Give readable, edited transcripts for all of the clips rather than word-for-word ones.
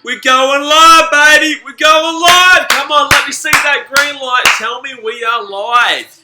We're going live, baby. We're going live. Come on, let me see that green light. Tell me we are live.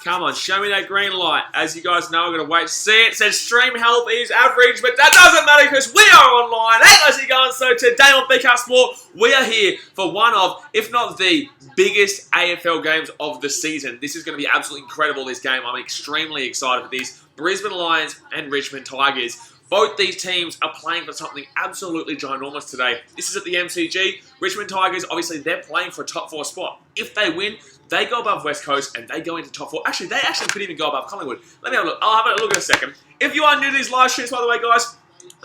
Come on, show me that green light. As you guys know, I'm going to wait to see it. It says stream health is average, but that doesn't matter because we are online. Hey, how's it going? So today on BCast Sport, we are here for one of, if not the biggest AFL games of the season. This is going to be absolutely incredible, this game. I'm extremely excited for this. Brisbane Lions and Richmond Tigers. Both these teams are playing for something absolutely ginormous today. This is at the MCG. Richmond Tigers, obviously, they're playing for a top 4 spot. If they win, they go above West Coast and they go into top 4. Actually, they could even go above Collingwood. Let me have a look. I'll have a look in a second. If you are new to these live streams, by the way, guys,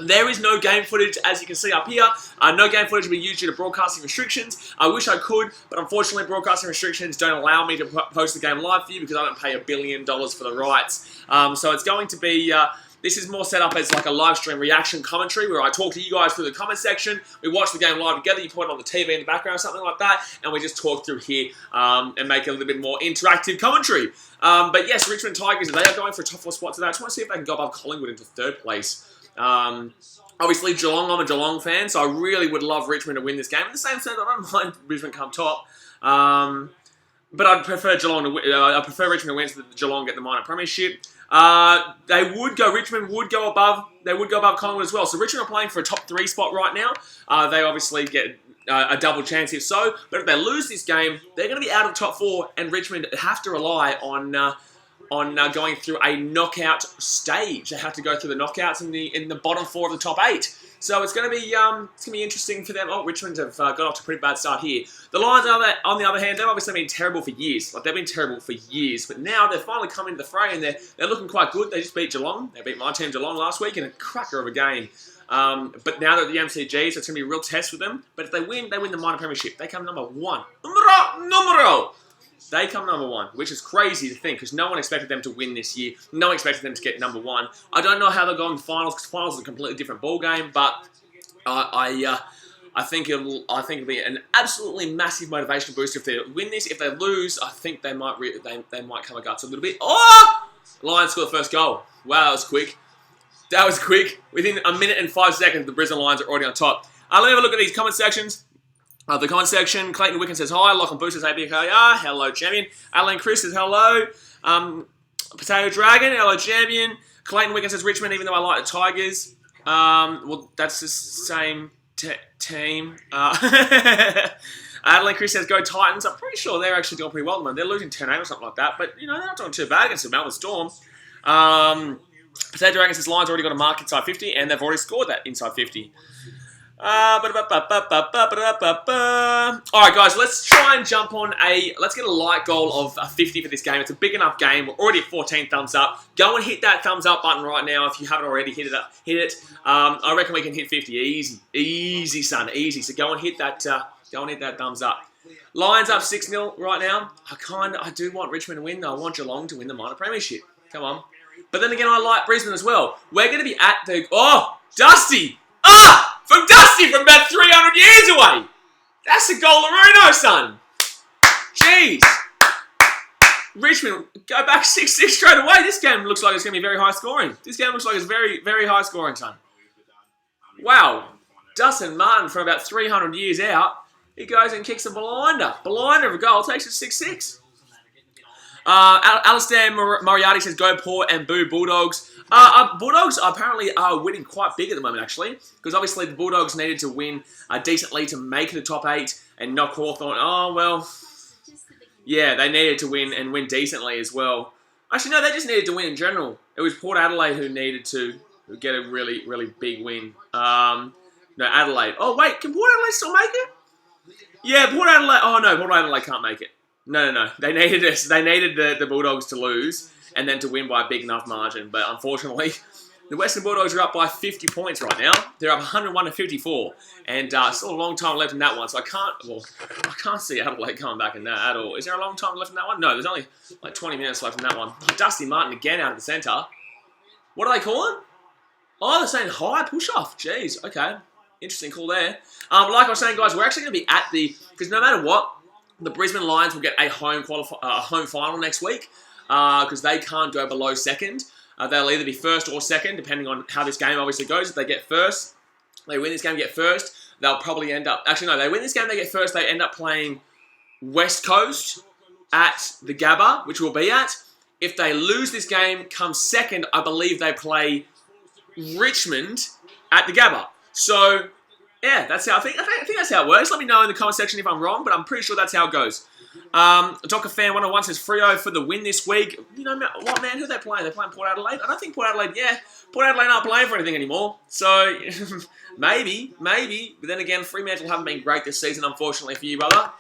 there is no game footage, as you can see up here. No game footage will be used due to broadcasting restrictions. I wish I could, but unfortunately, broadcasting restrictions don't allow me to post the game live for you because I don't pay $1 billion for the rights. So it's going to be... This is more set up as like a live stream reaction commentary where I talk to you guys through the comment section. We watch the game live together. You put it on the TV in the background or something like that. And we just talk through here and make a little bit more interactive commentary. But yes, Richmond Tigers, they are going for a top 4 spot today. I just want to see if they can go above Collingwood into 3rd place. Obviously, Geelong, I'm a Geelong fan, so I really would love Richmond to win this game. In the same sense, I don't mind Brisbane come top. But I'd prefer Geelong to win. I prefer Richmond to win so that Geelong get the minor premiership. Richmond would go above Collingwood as well. So Richmond are playing for a top 3 spot right now. They obviously get a double chance if so. But if they lose this game, they're going to be out of the top 4, and Richmond have to rely on going through a knockout stage. They have to go through the knockouts in the bottom 4 of the top 8. So it's going to be interesting for them. Oh, Richmond have got off to a pretty bad start here. The Lions, on the other hand, they've obviously been terrible for years. Like, they've been terrible for years. But now they've finally come into the fray and they're looking quite good. They just beat Geelong. They beat my team Geelong last week in a cracker of a game. But now they're at the MCG, so it's going to be a real test for them. But if they win the minor premiership. They come number 1. Numero! They come number 1, which is crazy to think because no one expected them to win this year. No one expected them to get number 1. I don't know how they'll go in the finals because finals is a completely different ball game. But I think it'll be an absolutely massive motivation booster if they win this. If they lose, I think they might come a guts a little bit. Oh! Lions score the first goal. Wow, that was quick. That was quick. Within a minute and 5 seconds, the Brisbane Lions are already on top. Let me have a look at these comment sections. The comment section, Clayton Wicken says hi, Lachlan Boost says ABKR, hello champion. Alan Chris says hello. Potato Dragon, hello champion. Clayton Wicken says Richmond, even though I like the Tigers. Well, that's the same team. Adeline Chris says go Titans. I'm pretty sure they're actually doing pretty well at the moment. They're losing 10-8 or something like that, but you know, they're not doing too bad against the Melbourne Storm. Potato Dragon says Lions already got a mark inside 50, and they've already scored that inside 50. Alright guys, let's try and jump on let's get a light goal of 50 for this game. It's a big enough game. We're already at 14 thumbs up. Go and hit that thumbs up button right now if you haven't already hit it. I reckon we can hit 50 easy son, easy. So go and hit that thumbs up. Lions up 6-0 right now. I do want Richmond to win though. I want Geelong to win the minor premiership. Come on. But then again, I like Brisbane as well. We're going to be at the Dusty. From Dusty from about 300 years away. That's a goal Laruno, son. Jeez. Richmond go back 6-6 straight away. This game looks like it's going to be very high scoring. This game looks like it's very, very high scoring, son. Wow. Dustin Martin from about 300 years out. He goes and kicks a blinder. Blinder of a goal. Takes it 6-6. Alistair Moriarty says go Port and boo Bulldogs. Bulldogs apparently are winning quite big at the moment, actually, because obviously the Bulldogs needed to win decently to make the top 8 and knock Hawthorn. Oh, well, yeah, they needed to win and win decently as well. Actually, no, they just needed to win in general. It was Port Adelaide who needed to get a really, really big win. No, Adelaide. Oh, wait, can Port Adelaide still make it? Yeah, Port Adelaide. Oh, no, Port Adelaide can't make it. No. They needed the Bulldogs to lose and then to win by a big enough margin. But unfortunately, the Western Bulldogs are up by 50 points right now. They're up 101 to 54. And still a long time left in that one. So I can't see Adelaide coming back in that at all. Is there a long time left in that one? No, there's only like 20 minutes left in that one. Dusty Martin again out of the centre. What are they calling? Oh, they're saying high push-off. Jeez, okay. Interesting call there. Like I was saying, guys, we're actually going to be at because no matter what, the Brisbane Lions will get a home final next week because they can't go below second. They'll either be first or second, depending on how this game obviously goes. If they get first, they win this game, get first. they'll probably end up... Actually, no, they win this game, they get first. They end up playing West Coast at the Gabba, which we'll be at. If they lose this game, come second, I believe they play Richmond at the Gabba. So, yeah, that's how I think that's how it works. Let me know in the comment section if I'm wrong, but I'm pretty sure that's how it goes. Docker Fan 101 says Freo for the win this week. You know what, man? Who are they playing? They're playing Port Adelaide? I don't think Port Adelaide, Port Adelaide aren't playing for anything anymore. So, maybe. But then again, Fremantle haven't been great this season, unfortunately for you, brother.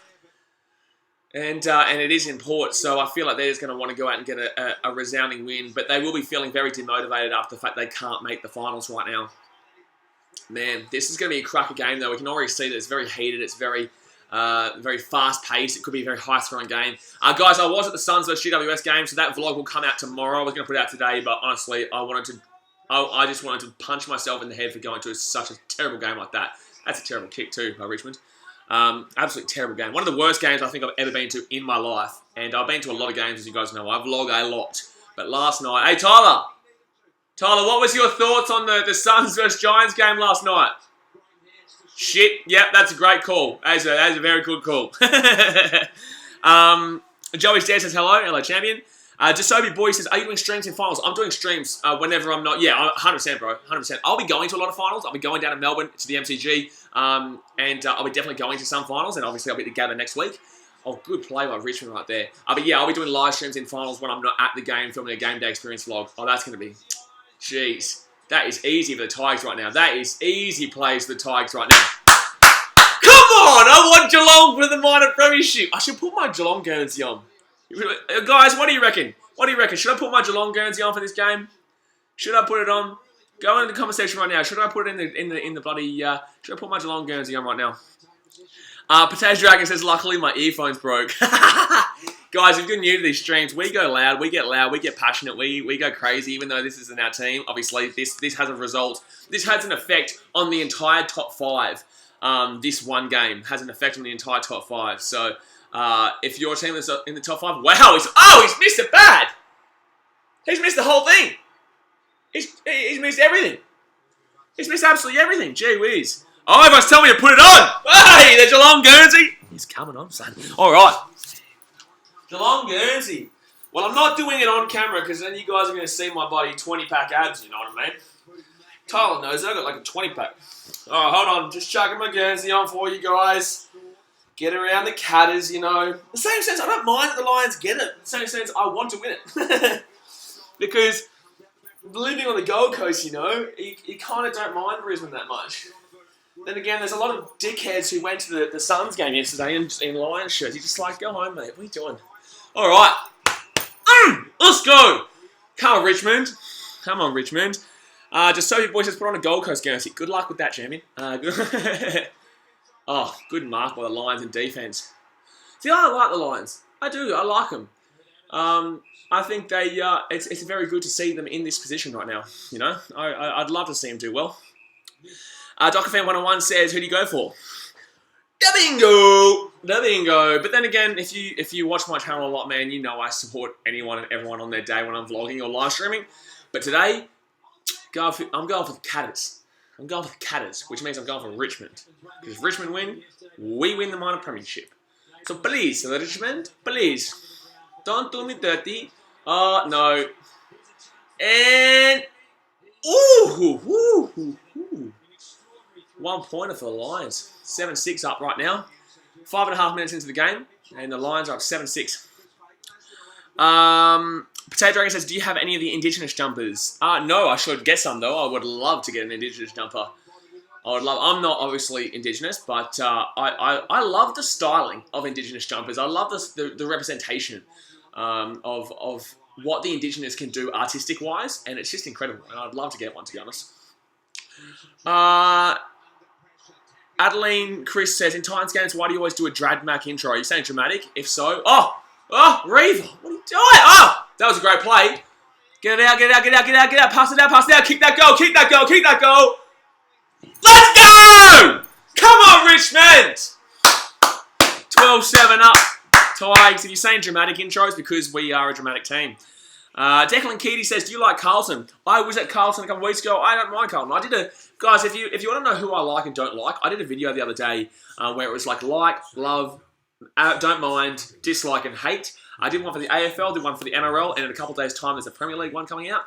And it is in Port, so I feel like they're just going to want to go out and get a resounding win. But they will be feeling very demotivated after the fact they can't make the finals right now. Man, this is going to be a cracker game, though. We can already see that it's very heated. It's very fast-paced. It could be a very high-scoring game. Guys, I was at the Suns vs GWS game, so that vlog will come out tomorrow. I was going to put it out today, but honestly, I just wanted to punch myself in the head for going to such a terrible game like that. That's a terrible kick, too, by Richmond. Absolutely terrible game. One of the worst games I think I've ever been to in my life. And I've been to a lot of games, as you guys know. I vlog a lot. But last night... Hey, Tyler! Tyler, what was your thoughts on the Suns vs Giants game last night? Shit. Yep, that's a great call. That's a very good call. Joey Stare says hello. Hello, champion. Jasobi Boy says, are you doing streams in finals? I'm doing streams whenever I'm not... Yeah, 100%, bro. 100%. I'll be going to a lot of finals. I'll be going down to Melbourne to the MCG. And I'll be definitely going to some finals. And obviously, I'll be at the Gather next week. Oh, good play by Richmond right there. But yeah, I'll be doing live streams in finals when I'm not at the game, filming a game day experience vlog. Oh, that's going to be... Jeez. That is easy for the Tigers right now. That is easy plays for the Tigers right now. Come on! I want Geelong for the minor premiership. I should put my Geelong Guernsey on. Guys, what do you reckon? What do you reckon? Should I put my Geelong Guernsey on for this game? Should I put it on? Go in the comment section right now. Should I put it in the bloody... should I put my Geelong Guernsey on right now? Potato Dragon says, luckily my earphones broke. Guys, if you're new to these streams, we go loud, we get passionate, we go crazy, even though this isn't our team. Obviously, this has a result. This has an effect on the entire top 5. This one game has an effect on the entire top 5. So, if your team is in the top 5, wow, he's missed it bad. He's missed the whole thing. He's missed everything. He's missed absolutely everything. Gee whiz. Oh, everyone's telling me to put it on. Hey, the Geelong Guernsey. He's coming on, son. All right. Geelong Guernsey. Well, I'm not doing it on camera because then you guys are going to see my bloody 20-pack abs, you know what I mean? Tyler knows I got like a 20-pack. Oh, hold on. Just chucking my Guernsey on for you guys. Get around the Catters, you know. The same sense, I don't mind that the Lions get it. The same sense, I want to win it. Because living on the Gold Coast, you know, you kind of don't mind Brisbane that much. Then again, there's a lot of dickheads who went to the Suns game yesterday in Lions shirts. You're just like, go home, mate. What are you doing? All right. Let's go. Come on, Richmond. Come on, Richmond. Just so your boy says, put on a Gold Coast Guernsey. Good luck with that, champion. Oh, good mark by the Lions in defense. See, I like the Lions. I do. I like them. I think they. It's very good to see them in this position right now. You know, I'd love to see them do well. Dockerfan 101 says, who do you go for? The bingo. But then again, if you watch my channel a lot, man, you know I support anyone and everyone on their day when I'm vlogging or live streaming. But today, I'm going for the Catters. I'm going for the Catters, which means I'm going for Richmond. Because if Richmond win, we win the minor premiership. So please, Richmond, please, don't do me dirty. No. And, ooh. 1 pointer for the Lions. 7-6 up right now. 5.5 minutes into the game, and the Lions are up 7-6. Potato Dragon says, do you have any of the Indigenous jumpers? No, I should get some though. I would love to get an Indigenous jumper. I'm not obviously Indigenous, but I love the styling of Indigenous jumpers. I love the representation of what the Indigenous can do artistic-wise, and it's just incredible. And I'd love to get one, to be honest. Adeline Chris says, in Titans games, why do you always do a Dradmack intro? Are you saying dramatic? If so, Reeve, what are you doing? Oh, that was a great play. Get it out. Pass it out. Kick that goal. Let's go! Come on, Richmond! 12-7 up. Tigers, if you're saying dramatic intros, because we are a dramatic team. Declan Keaty says, do you like Carlton? I was at Carlton a couple of weeks ago. I don't mind Carlton. I did a... Guys, if you want to know who I like and don't like, I did a video the other day where it was like, love, don't mind, dislike and hate. I did one for the AFL, did one for the NRL, and in a couple of days' time, there's a Premier League one coming out,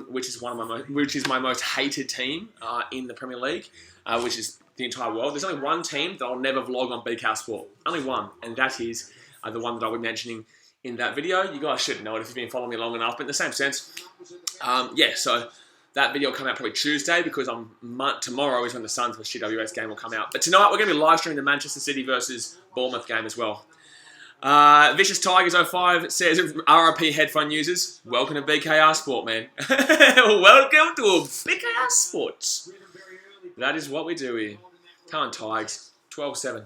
which is my most hated team in the Premier League, which is the entire world. There's only one team that I'll never vlog on BCAL Sport. Only one, and that is the one that I was mentioning in that video. You guys should know it if you've been following me long enough, but in the same sense, so that video will come out probably Tuesday because tomorrow is when the Suns vs GWS game will come out. But tonight we're going to be live streaming the Manchester City versus Bournemouth game as well. Vicious Tigers 05 says, RRP headphone users, welcome to BKR Sport, man. Welcome to BKR Sports. That is what we do here. Come on, Tigers. 12-7.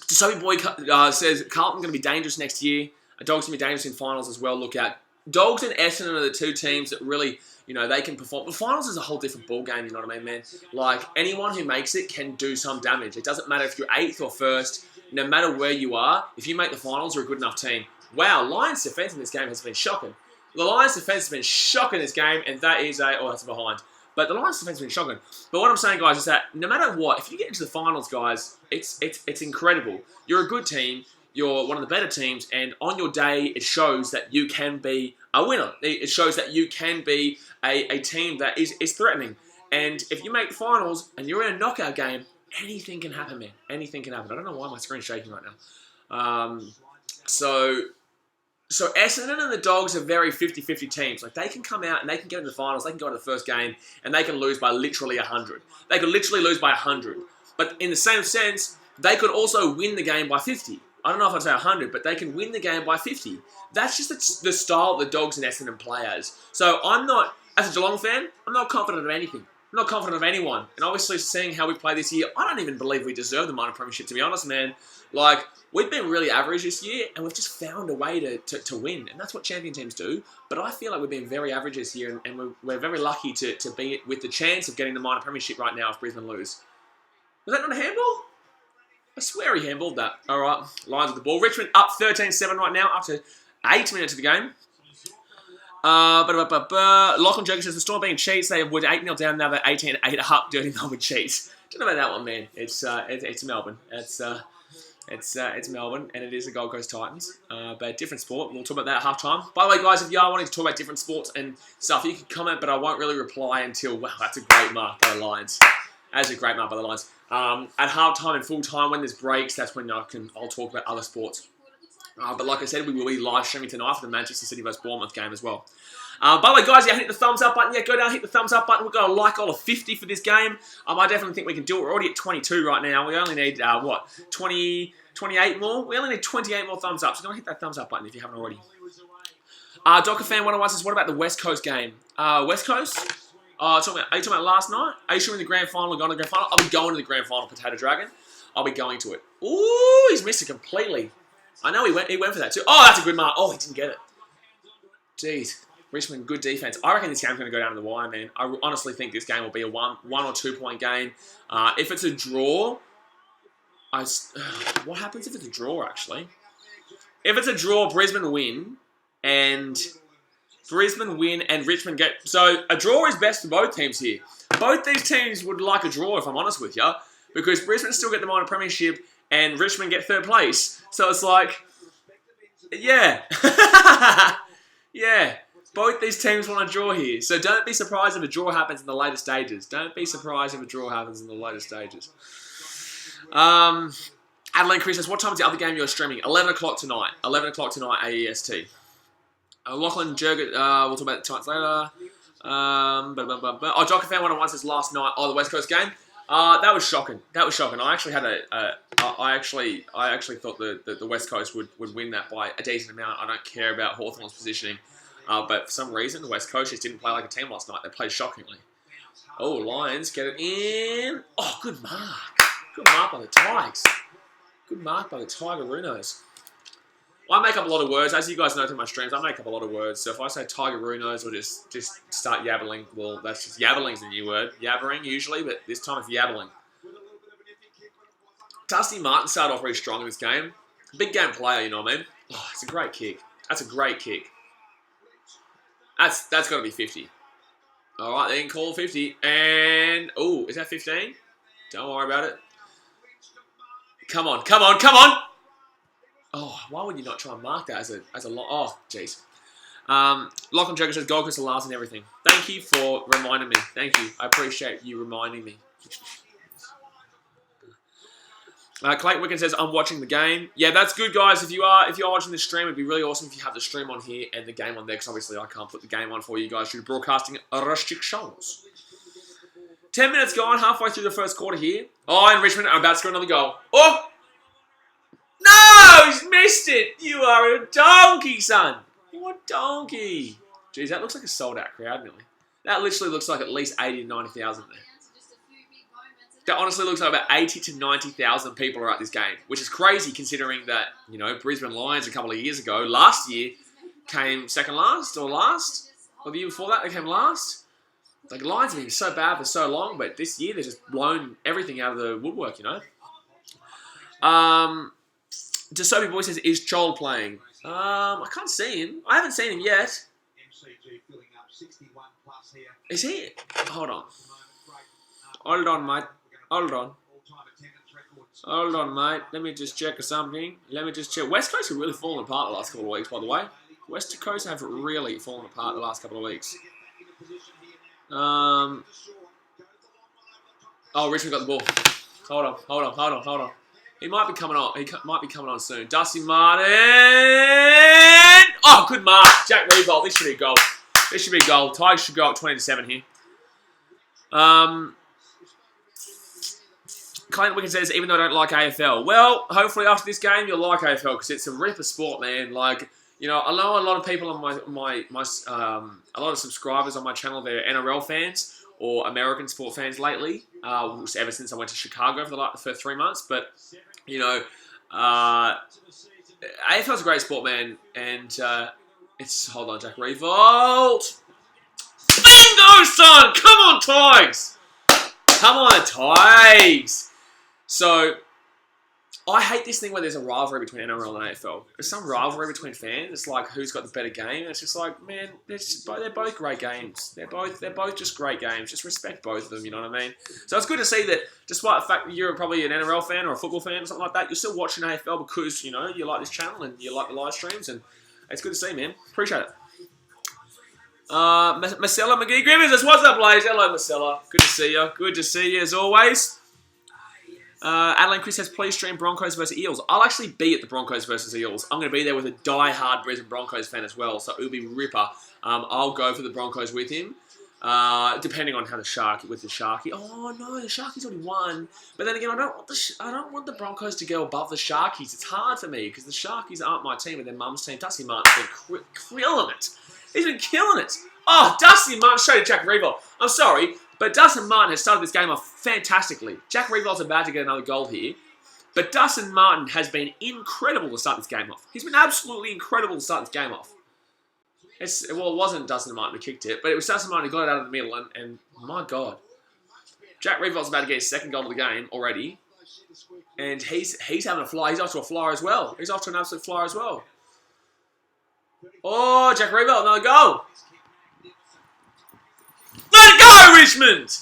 Soapy Boy says, Carlton going to be dangerous next year. Dogs going to be dangerous in finals as well. Look out. Dogs and Essendon are the two teams that really, they can perform. But finals is a whole different ball game, you know what I mean, man? Like, anyone who makes it can do some damage. It doesn't matter if you're 8th or 1st. No matter where you are, if you make the finals, you're a good enough team. Wow, Lions' defense in this game has been shocking. The Lions' defense has been shocking in this game, and that is that's behind. But the Lions' defense has been shocking. But what I'm saying, guys, is that no matter what, if you get into the finals, guys, it's incredible. You're a good team. You're one of the better teams, and on your day, it shows that you can be a winner. It shows that you can be a team that is threatening. And if you make the finals and you're in a knockout game, anything can happen, man. Anything can happen. I don't know why my screen's shaking right now. So Essendon and the Dogs are very 50-50 teams. Like, they can come out and they can get into the finals, they can go into the first game, and they can lose by literally 100. They could literally lose by 100. But in the same sense, they could also win the game by 50. I don't know if I'd say 100, but they can win the game by 50. That's just the style the Dogs and Essendon play as. So I'm not, as a Geelong fan, I'm not confident of anything. I'm not confident of anyone. And obviously, seeing how we play this year, I don't even believe we deserve the minor premiership, to be honest, man. Like, we've been really average this year, and we've just found a way to win. And that's what champion teams do. But I feel like we've been very average this year, and we're very lucky to be with the chance of getting the minor premiership right now if Brisbane lose. Was that not a handball? I swear he handballed that. All right, Lions with the ball. Richmond up 13-7 right now, up to 8 minutes of the game. Lachlan Joker says, the Storm being cheats. They were 8-0 down, now they're 18-8 up, dirty Melbourne cheats. Don't know about that one, man. It's Melbourne. It's Melbourne, and it is the Gold Coast Titans. But different sport. We'll talk about that at half-time. By the way, guys, if you are wanting to talk about different sports and stuff, you can comment, but I won't really reply until, wow, that's a great mark by the Lions. That's a great mark by the Lions. At half-time and full-time, when there's breaks, that's when I'll talk about other sports. But like I said, we will be live streaming tonight for the Manchester City vs Bournemouth game as well. By the way, guys, hit the thumbs up button. Yeah, go down, hit the thumbs up button. We've got a like goal of 50 for this game. I definitely think we can do it. We're already at 22 right now. We only need, 28 more? We only need 28 more thumbs up. So go and hit that thumbs up button if you haven't already. Docker Fan 101 says, what about the West Coast game? West Coast? Are you talking about last night? Are you sure in the grand final or going to the grand final? I'll be going to the grand final, Potato Dragon. I'll be going to it. Ooh, he's missed it completely. I know he went for that too. Oh, that's a good mark. Oh, he didn't get it. Jeez. Richmond, good defense. I reckon this game's going to go down to the wire, man. I honestly think this game will be a one or 2 point game. If it's a draw, what happens if it's a draw, actually? If it's a draw, Brisbane win, and Richmond get... So, a draw is best for both teams here. Both these teams would like a draw, if I'm honest with you, because Brisbane still get the minor premiership, and Richmond get 3rd place. So it's like, yeah. Yeah. Both these teams want a draw here. So don't be surprised if a draw happens in the later stages. Don't be surprised if a draw happens in the later stages. Adeline Chris says, what time is the other game you're streaming? 11 o'clock tonight. 11 o'clock tonight, AEST. Lachlan Jurgen, we'll talk about the Titans later. Jocker Fan 101 says last night, the West Coast game. That was shocking. That was shocking. I actually had I actually thought the West Coast would win that by a decent amount. I don't care about Hawthorn's positioning. But for some reason, the West Coast just didn't play like a team last night. They played shockingly. Oh, Lions get it in. Oh, good mark. Good mark by the Tigers. Good mark by the Tigerunos. I make up a lot of words. As you guys know through my streams, I make up a lot of words. So if I say Tigerunos or just start yabbling, well, that's just yabbling's the new word. Yabbering usually, but this time it's yabbling. Dusty Martin started off really strong in this game. Big game player, you know what I mean? Oh, it's a great kick. That's a great kick. That's got to be 50. All right, then call 50. And, oh, is that 15? Don't worry about it. Come on, come on, come on! Oh, why would you not try and mark that as a lock? Oh, jeez. Lachlan Joker says Gold Coast are last and everything. Thank you for reminding me. Thank you. I appreciate you reminding me. Clayton Wicken says, I'm watching the game. Yeah, that's good, guys. If you are watching the stream, it'd be really awesome if you have the stream on here and the game on there, because obviously I can't put the game on for you guys due to broadcasting restrictions. 10 minutes gone, halfway through the first quarter here. Oh, and Richmond are about to score another goal. Oh! No! He's missed it! You are a donkey, son! What donkey? Jeez, that looks like a sold-out crowd, nearly. That literally looks like at least 80 to 90,000 there. That honestly looks like about 80 to 90,000 people are at this game, which is crazy considering that, you know, Brisbane Lions a couple of years ago, last year, came second last or last, or the year before that they came last. Like, Lions have been so bad for so long, but this year they've just blown everything out of the woodwork, you know. DeSophie Boy says, is Joel playing? I can't see him. I haven't seen him yet. Is he? Hold on. Hold on, mate. Hold on. Hold on, mate. Let me just check something. Let me just check. West Coast have really fallen apart the last couple of weeks, by the way. West Coast have really fallen apart the last couple of weeks. Oh, Richmond got the ball. Hold on, hold on, hold on, hold on. He might be coming on. He might be coming on soon. Dusty Martin. Oh, good mark. Jack Revolt. This should be a goal. This should be a goal. Tigers should go up 20-7 here. Clayton Wicken says, even though I don't like AFL. Well, hopefully after this game you'll like AFL because it's a ripper sport, man. Like, you know, I know a lot of people on a lot of subscribers on my channel, they're NRL fans or American sport fans lately. Ever since I went to Chicago for 3 months, but you know, AFL's a great sport, man, and it's hold on, Jack Revolt. Bingo, son! Come on, Tigers! Come on, Tigers! So, I hate this thing where there's a rivalry between NRL and AFL. There's some rivalry between fans. It's like who's got the better game. It's just like, man, they're both great games. They're both just great games. Just respect both of them. You know what I mean? So it's good to see that, despite the fact that you're probably an NRL fan or a football fan or something like that, you're still watching AFL because you know you like this channel and you like the live streams, and it's good to see, man. Appreciate it. Marcella McGee Grimmers says, what's up, Blaze? Hello, Marcella. Good to see you. Good to see you as always. Adeline Chris says, please stream Broncos versus Eels. I'll actually be at the Broncos versus Eels. I'm going to be there with a die-hard Brisbane Broncos fan as well, so it'll be ripper. I'll go for the Broncos with him, depending on how the Sharky. Oh no, the Sharkies already won. But then again, I don't want the Broncos to go above the Sharkies. It's hard for me because the Sharkies aren't my team, and their mum's team. Dusty Martin's been killing it. He's been killing it. Oh, Dusty Martin straight to Jack Revolt. I'm sorry, but Dustin Martin has started this game off fantastically. Jack Revolt's about to get another goal here, but Dustin Martin has been incredible to start this game off. He's been absolutely incredible to start this game off. It wasn't Dustin Martin who kicked it, but it was Dustin Martin who got it out of the middle, and my God. Jack Revolt's about to get his second goal of the game already, and he's having a fly. He's off to a flyer as well. He's off to an absolute flyer as well. Oh, Jack Revolt, another goal. Let it go, Richmond!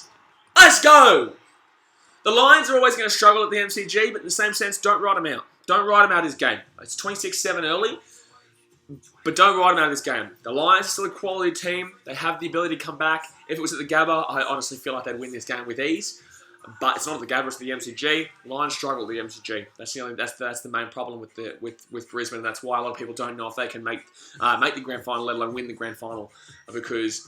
Let's go! The Lions are always going to struggle at the MCG, but in the same sense, don't write them out. Don't write them out of this game. It's 26-7 early, but don't write them out of this game. The Lions are still a quality team. They have the ability to come back. If it was at the Gabba, I honestly feel like they'd win this game with ease. But it's not at the Gabba, it's the MCG. Lions struggle at the MCG. That's the main problem with Brisbane. That's why a lot of people don't know if they can make the grand final, let alone win the grand final, because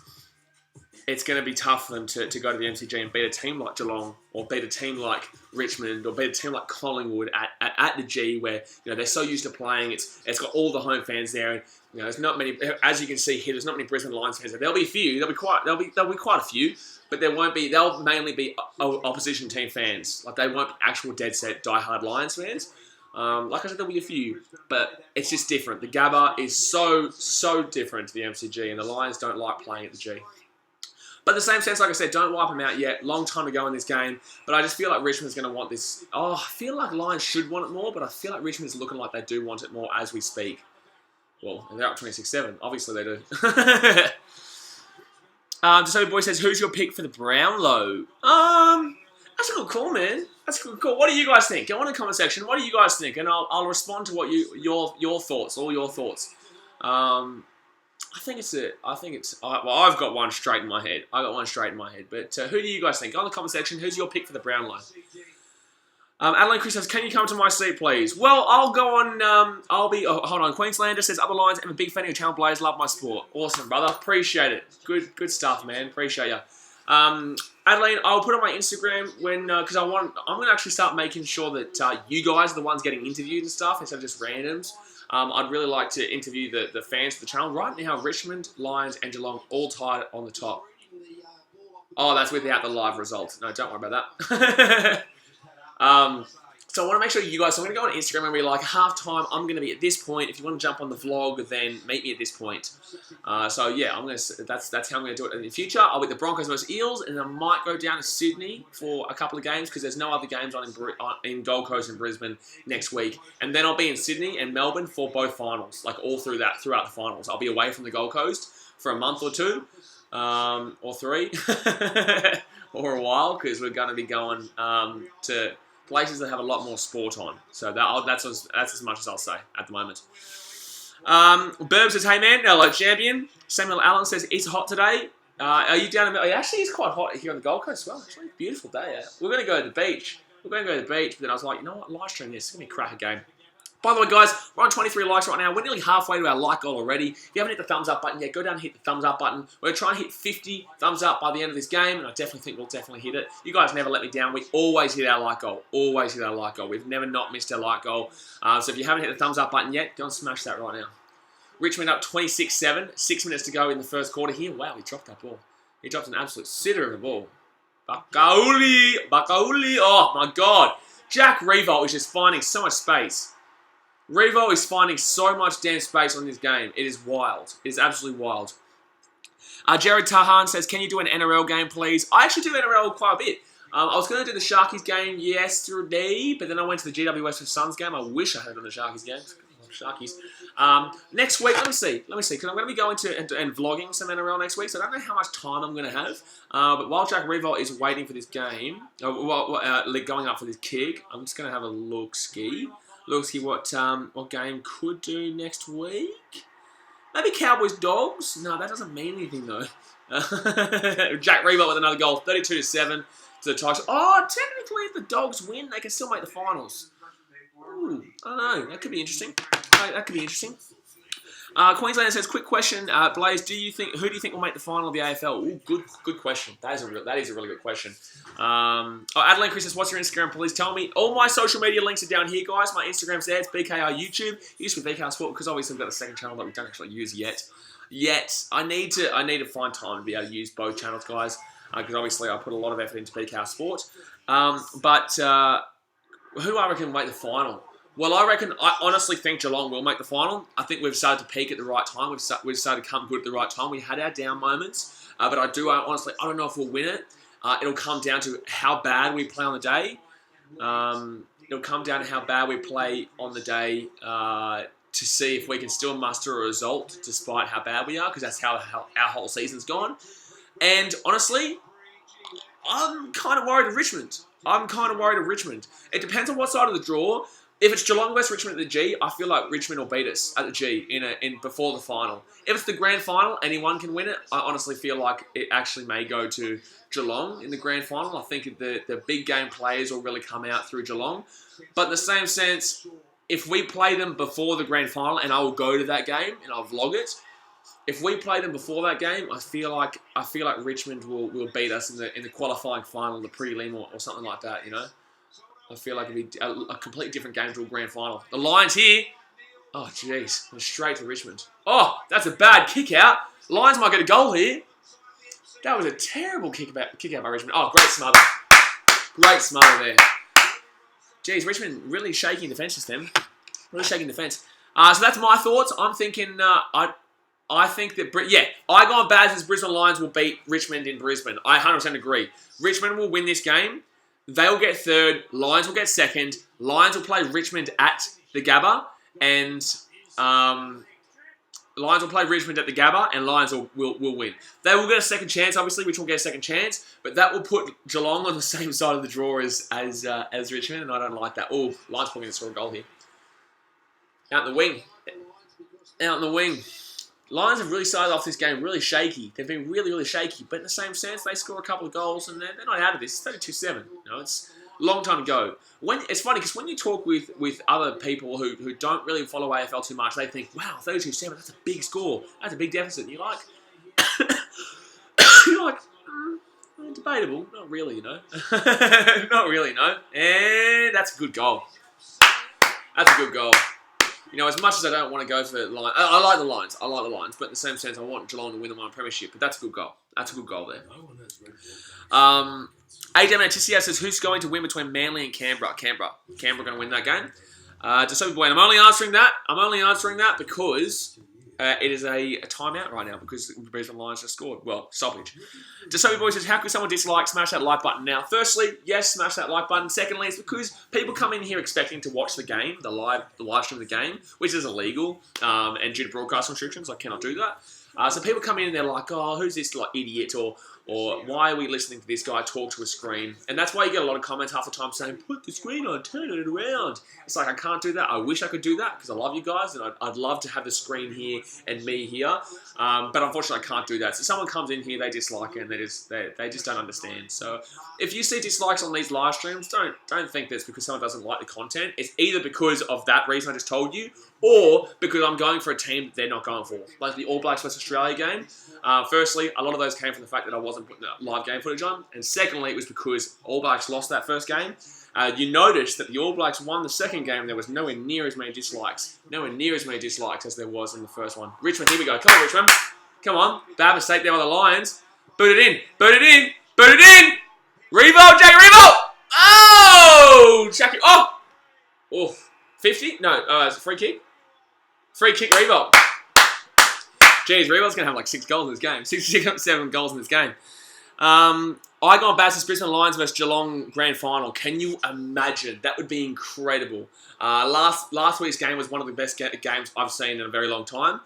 it's going to be tough for them to go to the MCG and beat a team like Geelong or beat a team like Richmond or beat a team like Collingwood at the G, where you know they're so used to playing. It's got all the home fans there, and you know there's not many. As you can see here, there's not many Brisbane Lions fans there. There'll be a few. There'll be quite a few, but there won't be. They'll mainly be opposition team fans. Like they won't be actual dead set diehard Lions fans. Like I said, there'll be a few, but it's just different. The Gabba is so different to the MCG, and the Lions don't like playing at the G. But in the same sense, like I said, don't wipe them out yet. Long time to go in this game. But I just feel like Richmond's going to want this. Oh, I feel like Lions should want it more, but I feel like Richmond's looking like they do want it more as we speak. Well, they're up 26-7. Obviously they do. So boy says, who's your pick for the Brownlow? That's a good call, man. That's a good call. What do you guys think? Go on in the comment section. What do you guys think? And I'll respond to what your thoughts, all your thoughts. Well, I've got one straight in my head. But who do you guys think? Go in the comment section. Who's your pick for the Brownlow? Adelaide Chris says, can you come to my seat, please? Well, I'll go on. Hold on. Queenslander says, other lines, I'm a big fan of your channel, Blaze. Love my sport. Awesome, brother. Appreciate it. Good stuff, man. Appreciate ya. Adelaide, I'll put on my Instagram because I'm going to actually start making sure that you guys are the ones getting interviewed and stuff instead of just randoms. I'd really like to interview the fans of the channel. Right now, Richmond, Lions, and Geelong all tied on the top. Oh, that's without the live results. No, don't worry about that. So I want to make sure you guys, so I'm going to go on Instagram and be like, halftime, I'm going to be at this point. If you want to jump on the vlog, then meet me at this point. So yeah, that's how I'm going to do it in the future. I'll be the Broncos versus Eels, and I might go down to Sydney for a couple of games because there's no other games on in Gold Coast and Brisbane next week. And then I'll be in Sydney and Melbourne for both finals, like all throughout the finals. I'll be away from the Gold Coast for a month or two, or three, or a while, because we're going to be going to places that have a lot more sport on. So that's as much as I'll say at the moment. Burb says, hey man, hello champion. Samuel Allen says, it's hot today. Are you down in Melbourne? Actually, it's quite hot here on the Gold Coast as well. Actually, beautiful day. Yeah? We're going to go to the beach. But then I was like, you know what, live stream this. It's going to be a cracker game. By the way, guys, we're on 23 likes right now. We're nearly halfway to our like goal already. If you haven't hit the thumbs up button yet, go down and hit the thumbs up button. We're going to try and hit 50 thumbs up by the end of this game, and I definitely think we'll definitely hit it. You guys never let me down. We always hit our like goal. Always hit our like goal. We've never not missed our like goal. So if you haven't hit the thumbs up button yet, go and smash that right now. Richmond up 26-7. 6 minutes to go in the first quarter here. Wow, he dropped that ball. He dropped an absolute sitter of a ball. Bakauli. Oh, my God. Jack Revolt is just finding so much space. Revo is finding so much damn space on this game. It is wild. It is absolutely wild. Jared Tahan says, can you do an NRL game, please? I actually do NRL quite a bit. I was going to do the Sharkies game yesterday, but then I went to the GWS with Suns game. I wish I had done the Sharkies game. Sharkies. Next week, let me see, because I'm going to be going to and vlogging some NRL next week, so I don't know how much time I'm going to have. But while Jack Revolt is waiting for this game, going up for this kick, I'm just going to have a look-ski. Let's see what game could do next week. Maybe Cowboys Dogs. No, that doesn't mean anything though. Jack Revolt with another goal, 32-7 to the Tigers. Oh, technically, if the Dogs win, they can still make the finals. Ooh, I don't know. That could be interesting. Queenslander says, quick question, Blaze. Who do you think will make the final of the AFL? Ooh, good question. That is a really good question. Adelaide Chris says, what's your Instagram? Please tell me. All my social media links are down here, guys. My Instagram's there. It's BKR YouTube. Used to be BKR Sport because obviously we've got a second channel that we don't actually use yet. I need to find time to be able to use both channels, guys, because obviously I put a lot of effort into BKR Sport. But who I reckon will make the final? Well, I honestly think Geelong will make the final. I think we've started to peak at the right time. We've started to come good at the right time. We had our down moments, but I don't know if we'll win it. It'll come down to how bad we play on the day. It'll come down to how bad we play on the day to see if we can still muster a result despite how bad we are, because that's how our whole season's gone. And honestly, I'm kind of worried of Richmond. It depends on what side of the draw. If it's Geelong versus Richmond at the G, I feel like Richmond will beat us at the G in before the final. If it's the grand final, anyone can win it. I honestly feel like it actually may go to Geelong in the grand final. I think the big game players will really come out through Geelong. But in the same sense, if we play them before the grand final, and I will go to that game and I'll vlog it. If we play them before that game, I feel like Richmond will beat us in the qualifying final, the prelim or something like that. You know. I feel like it'd be a completely different game to a grand final. The Lions here. Oh, jeez. Straight to Richmond. Oh, that's a bad kick out. Lions might get a goal here. That was a terrible kick out by Richmond. Oh, great smother. Great smother there. Jeez, Richmond really shaking defence this time. Really shaking defence. So that's my thoughts. I'm thinking, I think that, I go on Baz as Brisbane Lions will beat Richmond in Brisbane. I 100% agree. Richmond will win this game. They'll get third. Lions will get second. Lions will play Richmond at the Gabba. And Lions will play Richmond at the Gabba, and Lions will win. They will get a second chance, obviously. Richmond will get a second chance, but that will put Geelong on the same side of the draw as Richmond, and I don't like that. Oh, Lions probably going to score a goal here. Out in the wing. Out in the wing. Lions have really started off this game really shaky. They've been really, really shaky, but in the same sense, they score a couple of goals, and they're not out of this. It's 32-7. It's a long time to go. It's funny because when you talk with other people who don't really follow AFL too much, they think, wow, 32-7, that's a big score. That's a big deficit. And you're like, debatable. Not really, you know. Not really, no. And that's a good goal. That's a good goal. You know, as much as I don't want to go for the Lions, I like the Lions. I like the Lions, but in the same sense, I want Geelong to win the minor premiership. But that's a good goal. That's a good goal there. AJ Matisia says, who's going to win between Manly and Canberra? Canberra going to win that game. Just so I'm only answering that. I'm only answering that because it is a timeout right now because the Brisbane Lions just scored. Well, stoppage. Just Boy says, how could someone dislike? Smash that like button now. Firstly, yes, smash that like button. Secondly, it's because people come in here expecting to watch the game, the live stream of the game, which is illegal, and due to broadcast restrictions, I cannot do that. So people come in and they're like, oh, who's this idiot? Or why are we listening to this guy talk to a screen? And that's why you get a lot of comments half the time saying, put the screen on, turn it around. It's like, I can't do that. I wish I could do that because I love you guys and I'd love to have the screen here and me here. But unfortunately, I can't do that. So someone comes in here, they dislike it and they just don't understand. So if you see dislikes on these live streams, don't think that's because someone doesn't like the content. It's either because of that reason I just told you or because I'm going for a team that they're not going for. Like the All Blacks vs Australia game. Firstly, a lot of those came from the fact that I wasn't putting live game footage on. And secondly, it was because All Blacks lost that first game. You noticed that the All Blacks won the second game. There was nowhere near as many dislikes. Nowhere near as many dislikes as there was in the first one. Richmond, here we go. Come on, Richmond. Come on. Bad mistake there by the Lions. Boot it in. Boot it in. Boot it in. Revo. Jack Revo. Oh! Jack. Oh! Oh. 50? No. It's a free kick. Free kick Revo. Jeez, Revo's going to have like 6 goals in this game. 7 goals in this game. I got Bass's Brisbane Lions versus Geelong Grand Final. Can you imagine? That would be incredible. Last week's game was one of the best games I've seen in a very long time.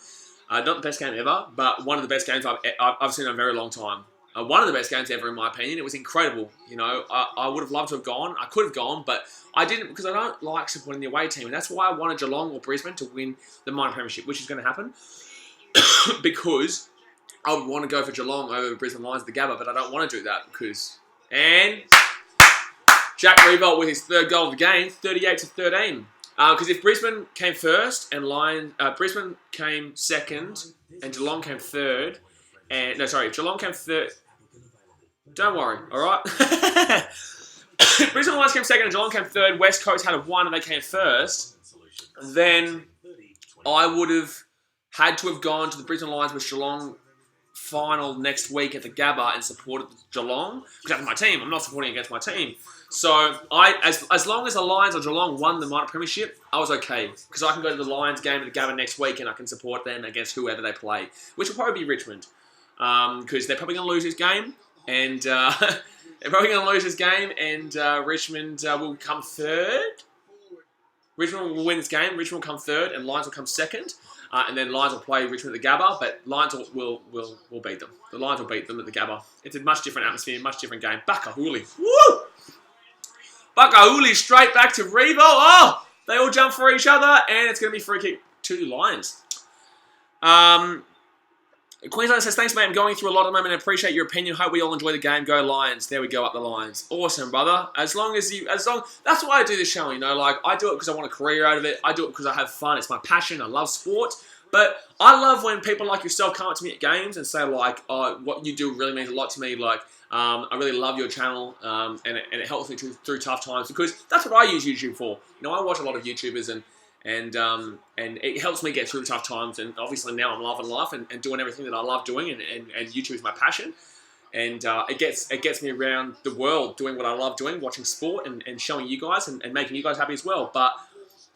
Not the best game ever, but one of the best games I've seen in a very long time. One of the best games ever, in my opinion. It was incredible. You know, I would have loved to have gone. I could have gone, but I didn't because I don't like supporting the away team. And that's why I wanted Geelong or Brisbane to win the minor premiership, which is going to happen because I would want to go for Geelong over the Brisbane Lions at the Gabba, but I don't want to do that because... And Jack Revolt with his 3rd goal of the game, 38-13. Because if Brisbane came first and Brisbane came second and Geelong came third, and no, sorry, if Geelong came third... Don't worry, all right? If Brisbane Lions came second and Geelong came third, West Coast had won and they came first, then I would have had to have gone to the Brisbane Lions with Geelong final next week at the Gabba and supported Geelong because that's my team. I'm not supporting against my team. So as long as the Lions or Geelong won the minor premiership, I was okay because I can go to the Lions game at the Gabba next week and I can support them against whoever they play, which will probably be Richmond because they're probably going to lose this game and Richmond will come third. Richmond will win this game. Richmond will come third and Lions will come second. And then Lions will play Richmond at the Gabba, but Lions will beat them. The Lions will beat them at the Gabba. It's a much different atmosphere, much different game. Bakahuli. Woo! Bakahuli straight back to Revo. Oh! They all jump for each other, and it's going to be free kick to the Lions. Queensland says, thanks, mate. I'm going through a lot at the moment and appreciate your opinion. Hope we all enjoy the game. Go Lions. There we go, up the Lions. Awesome, brother. That's why I do this show, you know. Like, I do it because I want a career out of it. I do it because I have fun. It's my passion. I love sport. But I love when people like yourself come up to me at games and say, like, oh, what you do really means a lot to me. Like, I really love your channel, and it helps me through tough times because that's what I use YouTube for. You know, I watch a lot of YouTubers and it helps me get through tough times. And obviously now I'm loving life and doing everything that I love doing, and YouTube is my passion. And it gets me around the world doing what I love doing, watching sport and showing you guys and making you guys happy as well. But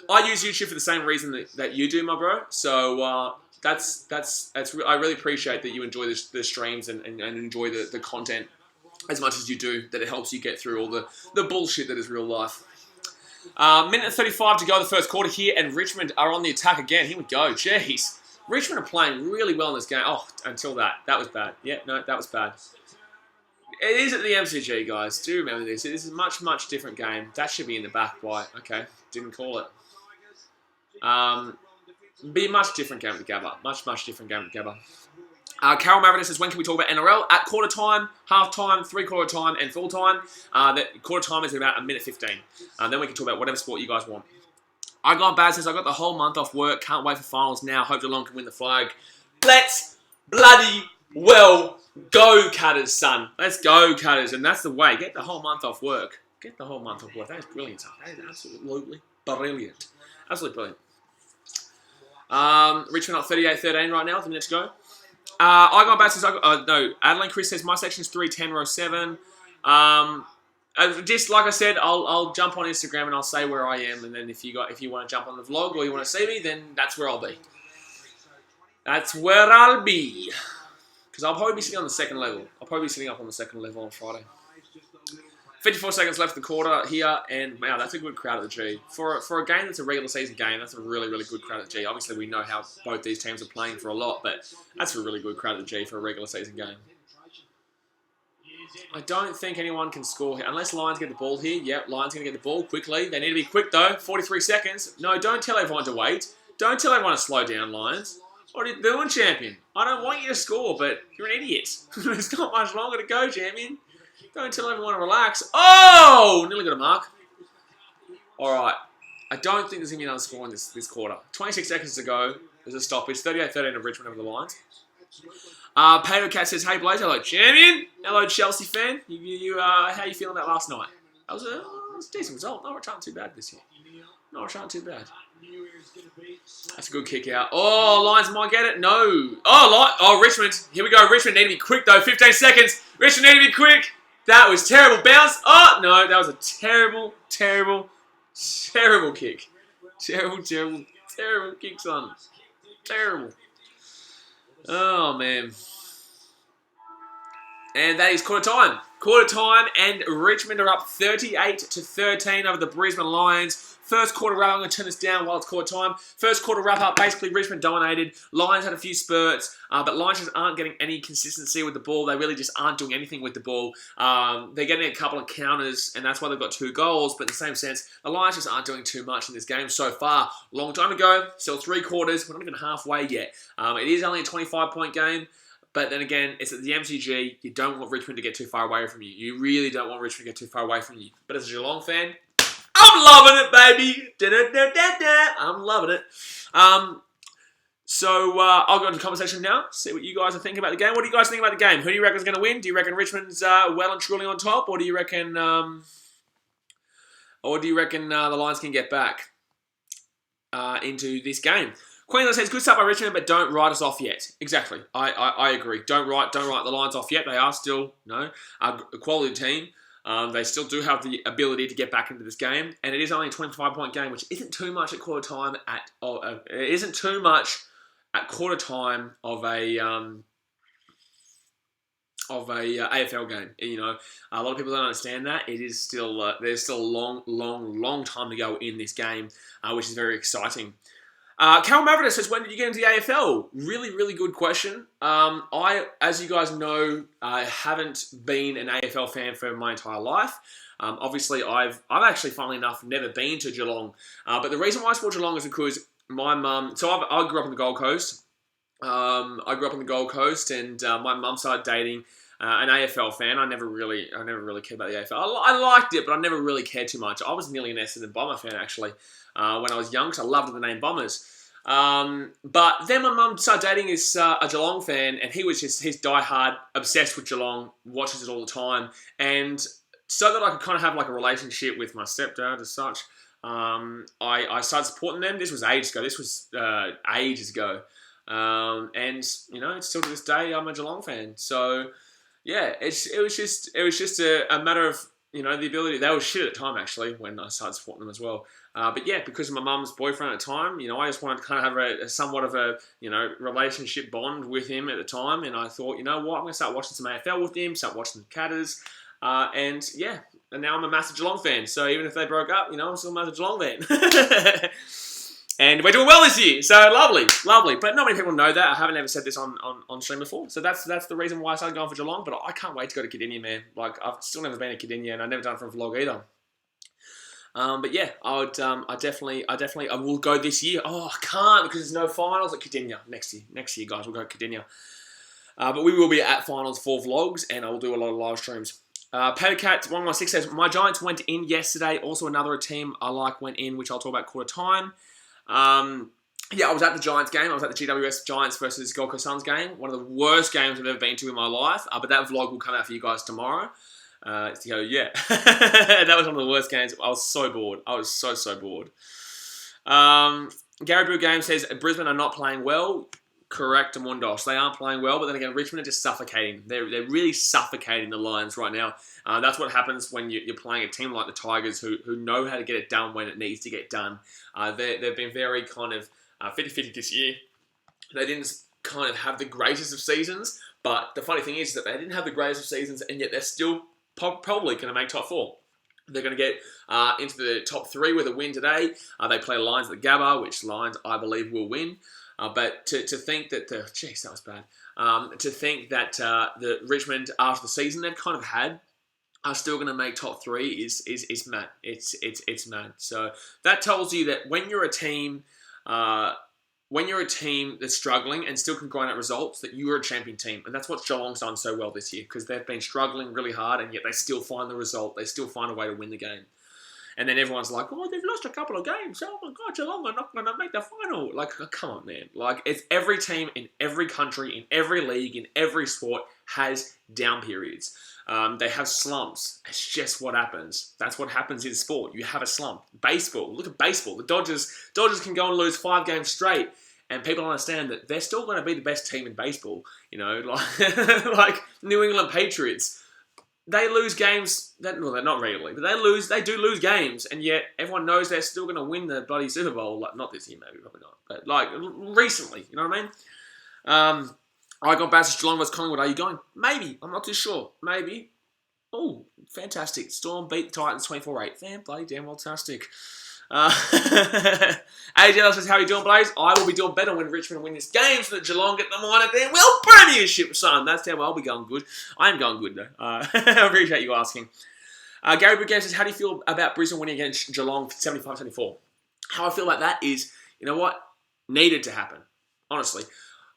I use YouTube for the same reason that you do, my bro. So I really appreciate that you enjoy the streams and enjoy the content as much as you do, that it helps you get through all the bullshit that is real life. Minute 35 to go the first quarter here, and Richmond are on the attack again. Here we go. Jeez. Richmond are playing really well in this game. Oh, until that. That was bad. Yeah, no, that was bad. It is at the MCG, guys. Do remember this. It is a much, much different game. That should be in the back. Why? Okay, didn't call it. Be a much different game at the Gabba. Much, much different game at the Gabba. Carol Marinus says, when can we talk about NRL? At quarter time, half time, three-quarter time, and full time. That quarter time is in about 1:15. Then we can talk about whatever sport you guys want. I Got Bad says, I got the whole month off work. Can't wait for finals now. Hope Geelong can win the flag. Let's bloody well go, Cutters, son. Let's go, Cutters. And that's the way. Get the whole month off work. Get the whole month off work. That is brilliant stuff. That is absolutely brilliant. Absolutely brilliant. Richmond up 38-13 right now with a minute to go. I Got Bad says, no, Adeline Chris says, my section is 310, row 7. Just like I said, I'll jump on Instagram and I'll say where I am, and then if you want to jump on the vlog or you want to see me, then that's where I'll be. That's where I'll be. Because I'll probably be sitting on the second level. I'll probably be sitting up on the second level on Friday. 54 seconds left in the quarter here, and wow, that's a good crowd at the G. For a game that's a regular season game, that's a really, really good crowd at the G. Obviously, we know how both these teams are playing for a lot, but that's a really good crowd at the G for a regular season game. I don't think anyone can score here. Unless Lions get the ball here. Yep, Lions going to get the ball quickly. They need to be quick, though. 43 seconds. No, don't tell everyone to wait. Don't tell everyone to slow down, Lions. What are you doing, champion? I don't want you to score, but you're an idiot. There's not much longer to go, champion. Don't tell everyone to relax. Oh! Nearly got a mark. All right. I don't think there's going to be another score in this quarter. 26 seconds to go. There's a stoppage. 38-13 of Richmond over the Lions. Pato Cat says, hey Blaze, hello champion, hello Chelsea fan. How you feeling about last night? That was a decent result. Not trying too bad this year. Not trying too bad. That's a good kick out. Oh, Lions might get it. No. Oh, Richmond. Here we go. Richmond need to be quick though. 15 seconds. Richmond need to be quick. That was terrible. Bounce. Oh no, that was a terrible, terrible, terrible kick. Terrible, terrible, terrible kick, son. Terrible. Oh, man. And that is quarter time. Quarter time, and Richmond are up 38-13 over the Brisbane Lions. First quarter wrap, I'm going to turn this down while it's quarter time. First quarter wrap up, basically Richmond dominated. Lions had a few spurts, but Lions just aren't getting any consistency with the ball. They really just aren't doing anything with the ball. They're getting a couple of counters, and that's why they've got 2 goals. But in the same sense, the Lions just aren't doing too much in this game so far. Long time ago, still 3 quarters. We're not even halfway yet. It is only a 25-point game. But then again, it's at the MCG. You don't want Richmond to get too far away from you. You really don't want Richmond to get too far away from you. But as a Geelong fan, I'm loving it, baby. I'm loving it. So I'll go into the conversation now. See what you guys are thinking about the game. What do you guys think about the game? Who do you reckon is going to win? Do you reckon Richmond's well and truly on top, or do you reckon, the Lions can get back into this game? Queensland says, good start by Richmond, but don't write us off yet. Exactly. I agree. Don't write the Lions off yet. They are still, a quality team. They still do have the ability to get back into this game. And it is only a 25-point game, which isn't too much at quarter time at quarter time of a AFL game. A lot of people don't understand that. It is still there's still a long time to go in this game, which is very exciting. Carol Mavericks says, when did you get into the AFL? Really, really good question. As you guys know, I haven't been an AFL fan for my entire life. Obviously, I've actually, funnily enough, never been to Geelong. But the reason why I support Geelong is because my mum... So I grew up on the Gold Coast. And my mum started dating an AFL fan. I never really cared about the AFL. I liked it, but I never really cared too much. I was nearly an Essendon Bomber fan, actually, when I was young, because I loved the name Bombers. But then my mum started dating a Geelong fan, and he's diehard, obsessed with Geelong, watches it all the time. And so that I could kind of have like a relationship with my stepdad as such, I started supporting them. This was ages ago. And it's still to this day, I'm a Geelong fan. So yeah, it was just a matter of, the ability. They were shit at the time, actually, when I started supporting them as well. But yeah, because of my mum's boyfriend at the time, I just wanted to kind of have a somewhat of a, relationship bond with him at the time. And I thought, you know what, I'm going to start watching some AFL with him, start watching the Catters. And now I'm a massive Geelong fan. So even if they broke up, I'm still a massive Geelong fan. And we're doing well this year, so lovely, lovely. But not many people know that. I haven't ever said this on stream before, so that's the reason why I started going for Geelong. But I can't wait to go to Cardinia, man. Like, I've still never been to Cardinia, and I've never done it for a vlog either. But yeah, I will go this year. Oh, I can't because there's no finals at Cardinia next year, guys, we'll go to Cardinia. But we will be at finals for vlogs, and I will do a lot of live streams. Papercat116 says, my Giants went in yesterday. Also, another team I like went in, which I'll talk about quarter time. Yeah, I was at the Giants game. I was at the GWS Giants versus Gold Coast Suns game. One of the worst games I've ever been to in my life. But that vlog will come out for you guys tomorrow. Yeah. That was one of the worst games. I was so bored. I was so bored. Gary Brew Game says, Brisbane are not playing well. Correct, Amundos. They aren't playing well, but then again, Richmond are just suffocating. They're really suffocating the Lions right now. That's what happens when you're playing a team like the Tigers who know how to get it done when it needs to get done. They've been very kind of 50-50 this year. They didn't kind of have the greatest of seasons, but the funny thing is that they didn't have the greatest of seasons, and yet they're still probably going to make top 4. They're going to get into the top 3 with a win today. They play Lions at the Gabba, which Lions, I believe, will win. But to think that jeez, that was bad. To think that the Richmond after the season they've kind of had are still going to make top 3 is mad. It's mad. So that tells you that when you're a team that's struggling and still can grind out results, that you are a champion team, and that's what Geelong's done so well this year because they've been struggling really hard, and yet they still find the result. They still find a way to win the game. And then everyone's like, oh, they've lost a couple of games. Oh, my God, Geelong are not going to make the final. Like, come on, man. Like, it's every team in every country, in every league, in every sport has down periods. They have slumps. It's just what happens. That's what happens in sport. You have a slump. Baseball. Look at baseball. The Dodgers can go and lose 5 games straight. And people understand that they're still going to be the best team in baseball. You know, like New England Patriots. They lose games. Well, they're not regularly, but they do lose games, and yet everyone knows they're still going to win the bloody Super Bowl. Like, not this year, maybe, probably not, but like recently, you know what I mean? I got Bassett Geelong vs Collingwood. Are you going? Maybe. I'm not too sure. Maybe. Oh, fantastic! Storm beat the Titans 24-8. Bloody damn fantastic. AJ says, how are you doing, Blaze? I will be doing better when Richmond win this game so that Geelong get the minor their well premiership, son. That's how I'll be going good. I am going good, though. I appreciate you asking. Gary Brigade says, how do you feel about Brisbane winning against Geelong 75-74? How I feel about that is, you know what? Needed to happen. Honestly.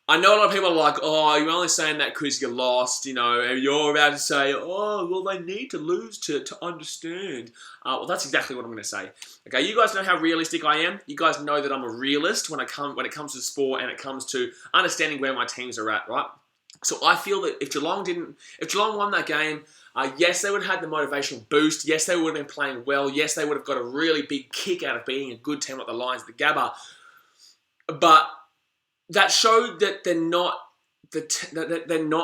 I know a lot of people are like, oh, you're only saying that because you lost, you know, and you're about to say, oh, well, they need to lose to understand. Well, that's exactly what I'm going to say. Okay, you guys know how realistic I am. You guys know that I'm a realist when it comes to sport and it comes to understanding where my teams are at, right? So I feel that if Geelong won that game, yes, they would have had the motivational boost. Yes, they would have been playing well. Yes, they would have got a really big kick out of beating a good team like the Lions, the Gabba. But that showed that they're not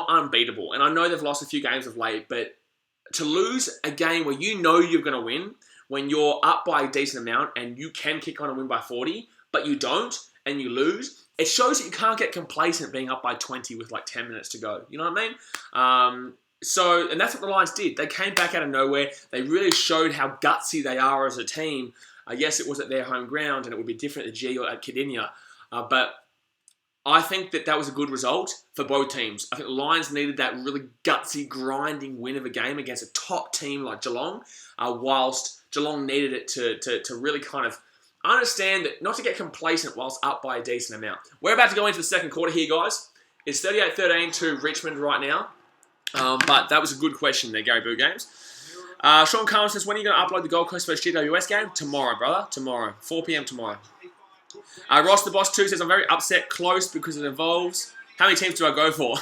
unbeatable. And I know they've lost a few games of late, but to lose a game where you know you're going to win, when you're up by a decent amount and you can kick on and win by 40, but you don't and you lose, it shows that you can't get complacent being up by 20 with like 10 minutes to go. You know what I mean? And that's what the Lions did. They came back out of nowhere. They really showed how gutsy they are as a team. Yes, it was at their home ground and it would be different at the G or at Cardinia. But I think that was a good result for both teams. I think the Lions needed that really gutsy, grinding win of a game against a top team like Geelong, whilst Geelong needed it to really kind of understand that not to get complacent whilst up by a decent amount. We're about to go into the second quarter here, guys. It's 38-13 to Richmond right now. But that was a good question there, Gary Boo Games. Sean Carmen says, when are you going to upload the Gold Coast vs GWS game? Tomorrow, brother. Tomorrow. 4 p.m. tomorrow. Ross the Boss 2 says, I'm very upset close because it involves... How many teams do I go for?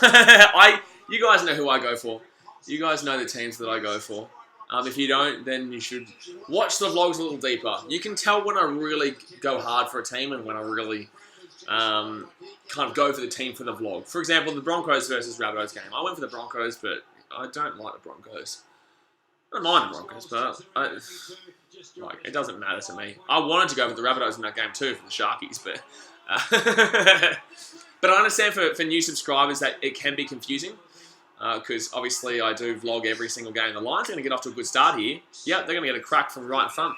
You guys know who I go for. You guys know the teams that I go for. If you don't, then you should watch the vlogs a little deeper. You can tell when I really go hard for a team and when I really kind of go for the team for the vlog. For example, the Broncos versus Rabbitohs game. I went for the Broncos, but I don't like the Broncos. I don't mind the Broncos, but it doesn't matter to me. I wanted to go for the Rabbitohs in that game too for the Sharkies, but but I understand for new subscribers that it can be confusing because obviously I do vlog every single game. The Lions are going to get off to a good start here. Yep, they're going to get a crack from right in front.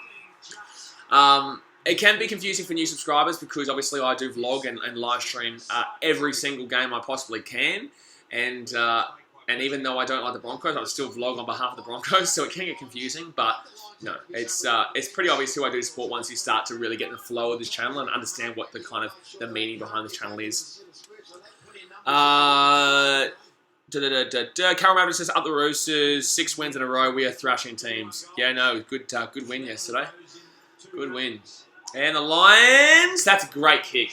It can be confusing for new subscribers because obviously I do vlog and live stream every single game I possibly can. And even though I don't like the Broncos, I still vlog on behalf of the Broncos, so it can get confusing. But no, it's pretty obvious who I do support once you start to really get in the flow of this channel and understand what the kind of the meaning behind this channel is. Carol Maverick says, up the Roosters, 6 wins in a row, we are thrashing teams. Yeah, no, good win yesterday. Good win. And the Lions, that's a great kick.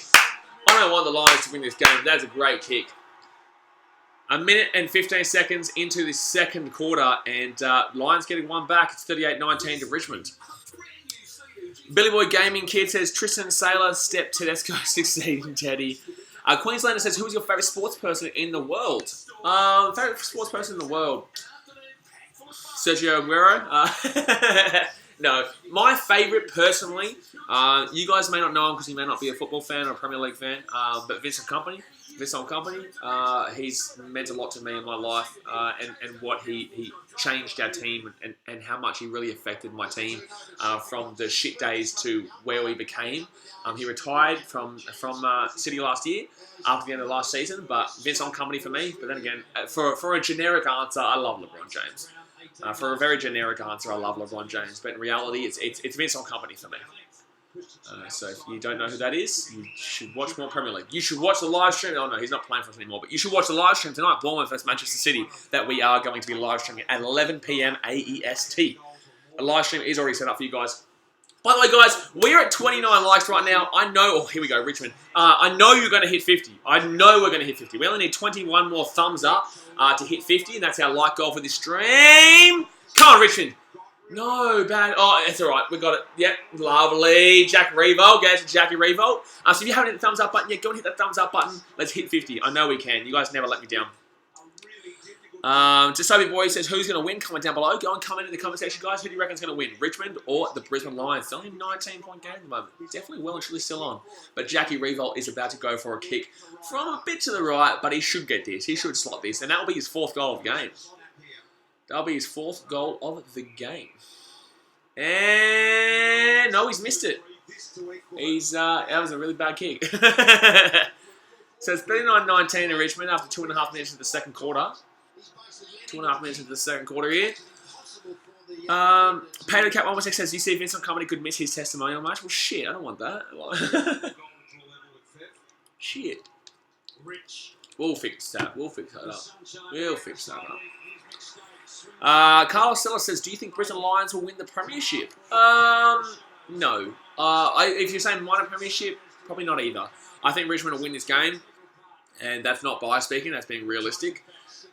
I don't want the Lions to win this game, but that's a great kick. A minute and 15 seconds into the second quarter, and Lions getting one back. It's 38-19 to Richmond. Billy Boy Gaming Kid says, Tristan Saylor, Step Tedesco, 16, Teddy. Queenslander says, who is your favourite sports person in the world? Favourite sports person in the world? Sergio Aguero? No, my favourite personally, you guys may not know him because he may not be a football fan or a Premier League fan, but Vincent Kompany. He's meant a lot to me in my life, and what he changed our team and how much he really affected my team from the shit days to where we became. He retired from City last year after the end of last season, but Vincent Kompany for me. But then again, for a generic answer, I love LeBron James. For a very generic answer, I love LeBron James, but in reality, it's Vincent Kompany for me. So if you don't know who that is, you should watch more Premier League. You should watch the live stream. Oh no, he's not playing for us anymore, but you should watch the live stream tonight, Bournemouth vs Manchester City, that we are going to be live streaming at 11 PM AEST. A live stream is already set up for you guys. By the way, guys, we're at 29 likes right now. I know, oh, here we go, Richmond. I know you're going to hit 50. I know we're going to hit 50. We only need 21 more thumbs up to hit 50, and that's our like goal for this stream. Come on, Richmond. No, bad. Oh, it's all right. We got it. Yep, lovely. Jack Revolt. Get to Jackie Revolt. So if you haven't hit the thumbs up button yet, go and hit that thumbs up button. Let's hit 50. I know we can. You guys never let me down. Just Sophie Boy says, who's going to win? Comment down below. Go and comment in the comment section, guys. Who do you reckon is going to win? Richmond or the Brisbane Lions? It's only a 19-point game at the moment. Definitely well and truly still on. But Jackie Revolt is about to go for a kick from a bit to the right, but he should get this. He should slot this. And that'll be his 4th goal of the game. That'll be his 4th goal of the game. And no, he's missed it. That was a really bad kick. So it's 39-19 in Richmond after 2.5 minutes into the second quarter. 2.5 minutes into the second quarter here. Pato Cat 116 says, do you see Vincent Kompany could miss his testimonial match? Well, shit, I don't want that. Shit. We'll fix that. We'll fix that up. We'll fix that up. Carlos Stella says, do you think Brisbane Lions will win the premiership? No. If you're saying minor premiership, probably not either. I think Richmond will win this game, and that's not bias speaking, that's being realistic.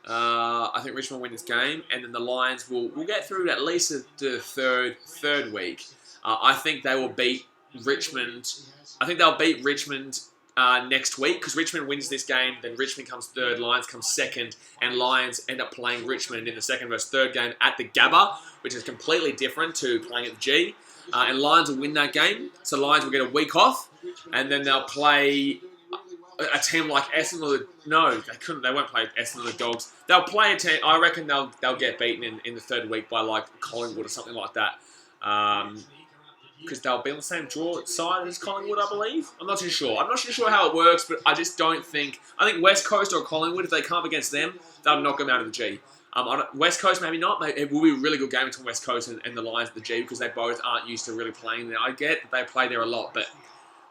I think Richmond will win this game, and then the Lions will get through at least the third week. I think they will beat Richmond. I think they'll beat Richmond next week, because Richmond wins this game, then Richmond comes 3rd, Lions come 2nd, and Lions end up playing Richmond in the 2nd versus 3rd game at the Gabba, which is completely different to playing at the G. And Lions will win that game, so Lions will get a week off, and then they'll play a team like Essendon. No, they couldn't. They won't play Essendon or the Dogs. They'll play a team. I reckon they'll get beaten in the 3rd week by like Collingwood or something like that. Because they'll be on the same draw side as Collingwood, I believe. I'm not too sure. I'm not too sure how it works, but I just don't think... I think West Coast or Collingwood, if they come up against them, they'll knock them out of the G. West Coast, maybe not. It will be a really good game between West Coast and the Lions of the G, because they both aren't used to really playing there. I get that they play there a lot, but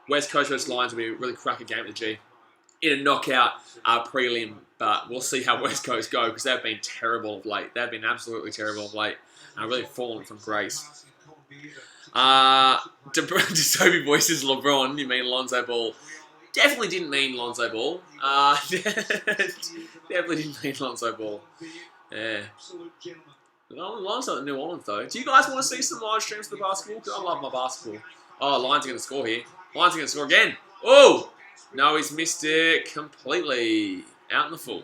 West Coast versus Lions will be a really cracker game at the G. In a knockout prelim, but we'll see how West Coast go, because they've been terrible of late. They've been absolutely terrible of late. Really fallen from grace. Toby voices LeBron, you mean Lonzo Ball. Definitely didn't mean Lonzo Ball. Definitely didn't mean Lonzo Ball. Yeah. Lonzo at New Orleans, though. Do you guys want to see some live streams of the basketball? Because I love my basketball. Oh, Lions are going to score here. Lions are going to score again. Oh! No, he's missed it completely. Out in the full.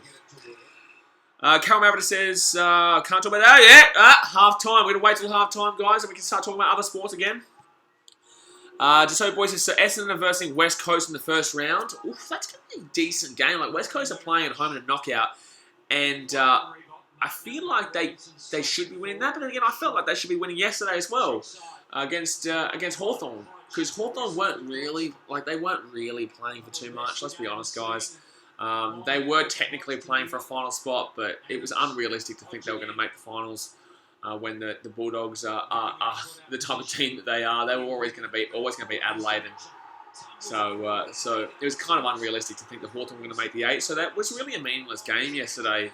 Carol Maverick says, can't talk about that yet. Half time. We're going to wait till half time, guys, and we can start talking about other sports again. Just so boys, so Essendon versus West Coast in the first round. Oof, that's going to be a decent game. Like, West Coast are playing at home in a knockout, and I feel like they should be winning that, but then again, I felt like they should be winning yesterday as well. against Hawthorn, because Hawthorn weren't really playing for too much. Let's be honest, guys. They were technically playing for a final spot, but it was unrealistic to think they were going to make the finals. When the Bulldogs are the type of team that they are, they were always going to beat Adelaide, and so it was kind of unrealistic to think the Hawthorn were going to make the 8. So that was really a meaningless game yesterday.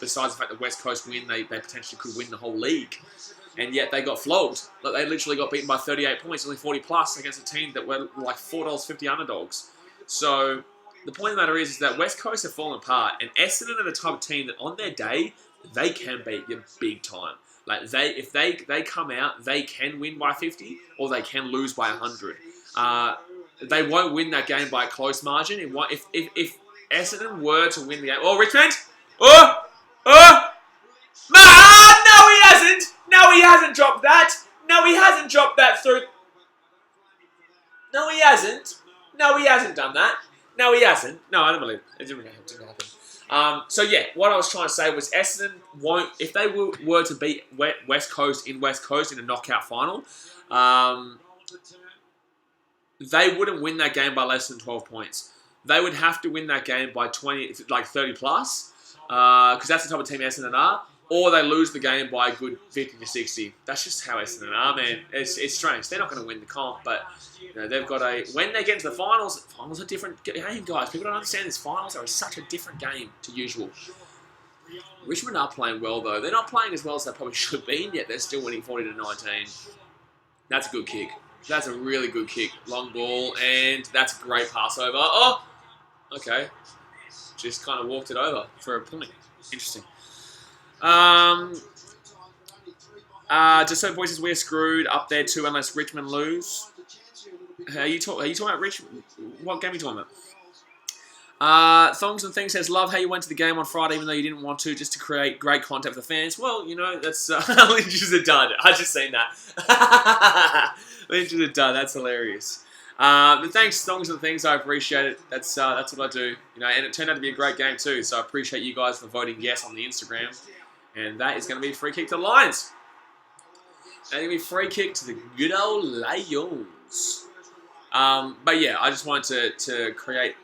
Besides the fact that West Coast win, they potentially could win the whole league, and yet they got flogged. Like, they literally got beaten by 38 points, only 40 plus, against a team that were like $4.50 underdogs. So the point of the matter is that West Coast have fallen apart, and Essendon are the type of team that on their day they can beat you big time. Like, if they come out, they can win by 50 or they can lose by 100. They won't win that game by a close margin. If Essendon were to win the game, Richmond, no, he hasn't. No, he hasn't dropped that. No, he hasn't dropped that through. No, he hasn't. No, he hasn't done that. No, he hasn't. No, I don't believe it. It didn't happen. So yeah, what I was trying to say was Essendon won't, if they were to beat West Coast in a knockout final, they wouldn't win that game by less than 12 points. They would have to win that game by 30 plus, because that's the type of team Essendon are, or they lose the game by a good 50 to 60. That's just how Essendon are, man. It's strange. They're not going to win the comp, but they've got when they get into the finals are a different game, guys. People don't understand this. Finals are such a different game to usual. Richmond are playing well, though. They're not playing as well as they probably should have been, yet they're still winning 40 to 19. That's a good kick. That's a really good kick. Long ball, and that's a great pass over. Oh! Okay. Just kind of walked it over for a point. Interesting. Just so boys, we're screwed up there too unless Richmond lose. Are you talking about Richmond? What game are you talking about? Thongs and Things says, love how you went to the game on Friday even though you didn't want to, just to create great content for the fans. Well, that's Lynch is a dud. I just seen that. Lynch is a dud. That's hilarious. But thanks, Thongs and Things. I appreciate it. That's what I do. And it turned out to be a great game too. So I appreciate you guys for voting yes on the Instagram. And that is going to be a free kick to the Lions. That's going to be a free kick to the good old Lions. But yeah, I just wanted to create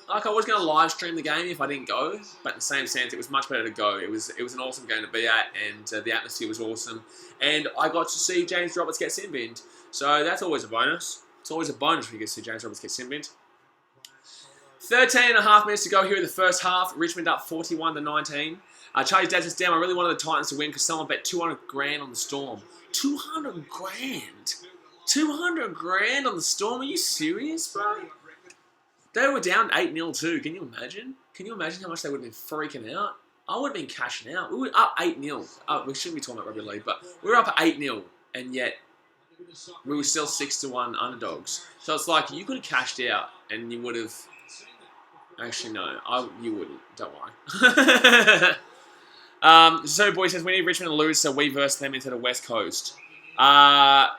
I was going to live stream the game if I didn't go, but in the same sense, it was much better to go. It was an awesome game to be at, and the atmosphere was awesome. And I got to see James Roberts get sin binned, so that's always a bonus. It's always a bonus when you get to see James Roberts get sin binned. 13 and a half minutes to go here in the first half. Richmond up 41 to 19. Charlie Dad says, damn, I really wanted the Titans to win because someone bet 200 grand on the Storm. 200 grand? 200 grand on the Storm? Are you serious, bro? They were down 8-0 too. Can you imagine? Can you imagine how much they would have been freaking out? I would have been cashing out. We were up 8-0. We shouldn't be talking about rugby league, but we were up 8-0, and yet we were still 6-1 underdogs. So it's like you could have cashed out, and you would have. Actually, no, you wouldn't. Don't worry. So, boy says we need Richmond to lose, so we verse them into the West Coast. Are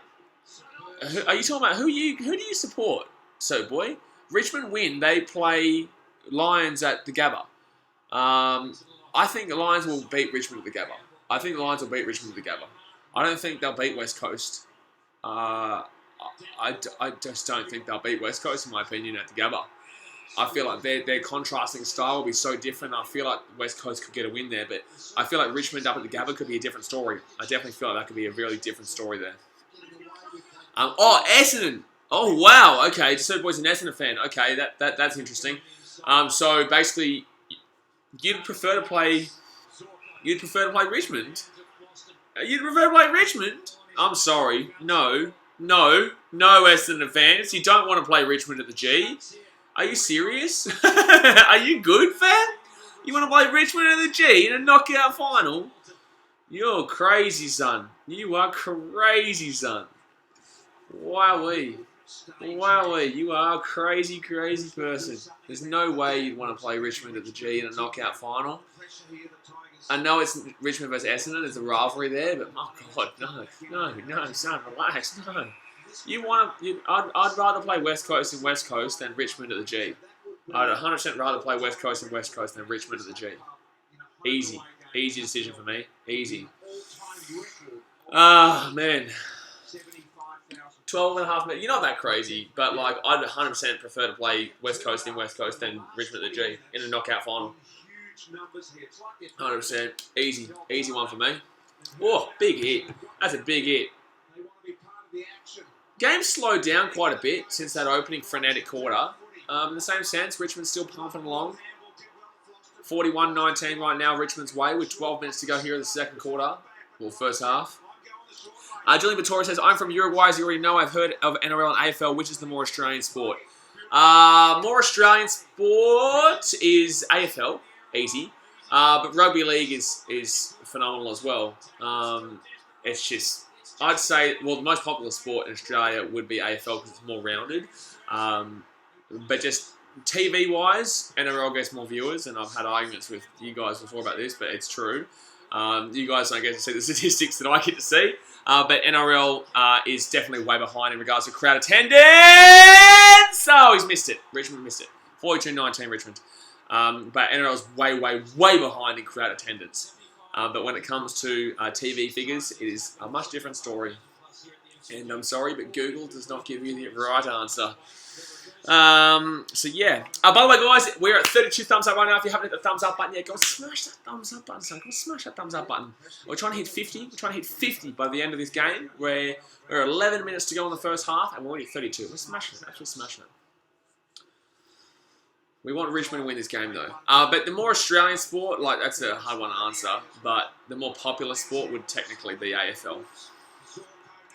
you talking about who do you support? So, boy, Richmond win. They play Lions at the Gabba. I think the Lions will beat Richmond at the Gabba. I don't think they'll beat West Coast. I just don't think they'll beat West Coast, in my opinion, at the Gabba. I feel like their contrasting style will be so different. I feel like West Coast could get a win there, but I feel like Richmond up at the Gabba could be a different story. I definitely feel like that could be a really different story there. Essendon. Oh, wow. Okay, so boys, an Essendon fan. Okay, that's interesting. So basically, you'd prefer to play Richmond? You'd prefer to play Richmond? I'm sorry. No, Essendon fans. You don't want to play Richmond at the G. Are you serious? Are you good, fam? You want to play Richmond at the G in a knockout final? You're crazy, son. You are crazy, son. Wowee. You are a crazy, crazy person. There's no way you'd want to play Richmond at the G in a knockout final. I know it's Richmond versus Essendon. There's a rivalry there, but my God, no, son, relax, no. I'd rather play West Coast in West Coast than Richmond at the G. I'd 100% rather play West Coast in West Coast than Richmond at the G. Easy decision for me. Easy. Man. 12.5 minutes. You're not that crazy, but like I'd 100% prefer to play West Coast in West Coast than Richmond at the G in a knockout final. 100%. Easy one for me. Oh, big hit. That's a big hit. Game slowed down quite a bit since that opening frenetic quarter. In the same sense, Richmond's still pumping along. 41-19 right now, Richmond's way with 12 minutes to go here in the second quarter. Well, first half. Julian Vittori says, I'm from Uruguay, as you already know. I've heard of NRL and AFL. Which is the more Australian sport? More Australian sport is AFL. Easy. But rugby league is phenomenal as well. It's just, I'd say, well, the most popular sport in Australia would be AFL because it's more rounded. But just TV-wise, NRL gets more viewers, and I've had arguments with you guys before about this, but it's true. You guys don't get to see the statistics that I get to see. But NRL is definitely way behind in regards to crowd attendance. Oh, he's missed it. Richmond missed it. 42-19 Richmond. But NRL's way behind in crowd attendance. But when it comes to TV figures, it is a much different story. And I'm sorry, but Google does not give you the right answer. So yeah. By the way, guys, we're at 32 thumbs up right now. If you haven't hit the thumbs up button yet, go smash that thumbs up button, son. Go smash that thumbs up button. We're trying to hit 50. We're trying to hit 50 by the end of this game. We're 11 minutes to go in the first half, and we're already 32. We're smashing it. Actually smashing it. We want Richmond to win this game, though. But the more Australian sport, like, that's a hard one to answer. But the more popular sport would technically be AFL.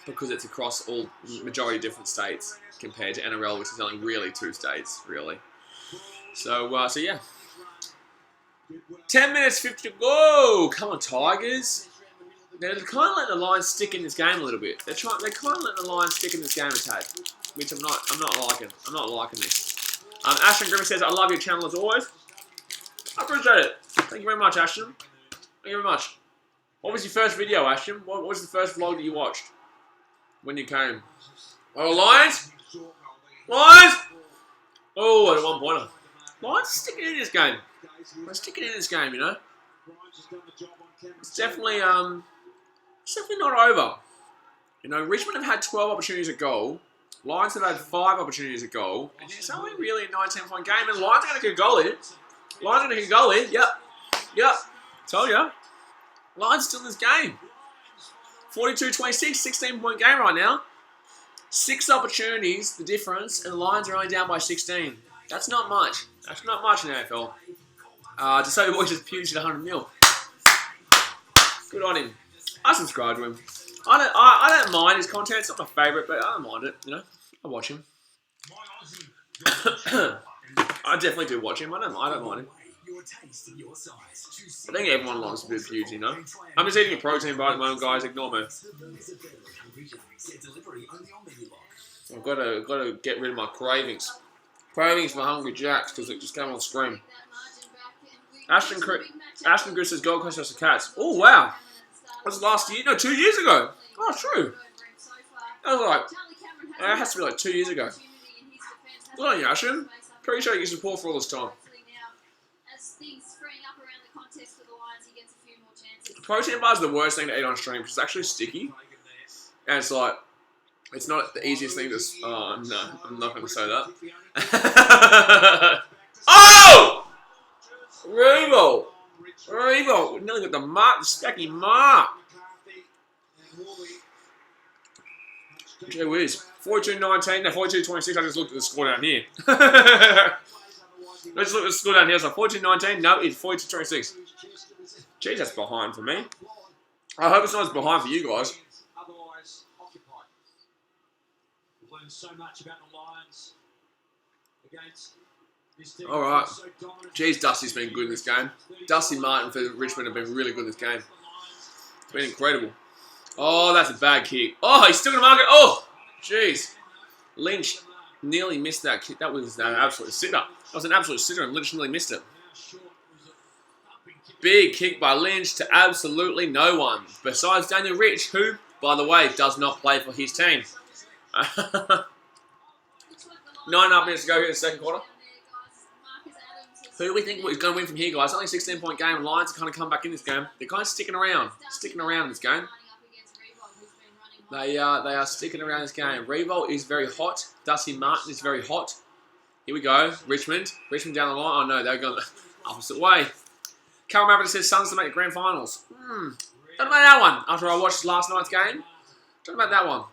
Because it's across all majority different states compared to NRL, which is only really 2 states, really. So yeah. 10 minutes, 50 to go. Come on, Tigers. They're kind of letting the Lions stick in this game a little bit. They're kind of letting the Lions stick in this game a tad, which I'm not liking. I'm not liking this. Ashton Griffin says, I love your channel as always. I appreciate it. Thank you very much, Ashton. Thank you very much. What was your first video, Ashton? What was the first vlog that you watched when you came? Oh, Lions! Lions! Oh, at a 1-pointer. Lions sticking in this game. They're sticking in this game, you know. It's definitely not over. You know, Richmond have had 12 opportunities at goal. Lions have had 5 opportunities at goal. And it's only really a 19-point game. And Lions are going to get a goal in. Lions are going to get a goal in. Yep. Told ya. Lions still in this game. 42-26, 16-point game right now. 6 opportunities, the difference, and the Lions are only down by 16. That's not much. That's not much in AFL. Desabi Boy just puged at 100 mil. Good on him. I subscribe to him. I don't mind his content. It's not my favourite, but I don't mind it. You know, I watch him. I definitely do watch him. I don't mind him. I think everyone likes a bit of huge, you know. I'm just eating a protein bar at the moment, guys. Ignore me. I've got to get rid of my cravings. Cravings for Hungry Jacks because it just came on screen. Ashton Chris says Gold Coast versus the Cats. Oh wow, that was last year? No, 2 years ago. Oh, true. That was like, that has to be like 2 years ago. Good on you, Ashton. Appreciate your support for all this time. Protein bars are the worst thing to eat on stream because it's actually sticky. And it's like, it's not the easiest thing to... Oh, no. I'm not going to say that. Oh! Revo! We nearly got the mark, the stacky mark. Gee whiz. 42-19, no, 42-26. I just looked at the score down here. Let's look at the score down here. So 42-19, no, it's 42-26. Jeez, that's behind for me. I hope it's not as behind for you guys. Alright. Jeez, Dusty's been good in this game. Dusty Martin for Richmond have been really good in this game. It's been incredible. Oh, that's a bad kick. Oh, he's still going to mark it. Oh, jeez. Lynch nearly missed that kick. That was an absolute sitter. That was an absolute sitter, and Lynch nearly missed it. Big kick by Lynch to absolutely no one. Besides Daniel Rich, who, by the way, does not play for his team. 9.5 minutes to go here in the second quarter. Who do we think is going to win from here, guys? Only a 16-point game, and Lions are kind of come back in this game. They're kind of sticking around in this game. They are sticking around this game. Revolt is very hot. Dusty Martin is very hot. Here we go. Richmond down the line. Oh no, they're going the opposite way. Carol Maverick says Suns to make the grand finals. Don't know about that one. After I watched last night's game, don't know about that one.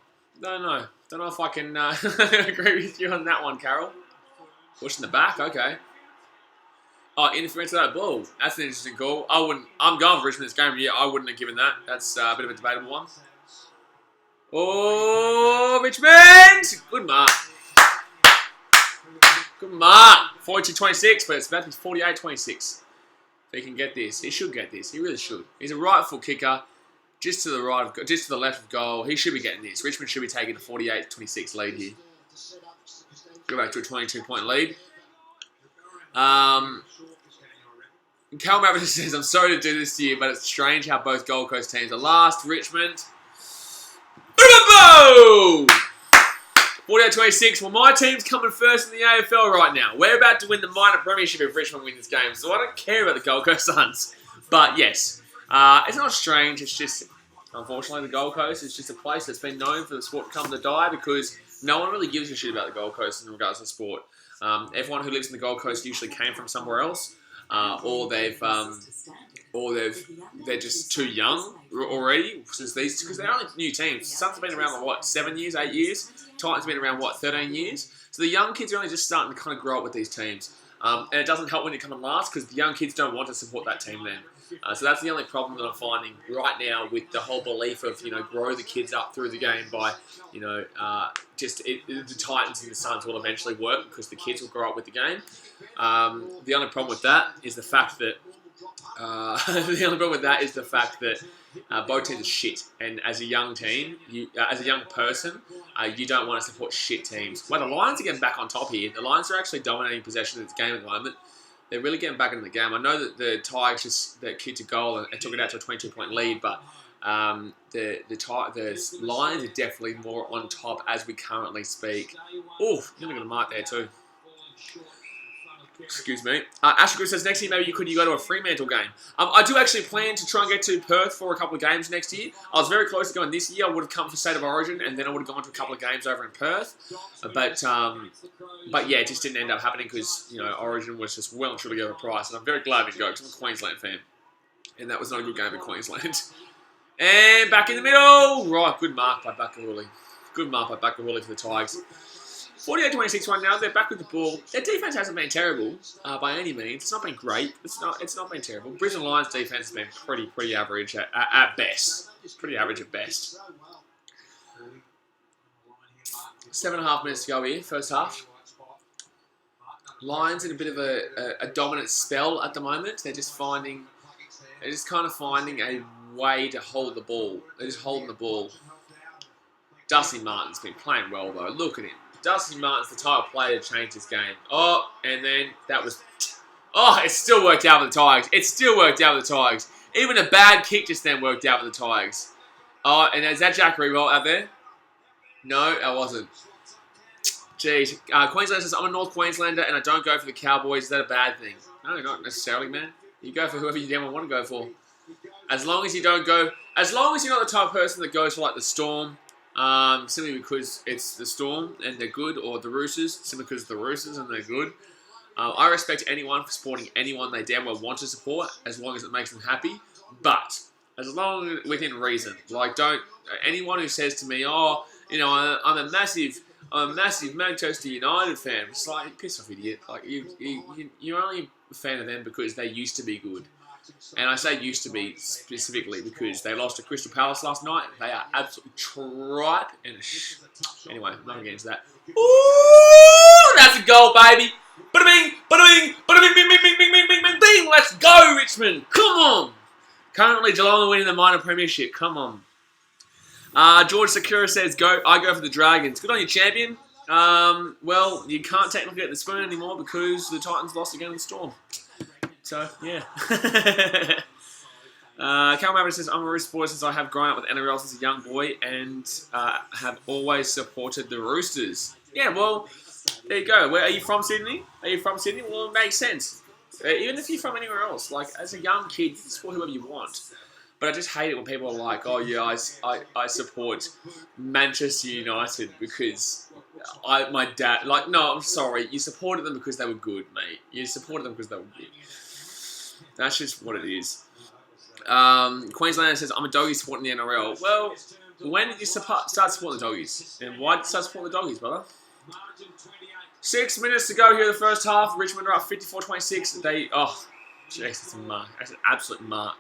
Don't know. Don't know if I can agree with you on that one, Carol. Pushing the back, okay. Oh, interference to that ball. That's an interesting call. I'm going for Richmond this game. Yeah, I wouldn't have given that. That's a bit of a debatable one. Oh, Richmond! Good mark. Good mark. 42-26, but it's about to be 48-26. If he can get this, he should get this. He really should. He's a right foot kicker, just to the right of, just to the left of goal. He should be getting this. Richmond should be taking a 48-26 lead here. Go back to a 22-point lead. Cal Maverick says, I'm sorry to do this to you, but it's strange how both Gold Coast teams are last. Richmond. 48-26. Well, my team's coming first in the AFL right now. We're about to win the minor premiership if Richmond win this game, so I don't care about the Gold Coast Suns. But yes, it's not strange. It's just, unfortunately, the Gold Coast is just a place that's been known for the sport to come to die because no one really gives a shit about the Gold Coast in regards to sport. Everyone who lives in the Gold Coast usually came from somewhere else, or they're just too young already since these, because they're only new teams. Suns have been around what, 7 years, 8 years. Titans have been around what, 13 years. So the young kids are only just starting to kind of grow up with these teams, and it doesn't help when you come in last because the young kids don't want to support that team then. So that's the only problem that I'm finding right now with the whole belief of, grow the kids up through the game by, the Titans and the Suns will eventually work because the kids will grow up with the game. The only problem with that is the fact that both teams are shit, and as a young team, as a young person, you don't want to support shit teams. Well, the Lions are getting back on top here. The Lions are actually dominating possession of this game at the moment. They're really getting back into the game. I know that the Tigers just kicked a goal and took it out to a 22-point lead, but the Lions are definitely more on top as we currently speak. Oh, you're going to mark there too. Excuse me. Asher says, next year maybe you go to a Fremantle game. I do actually plan to try and get to Perth for a couple of games next year. I was very close to going this year. I would have come for State of Origin, and then I would have gone to a couple of games over in Perth. But yeah, it just didn't end up happening because, Origin was just well and truly overpriced. And I'm very glad we go because I'm a Queensland fan. And that was not a good game in Queensland. And back in the middle. Right, good mark by Bakaruli. Good mark by Bakaruli for the Tigers. 48-26 right now. They're back with the ball. Their defense hasn't been terrible by any means. It's not been great. It's not been terrible. Brisbane Lions defense has been pretty average at best. Pretty average at best. 7.5 minutes to go here, first half. Lions in a bit of a dominant spell at the moment. They're just kind of finding a way to hold the ball. They're just holding the ball. Dusty Martin's been playing well though. Look at him. Dusty Martin's the type of player to change this game. Oh, and then that was... Oh, it still worked out with the Tigers. It still worked out with the Tigers. Even a bad kick just then worked out with the Tigers. Oh, and is that Jack Revolt out there? No, it wasn't. Jeez. Queensland says, I'm a North Queenslander and I don't go for the Cowboys. Is that a bad thing? No, not necessarily, man. You go for whoever you damn want to go for. As long as you don't go... As long as you're not the type of person that goes for, like, the Storm... simply because it's the Storm and they're good, or the Roosters, simply because it's the Roosters and they're good. I respect anyone for supporting anyone they damn well want to support, as long as it makes them happy. But as long as within reason, like anyone who says to me, "Oh, I'm a massive Manchester United fan," it's like, piss off, idiot. Like you're only a fan of them because they used to be good. And I say used to be specifically because they lost to Crystal Palace last night. They are absolutely tripe. Anyway, I'm not going to get into that. Ooh, that's a goal, baby. Bada bing, bada bing, bada bing, bing, bing, bing, bing, bing, bing, bing, bing. Let's go, Richmond. Come on. Currently, Geelong are winning the minor premiership. Come on. George Sakura says, I go for the Dragons. Good on you, champion. Well, you can't technically get the spoon anymore because the Titans lost again in the Storm. So, yeah. Cal Maverick says, I'm a Roosters boy since I have grown up with NRL as a young boy and have always supported the Roosters. Yeah, well, there you go. Are you from Sydney? Well, it makes sense. Even if you're from anywhere else, like, as a young kid, you can support whoever you want. But I just hate it when people are like, oh yeah, I support Manchester United because my dad, like, no, I'm sorry, you supported them because they were good, mate. You supported them because they were good. That's just what it is. Queenslander says, I'm a doggy supporting the NRL. Well, when did you start supporting the doggies? And why did you start supporting the doggies, brother? 6 minutes to go here in the first half. Richmond are up 54-26. Jeez, that's a mark. That's an absolute mark.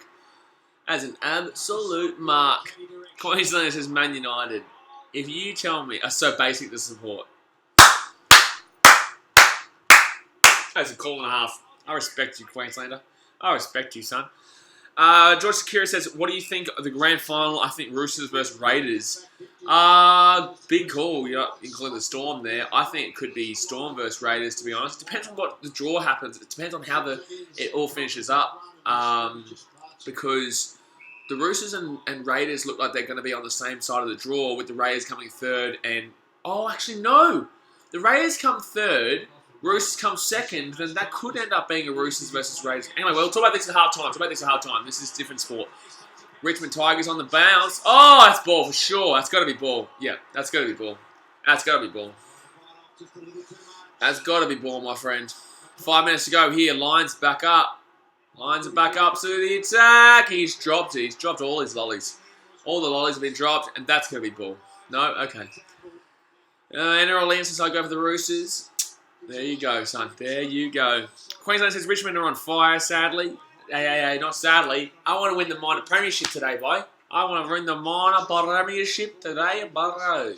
That's an absolute mark. Queenslander says, Man United. If you tell me, are so basic to support. That's a call and a half. I respect you, Queenslander. I respect you, son. George Sakira says, what do you think of the grand final? I think Roosters versus Raiders. Big call, including the Storm there. I think it could be Storm versus Raiders, to be honest. It depends on what the draw happens. It depends on how it all finishes up. Because the Roosters and Raiders look like they're going to be on the same side of the draw, with the Raiders coming third and... Oh, actually, no. The Raiders come third... Roosters come second, then that could end up being a Roosters versus Raiders. Anyway, we'll talk about this at halftime. This is different sport. Richmond Tigers on the bounce. Oh, that's ball for sure. That's got to be ball. Yeah, that's got to be ball. That's got to be ball. That's got to be ball, my friend. 5 minutes to go here. Lions back up. Lions are back up to the attack. He's dropped it. He's dropped all his lollies. All the lollies have been dropped, and that's going to be ball. No? Okay. NRL Lions says I go for the Roosters. There you go, son. There you go. Queensland says Richmond are on fire, sadly. Hey, not sadly. I want to win the minor premiership today, boy. I want to win the minor premiership today, bro.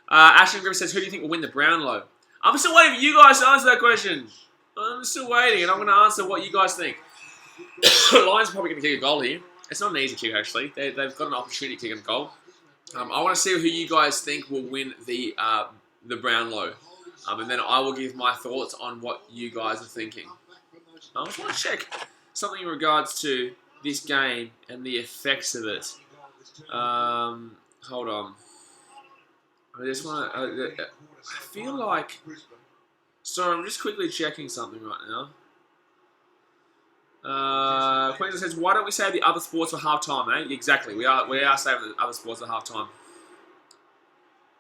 Ashton Griffith says, who do you think will win the Brownlow? I'm still waiting for you guys to answer that question. I'm still waiting, and I'm going to answer what you guys think. Lions are probably going to kick a goal here. It's not an easy kick, actually. They've got an opportunity to kick a goal. I want to see who you guys think will win the Brownlow. And then I will give my thoughts on what you guys are thinking. I just want to check something in regards to this game and the effects of it. Hold on. I just want to... I feel like... Sorry, I'm just quickly checking something right now. Queensland says, why don't we save the other sports for halftime, eh? Exactly, we are saving the other sports for halftime.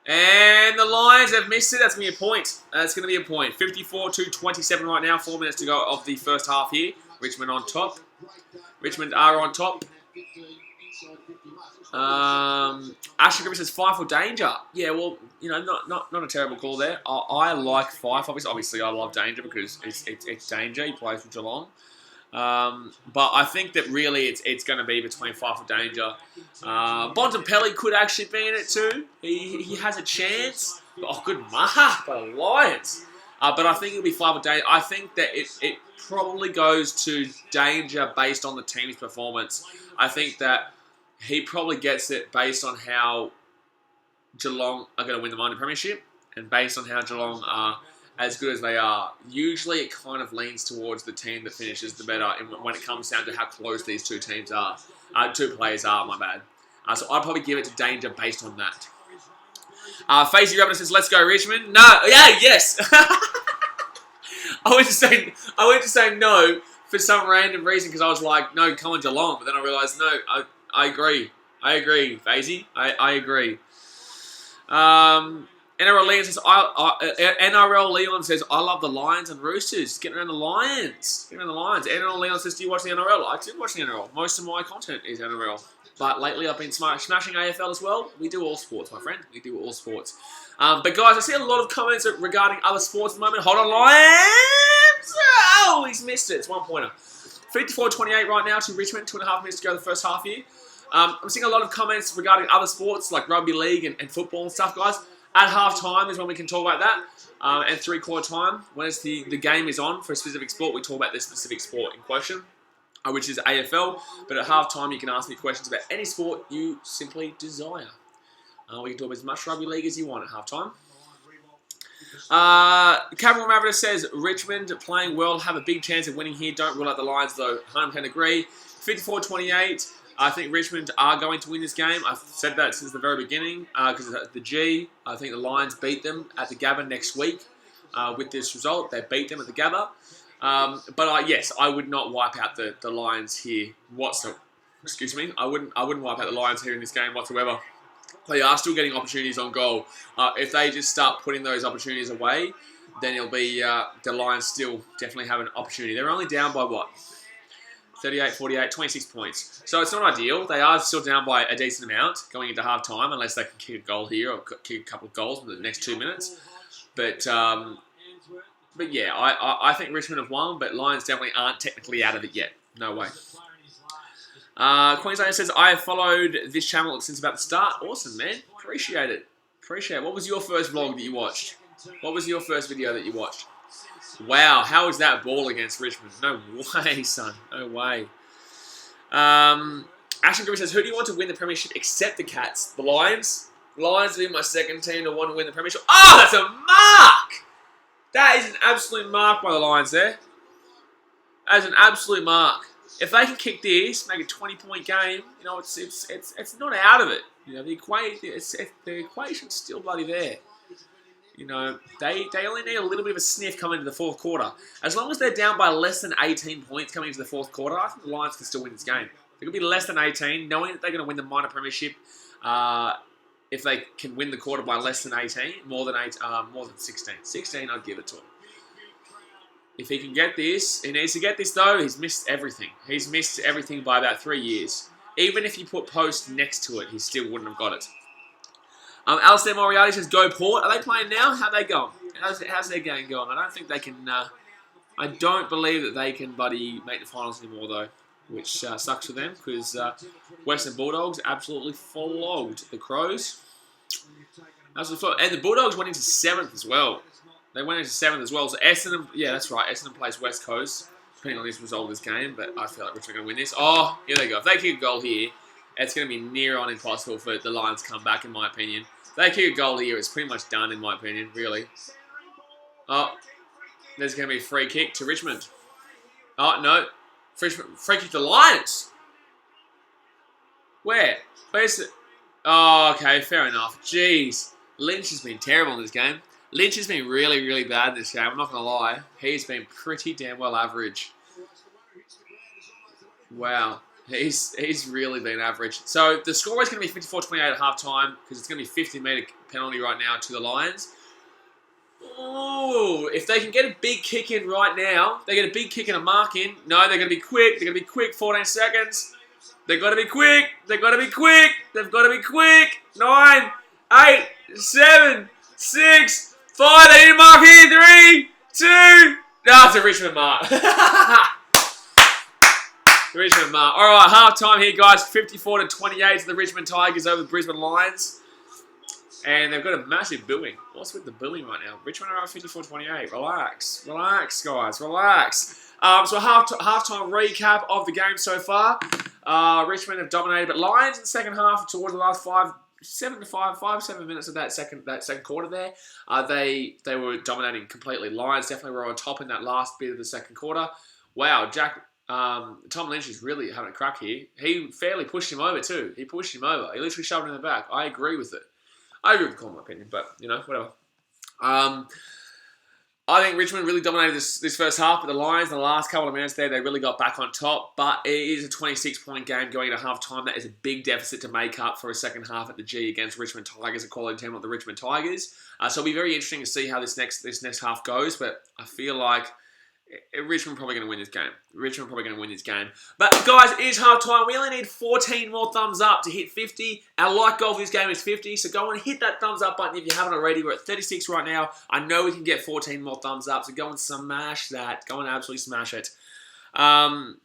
And the Lions have missed it. That's going to be a point. That's going to be a point. 54-27 right now. 4 minutes to go of the first half here. Richmond on top. Richmond are on top. Ashley Griffith says Fife for danger. Yeah, well, you know, not a terrible call there. I like Fife. Obviously, I love danger because it's danger. He plays for Geelong. But I think that really it's going to be between Fife or Danger. Bontempelli could actually be in it too. He has a chance. Oh, good mark by the Lions. But I think it'll be Fife or Danger. I think that it probably goes to Danger based on the team's performance. I think that he probably gets it based on how Geelong are going to win the minor premiership and based on how Geelong are as good as they are. Usually it kind of leans towards the team that finishes the better when it comes down to how close these two teams are. Two players are, my bad. So I'd probably give it to Danger based on that. Facey Rabbit says, let's go Richmond. No, yeah, yes. I went to say no for some random reason because I was like, no, come on Geelong. But then I realised, no, I agree. I agree, Facey. I agree. NRL Leon says, I love the Lions and Roosters. Getting around the Lions. NRL Leon says, do you watch the NRL? I do watch the NRL. Most of my content is NRL. But lately I've been smashing AFL as well. We do all sports, my friend. We do all sports. But guys, I see a lot of comments regarding other sports at the moment. Hold on, Lions! Oh, he's missed it. It's 1 pointer. 54-28 right now to Richmond. 2.5 minutes to go the first half here. I'm seeing a lot of comments regarding other sports like rugby league and football and stuff, guys. At half-time is when we can talk about that. And three-quarter time, when it's the game is on for a specific sport, we talk about this specific sport in question, which is AFL. But at half-time, you can ask me questions about any sport you simply desire. We can talk about as much rugby league as you want at half-time. Cameron Maverick says, Richmond playing well, have a big chance of winning here. Don't rule out the Lions, though. 100% agree. 54-28. I think Richmond are going to win this game. I've said that since the very beginning because the G. I think the Lions beat them at the Gabba next week with this result. They beat them at the Gabba. But yes, I would not wipe out the Lions here whatsoever. excuse me, I wouldn't wipe out the Lions here in this game whatsoever. They are still getting opportunities on goal. If they just start putting those opportunities away, then it'll be the Lions still definitely have an opportunity. They're only down by what? 38-48, 26 points. So it's not ideal. They are still down by a decent amount going into half-time, unless they can kick a goal here or kick a couple of goals in the next 2 minutes. But yeah, I think Richmond have won, but Lions definitely aren't technically out of it yet. No way. Queenslander says, I have followed this channel since about the start. Awesome, man. Appreciate it. Appreciate it. What was your first vlog that you watched? What was your first video that you watched? Wow, how was that ball against Richmond? No way, son. No way. Ashton Griffin says, who do you want to win the premiership except the Cats? The Lions? The Lions will be my second team to want to win the premiership. Oh, that's a mark! That is an absolute mark by the Lions there. That is an absolute mark. If they can kick this, make a 20-point game, you know, it's not out of it. You know, the equation's still bloody there. You know, they only need a little bit of a sniff coming into the fourth quarter. As long as they're down by less than 18 points coming into the fourth quarter, I think the Lions can still win this game. They could be less than 18, knowing that they're going to win the minor premiership. If they can win the quarter by less than 18, more than 16. 16, I'd give it to him. If he can get this, he needs to get this though. He's missed everything. He's missed everything by about 3 years. Even if you put Post next to it, he still wouldn't have got it. Alistair Moriarty says, go Port. Are they playing now? How are they going? How's their game going? I don't think they can... I don't believe that they can, make the finals anymore, though. Which sucks for them, because Western Bulldogs absolutely flogged the Crows. Absolutely flogged. And the Bulldogs went into 7th as well. They went into 7th as well. So Essendon... Yeah, that's right. Essendon plays West Coast, depending on this result of this game. But I feel like Richmond are going to win this. Oh, here they go. If they kick a goal here... It's going to be near on impossible for the Lions to come back, in my opinion. If they kick a goal here, it's pretty much done, in my opinion, really. Oh, there's going to be a free kick to Richmond. Oh, no. Free kick to Lions. Where? Where's it? Oh, okay, fair enough. Jeez. Lynch has been terrible in this game. Lynch has been really, really bad in this game, I'm not going to lie. He's been pretty damn well average. Wow. He's really been average. So the score is going to be 54-28 at halftime because it's going to be 50-metre penalty right now to the Lions. Oh, if they can get a big kick in right now, they get a big kick and a mark in. No, they're going to be quick. They're going to be quick. 14 seconds. They've got to be quick. They've got to be quick. They've got to be quick. 9, 8, 7, 6, 5. They need a mark here. 3, 2. No, it's a Richmond mark. Richmond mark. All right, half time here, guys. 54-28 to the Richmond Tigers over the Brisbane Lions. And they've got a massive booing. What's with the booing right now? Richmond are at 54-28. Relax. Relax, guys. Relax. So half-time recap of the game so far. Richmond have dominated, but Lions in the second half towards the last 7 minutes of that second quarter there. They were dominating completely. Lions definitely were on top in that last bit of the second quarter. Wow, Tom Lynch is really having a crack here. He fairly pushed him over too. He pushed him over. He literally shoved him in the back. I agree with it. I agree with the call, in my opinion, but, you know, whatever. I think Richmond really dominated this first half, but the Lions, in the last couple of minutes there, they really got back on top. But it is a 26-point game going into half-time. That is a big deficit to make up for a second half at the G against Richmond Tigers, a quality team like the Richmond Tigers. So it'll be very interesting to see how this next half goes, but I feel like Richmond probably going to win this game. Richmond probably going to win this game. But, guys, it is half-time. We only need 14 more thumbs up to hit 50. Our like goal for this game is 50, so go and hit that thumbs up button if you haven't already. We're at 36 right now. I know we can get 14 more thumbs up, so go and smash that. Go and absolutely smash it. Can't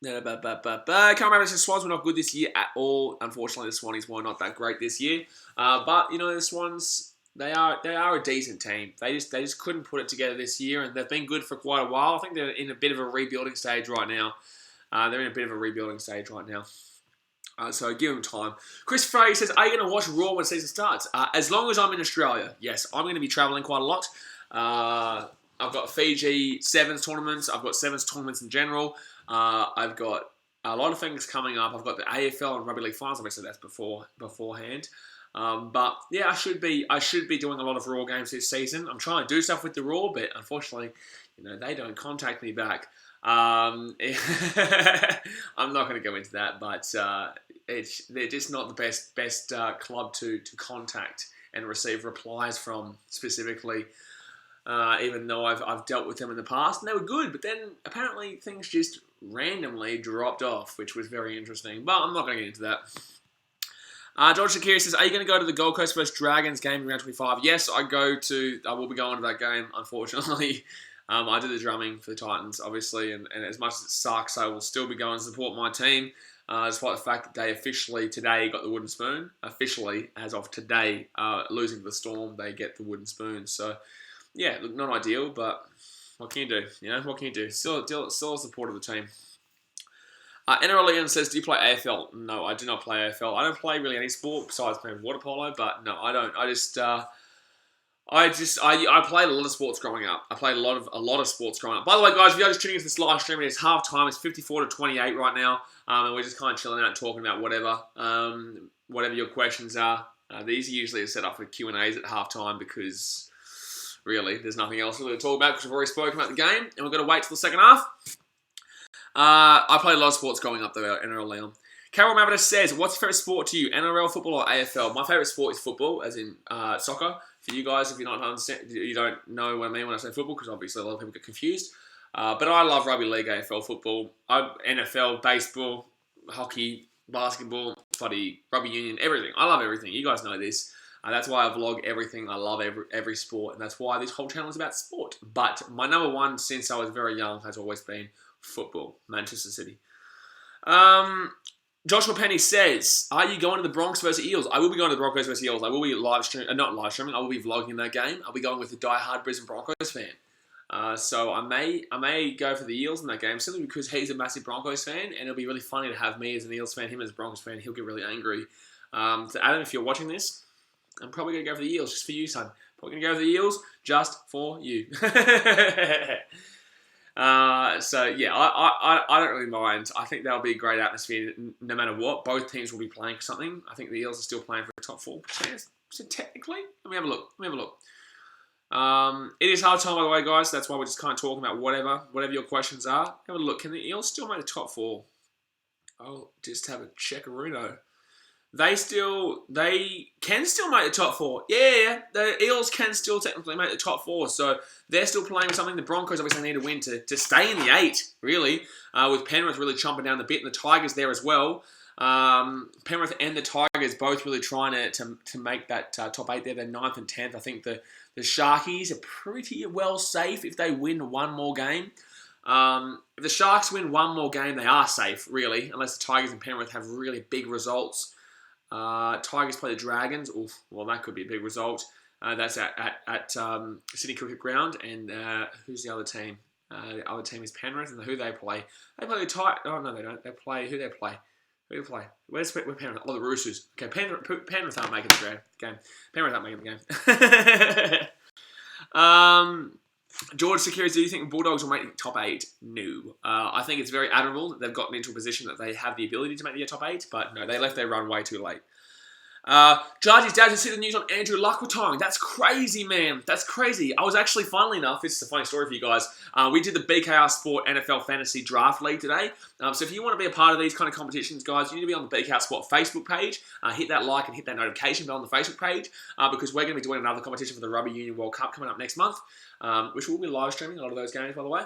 remember if the Swans were not good this year at all. Unfortunately, the Swannies were not that great this year. But, you know, the Swans... They are a decent team. They just couldn't put it together this year, and they've been good for quite a while. I think they're in a bit of a rebuilding stage right now. So give them time. Chris Frey says, are you going to watch Raw when season starts? As long as I'm in Australia, yes. I'm going to be travelling quite a lot. I've got Fiji Sevens tournaments. I've got Sevens tournaments in general. I've got a lot of things coming up. I've got the AFL and Rugby League finals. Obviously, that's beforehand. But yeah, I should be doing a lot of Raw games this season. I'm trying to do stuff with the Raw, but unfortunately, you know, they don't contact me back. I'm not going to go into that, but they're just not the best club to contact and receive replies from specifically. Even though I've dealt with them in the past and they were good, but then apparently things just randomly dropped off, which was very interesting. But I'm not going to get into that. George Shakiri says, are you going to go to the Gold Coast vs Dragons game in round 25? Yes, I will be going to that game, unfortunately. I do the drumming for the Titans, obviously, and as much as it sucks, I will still be going to support my team, despite the fact that they officially today got the wooden spoon. Officially, as of today, losing to the Storm, they get the wooden spoon. So, yeah, look, not ideal, but what can you do? What can you do? Still a support of the team. NRL Leon says, do you play AFL? No, I do not play AFL. I don't play really any sport besides playing water polo, but no, I don't. I played a lot of sports growing up. I played a lot of sports growing up. By the way, guys, if you're just tuning into this live stream, it's half time. It's 54-28 right now, and we're just kind of chilling out, talking about whatever your questions are. These are usually set up for Q&As at half time because really there's nothing else really to talk about because we've already spoken about the game, and we're going to wait till the second half. I played a lot of sports growing up, though, NRL Leon. Carol Mavitas says, what's your favourite sport to you, NRL, football, or AFL? My favourite sport is football, as in soccer. For you guys, if you don't know what I mean when I say football, because obviously a lot of people get confused. But I love rugby league, AFL, football, NFL, baseball, hockey, basketball, footy, rugby union, everything. I love everything. You guys know this. That's why I vlog everything. I love every sport, and that's why this whole channel is about sport. But my number one since I was very young has always been football, Manchester City. Joshua Penny says, are you going to the Broncos versus Eels? I will be going to the Broncos versus Eels. I will be not live streaming. I will be vlogging that game. I'll be going with a die-hard Brisbane Broncos fan. So I may go for the Eels in that game simply because he's a massive Broncos fan, and it'll be really funny to have me as an Eels fan, him as a Broncos fan. He'll get really angry. So Adam, if you're watching this, I'm probably going to go for the Eels just for you, son. Probably going to go for the Eels just for you. So yeah, I don't really mind. I think that'll be a great atmosphere no matter what. Both teams will be playing for something. I think the Eels are still playing for a top 4 chance. So technically, let me have a look. It is hard time, by the way, guys. That's why we're just kind of talking about whatever your questions are. Have a look. Can the Eels still make the top 4? I'll just have a checkarino. They can still make the top 4. Yeah, the Eels can still technically make the top 4. So they're still playing with something. The Broncos obviously need to win to stay in the 8, really. With Penrith really chomping down the bit, and the Tigers there as well. Penrith and the Tigers both really trying to make that top 8 there. They're 9th and 10th. I think the Sharkies are pretty well safe if they win one more game. If the Sharks win one more game, they are safe, really, unless the Tigers and Penrith have really big results. Tigers play the Dragons. Oof, well, that could be a big result. That's at Sydney Cricket Ground. And who's the other team? The other team is Penrith. And who they play? They play the Tigers. Oh, no, they don't. Who they play? Where's Penrith? Oh, the Roosters. Okay, Penrith aren't making the game. Penrith aren't making the game. George Security, do you think the Bulldogs will make the top 8? No. I think it's very admirable that they've gotten into a position that they have the ability to make the top 8, but no, they left their run way too late. Jardy's dad has seen the news on Andrew Luck retiring. That's crazy, man. That's crazy. I was actually, funnily enough, this is a funny story for you guys. We did the BKR Sport NFL Fantasy Draft League today. So if you want to be a part of these kind of competitions, guys, you need to be on the BKR Sport Facebook page. Hit that like and hit that notification bell on the Facebook page because we're going to be doing another competition for the Rugby Union World Cup coming up next month, which will be live streaming a lot of those games, by the way.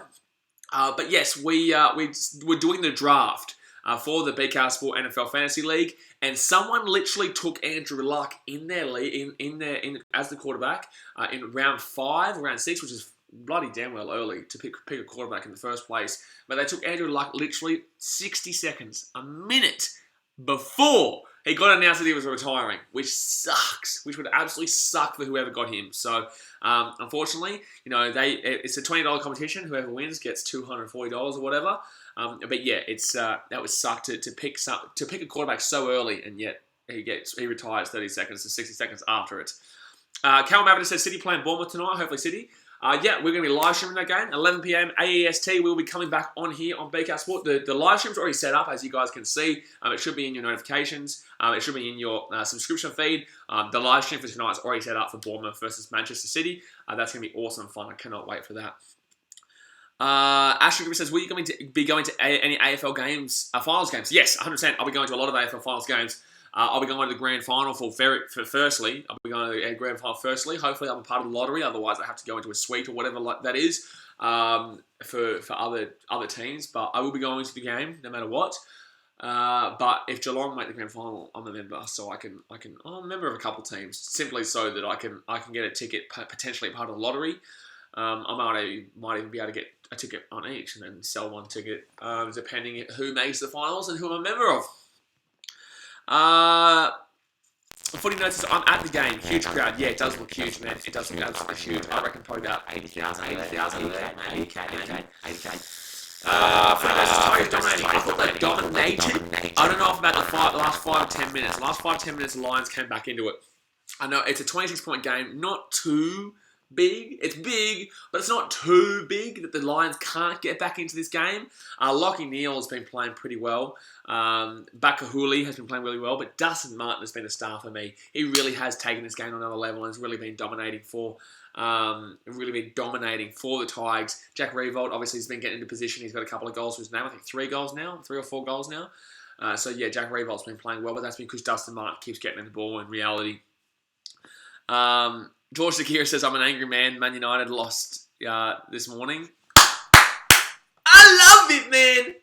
But yes, we're doing the draft for the BKR Sport NFL Fantasy League, and someone literally took Andrew Luck in their league, as the quarterback in round 5, round 6, which is bloody damn well early to pick a quarterback in the first place. But they took Andrew Luck literally 60 seconds, a minute before he got announced that he was retiring, which sucks, which would absolutely suck for whoever got him. So, unfortunately, it's a $20 competition. Whoever wins gets $240 or whatever. But yeah, that would suck to pick a quarterback so early, and yet he retires 30 seconds to 60 seconds after it. Cal Mavitt says City playing Bournemouth tonight. Hopefully City. Yeah, we're going to be live streaming that game. 11 p.m. AEST. We'll be coming back on here on BKR Sport. The live stream's already set up, as you guys can see. It should be in your notifications. It should be in your subscription feed. The live stream for tonight is already set up for Bournemouth versus Manchester City. That's going to be awesome fun. I cannot wait for that. Ashley Griffith says, will you be going to any AFL games, finals games? Yes, 100%. I'll be going to a lot of AFL finals games. I'll be going to the grand final firstly. I'll be going to the grand final firstly. Hopefully I'm a part of the lottery. Otherwise I have to go into a suite or whatever like that is for other teams. But I will be going to the game no matter what. But if Geelong make the grand final, I'm a member, so I'm a member of a couple teams simply so that I can get a ticket, potentially part of the lottery. I might even be able to get a ticket on each and then sell one ticket, depending who makes the finals and who I'm a member of. Footy Notes says, I'm at the game. Huge crowd. Yeah, it does look huge, man. It does look absolutely huge. I reckon probably about 80,000, 80K. Footy Notes says, dominating. I thought they dominated. I don't know about the last 5 or 10 minutes. The last 5 or 10 minutes, the Lions came back into it. I know it's a 26-point game. Not too big. It's big, but it's not too big that the Lions can't get back into this game. Lachie Neale has been playing pretty well. Bakahuli has been playing really well, but Dustin Martin has been a star for me. He really has taken this game to another level and has really been dominating for the Tigers. Jack Riewoldt obviously has been getting into position. He's got a couple of goals to his name. I think 3 or 4 goals now. So yeah, Jack Riewoldt's been playing well, but that's because Dustin Martin keeps getting in the ball in reality. George Zakira says, I'm an angry man. Man United lost this morning. I love it, man.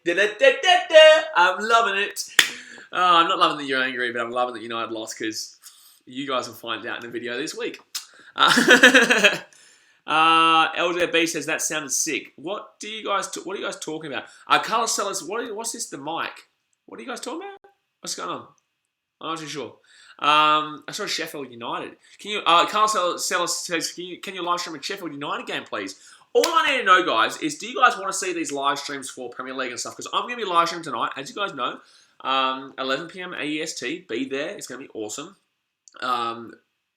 I'm loving it. I'm not loving that you're angry, but I'm loving that United lost because you guys will find out in the video this week. LJB says, that sounded sick. What are you guys talking about? Carlos Sellers, what's this, the mic? What are you guys talking about? What's going on? I'm not too sure. I saw Sheffield United. Can you, Carl Sellers says, can you live stream a Sheffield United game, please? All I need to know, guys, is do you guys want to see these live streams for Premier League and stuff? Because I'm going to be live streaming tonight, as you guys know, 11 p.m. AEST. Be there. It's going to be awesome.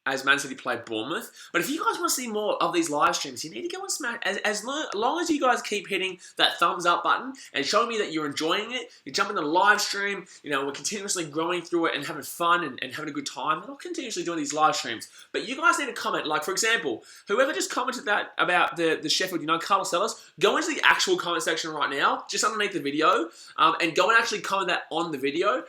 As Man City play Bournemouth. But if you guys want to see more of these live streams, you need to go and smash. As long as you guys keep hitting that thumbs up button and showing me that you're enjoying it, you're jumping the live stream, we're continuously growing through it and having fun and having a good time. And I'll continuously doing these live streams. But you guys need to comment. Like, for example, whoever just commented that about the Sheffield United, Carlos Sellers, go into the actual comment section right now, just underneath the video, and go and actually comment that on the video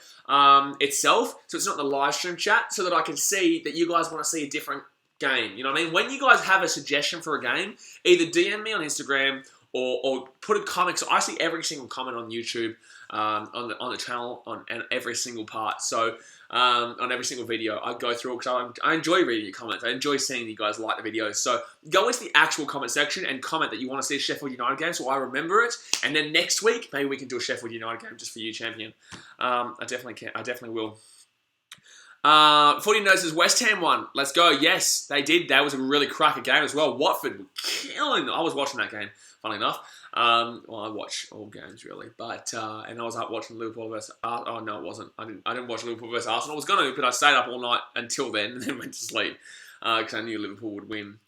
itself, so it's not the live stream chat, so that I can see that you guys want to see a different game. You know what I mean? When you guys have a suggestion for a game, either DM me on Instagram or put a comment. So I see every single comment on YouTube, on the channel, on every single part. So on every single video, I go through it because I enjoy reading your comments. I enjoy seeing you guys like the videos. So go into the actual comment section and comment that you want to see a Sheffield United game, so I remember it. And then next week, maybe we can do a Sheffield United game just for you, champion. I definitely can. I definitely will. 40 Notes says, West Ham won. Let's go. Yes, they did. That was a really cracker game as well. Watford were killing them. I was watching that game, funnily enough. Well, I watch all games really, but and I was up watching Liverpool versus. Oh no, it wasn't. I didn't watch Liverpool versus Arsenal. I was gonna, but I stayed up all night until then, and then went to sleep because I knew Liverpool would win.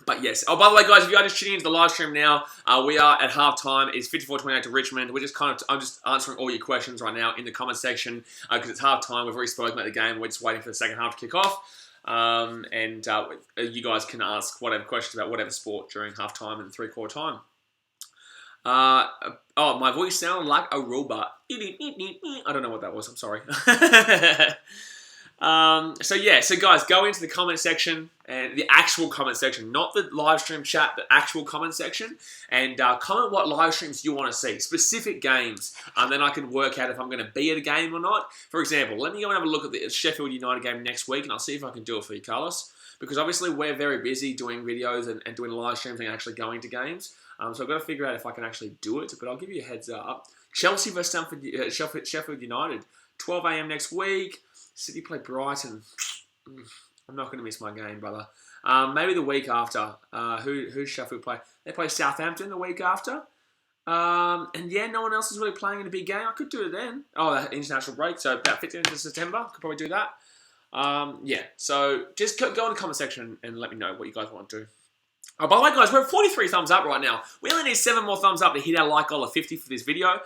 But yes. Oh, by the way, guys, if you are just tuning into the live stream now, we are at halftime. It's 54-28 to Richmond. I'm just answering all your questions right now in the comment section because it's halftime. We've already spoken about the game. We're just waiting for the second half to kick off. And you guys can ask whatever questions about whatever sport during halftime and three-quarter time. Oh, my voice sounded like a robot. I don't know what that was. I'm sorry. So guys, go into the comment section, and the actual comment section, not the live stream chat, the actual comment section, and comment what live streams you want to see, specific games, and then I can work out if I'm going to be at a game or not. For example, let me go and have a look at the Sheffield United game next week, and I'll see if I can do it for you, Carlos, because obviously we're very busy doing videos and doing live streams and actually going to games, so I've got to figure out if I can actually do it, but I'll give you a heads up. Chelsea versus Sheffield United, 12 a.m. next week. City play Brighton. I'm not going to miss my game, brother. Maybe the week after. Who's Sheffield play? They play Southampton the week after. And yeah, no one else is really playing in a big game. I could do it then. Oh, the international break. So about 15th of September. Could probably do that. Yeah. So just go in the comment section and let me know what you guys want to do. Oh, by the way, guys, we're at 43 thumbs up right now. We only need 7 more thumbs up to hit our like goal of 50 for this video.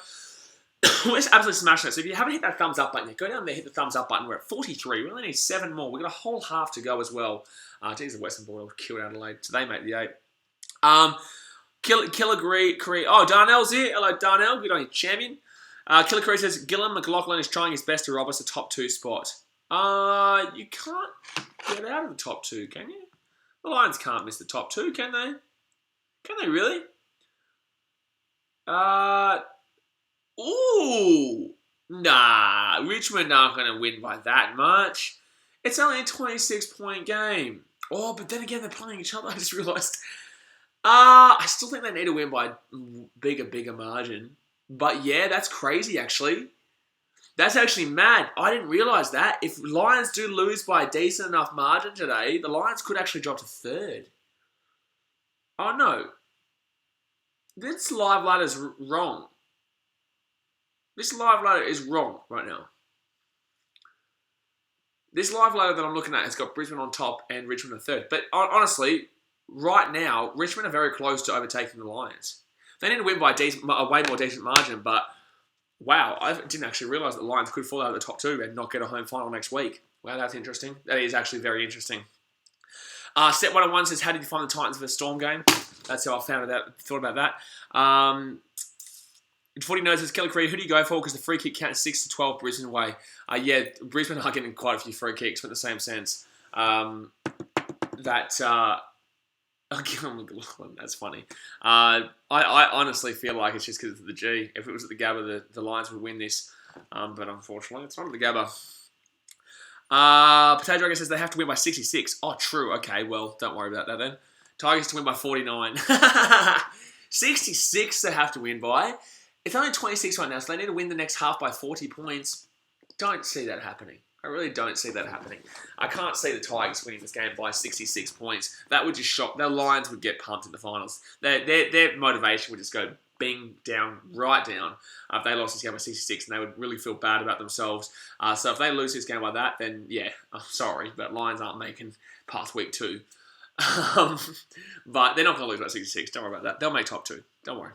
Let's absolutely smash it. So if you haven't hit that thumbs up button yet, go down there, hit the thumbs up button. We're at 43. We only need 7 more. We've got a whole half to go as well. Geez, the Western Bulldogs killed Adelaide. So they make the 8. Killer Cree. Oh, Darnell's here. Hello, Darnell. Good on you, champion. Killer Cree says, Gillan McLaughlin is trying his best to rob us a top 2 spot. You can't get out of the top 2, can you? The Lions can't miss the top 2, can they? Can they really? Ooh. Nah, Richmond aren't going to win by that much. It's only a 26-point game. Oh, but then again, they're playing each other. I just realised. I still think they need to win by a bigger margin. But yeah, that's crazy, actually. That's actually mad. I didn't realise that. If Lions do lose by a decent enough margin today, the Lions could actually drop to 3rd. Oh, no. This live ladder's wrong. This live ladder is wrong right now. This live ladder that I'm looking at has got Brisbane on top and Richmond on 3rd. But honestly, right now, Richmond are very close to overtaking the Lions. They need to win by a way more decent margin, but wow, I didn't actually realise that the Lions could fall out of the top 2 and not get a home final next week. Wow, that's interesting. That is actually very interesting. Set 101 says, how did you find the Titans for the Storm game? That's how I thought about that. 40 knows says, Kelly Cree, who do you go for? Because the free kick counts 6-12 Brisbane away. Yeah, Brisbane are getting quite a few free kicks, but in the same sense. That's funny. I honestly feel like it's just because of the G. If it was at the Gabba, the Lions would win this. But unfortunately, it's not at the Gabba. Potato Dragon says they have to win by 66. Oh, true. Okay, well, don't worry about that then. Tigers to win by 49. 66 they have to win by. It's only 26 right now, so they need to win the next half by 40 points. Don't see that happening. I really don't see that happening. I can't see the Tigers winning this game by 66 points. That would just shock. The Lions would get pumped in the finals. Their motivation would just go bing down, right down. If they lost this game by 66, and they would really feel bad about themselves. So if they lose this game like that, then yeah, I'm sorry, but Lions aren't making past week 2. But they're not going to lose by 66. Don't worry about that. They'll make top 2. Don't worry.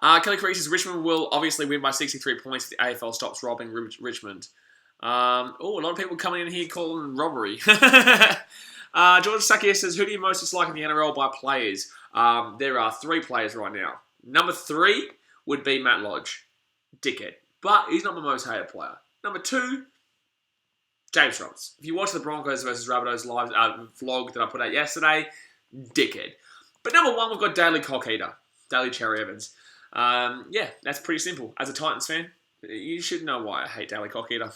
Kelly Creek says Richmond will obviously win by 63 points if the AFL stops robbing Richmond. A lot of people coming in here calling robbery. George Sakia says, who do you most dislike in the NRL by players? There are 3 players right now. Number 3 would be Matt Lodge. Dickhead. But he's not my most hated player. Number 2, James Roberts. If you watch the Broncos versus Rabbitohs live vlog that I put out yesterday, dickhead. But number 1, we've got Daly Cockheater. Daly Cherry Evans. Yeah, that's pretty simple. As a Titans fan, you should know why I hate Daly Cockheater.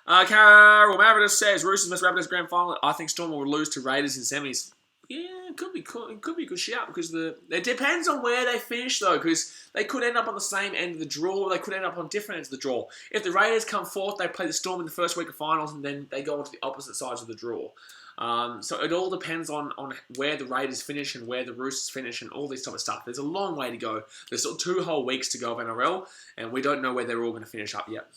Carol Mavericks says, Roosters vs Rabbitohs grand final. I think Storm will lose to Raiders in semis. Yeah, it could be cool. It could be a good shout because it depends on where they finish though, because they could end up on the same end of the draw. They could end up on different ends of the draw. If the Raiders come 4th, they play the Storm in the first week of finals, and then they go onto the opposite sides of the draw. So it all depends on where the Raiders finish and where the Roosters finish and all this type of stuff. There's a long way to go. There's still 2 whole weeks to go of NRL, and we don't know where they're all going to finish up yet.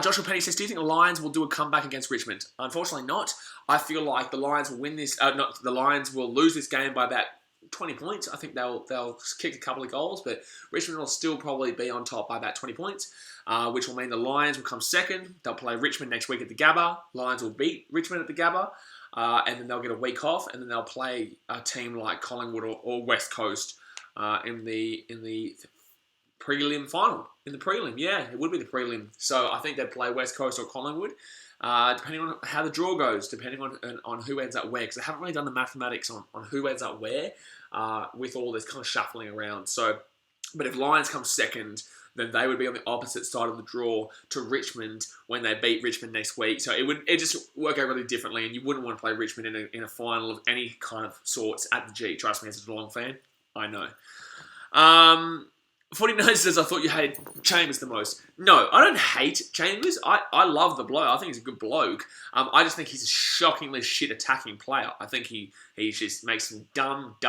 Joshua Penny says, do you think the Lions will do a comeback against Richmond? Unfortunately not. I feel like the Lions will win this. The Lions will lose this game by about 20 points. I think they'll kick a couple of goals, but Richmond will still probably be on top by about 20 points, which will mean the Lions will come 2nd. They'll play Richmond next week at the Gabba. Lions will beat Richmond at the Gabba, and then they'll get a week off, and then they'll play a team like Collingwood or West Coast in the prelim final. In the prelim, yeah, it would be the prelim. So I think they'd play West Coast or Collingwood, depending on how the draw goes, depending on who ends up where, because they haven't really done the mathematics on who ends up where with all this kind of shuffling around. So, but if Lions come 2nd, then they would be on the opposite side of the draw to Richmond when they beat Richmond next week. So it just work out really differently, and you wouldn't want to play Richmond in a final of any kind of sorts at the G. Trust me, as a Geelong fan, I know. 49 says, I thought you hated Chambers the most. No, I don't hate Chambers. I love the bloke. I think he's a good bloke. I just think he's a shockingly shit attacking player. I think he just makes some dumb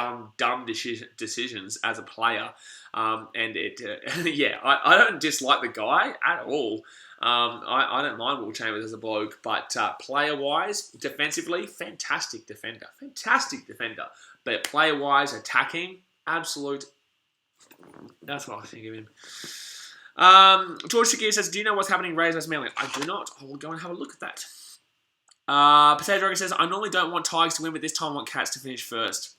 decisions as a player. I don't dislike the guy at all. I don't mind Will Chambers as a bloke, but player-wise, defensively, fantastic defender. But player-wise, attacking, absolute. That's what I think of him. George Shakir says, do you know what's happening in Raiders vs Manly? I do not. I will go and have a look at that. Potato Dragon says, I normally don't want Tigers to win, but this time I want Cats to finish first.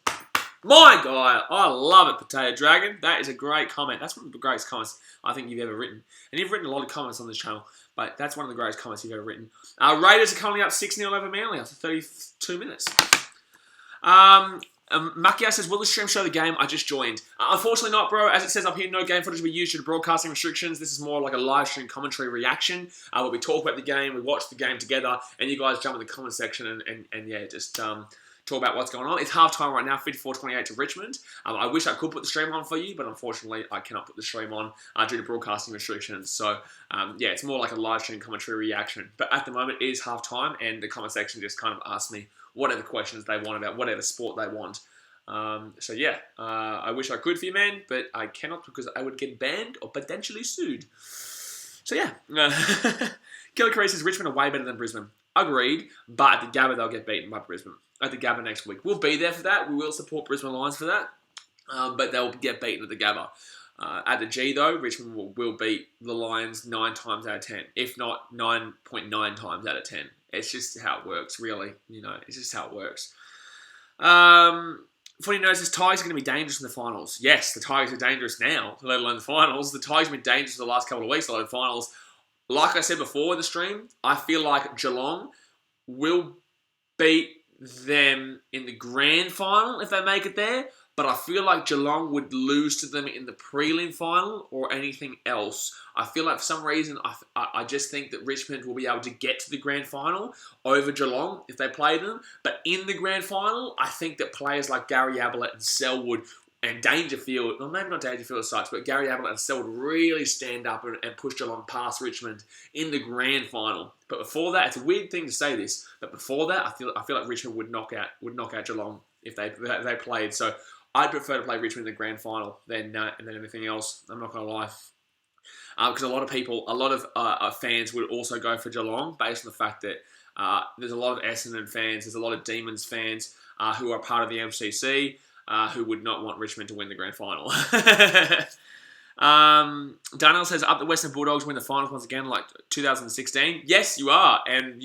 My guy, I love it, Potato Dragon. That is a great comment. That's one of the greatest comments I think you've ever written. And you've written a lot of comments on this channel, but that's one of the greatest comments you've ever written. Raiders are currently up 6-0 over Manly after 32 minutes. Macchio says, will the stream show the game? I just joined. Unfortunately not, bro. As it says up here, no game footage will be used due to broadcasting restrictions. This is more like a live stream commentary reaction where we talk about the game, we watch the game together, and you guys jump in the comment section and yeah, just talk about what's going on. It's halftime right now, 54-28 to Richmond. I wish I could put the stream on for you, but unfortunately I cannot put the stream on due to broadcasting restrictions. So yeah, it's more like a live stream commentary reaction. But at the moment, it is halftime, and the comment section just kind of asks me whatever questions they want about whatever sport they want. So yeah, I wish I could for you, man, but I cannot because I would get banned or potentially sued. So yeah, Killer Curry says Richmond are way better than Brisbane. Agreed, but at the Gabba they'll get beaten by Brisbane. At the Gabba next week. We'll be there for that. We will support Brisbane Lions for that, but they'll get beaten at the Gabba. At the G though, Richmond will beat the Lions 9 times out of 10, if not 9.9 times out of 10. It's just how it works, really. You know, it's just how it works. Funny knows this Tigers are going to be dangerous in the finals. Yes, the Tigers are dangerous now, let alone the finals. The Tigers have been dangerous the last couple of weeks, let alone the finals. Like I said before in the stream, I feel like Geelong will beat them in the grand final if they make it there, but I feel like Geelong would lose to them in the prelim final or anything else. I feel like for some reason, I just think that Richmond will be able to get to the grand final over Geelong if they play them. But in the grand final, I think that players like Gary Ablett and Selwood and Dangerfield, well, maybe not Dangerfield as such, but Gary Ablett and Selwood really stand up and push Geelong past Richmond in the grand final. But before that, it's a weird thing to say this, but before that, I feel like Richmond would knock out Geelong if they played. So I'd prefer to play Richmond in the grand final than anything else. I'm not going to lie. Because a lot of fans would also go for Geelong based on the fact that there's a lot of Essendon fans, there's a lot of Demons fans who are part of the MCC who would not want Richmond to win the grand final. Darnell says, up the Western Bulldogs win the finals once again like 2016. Yes, you are, and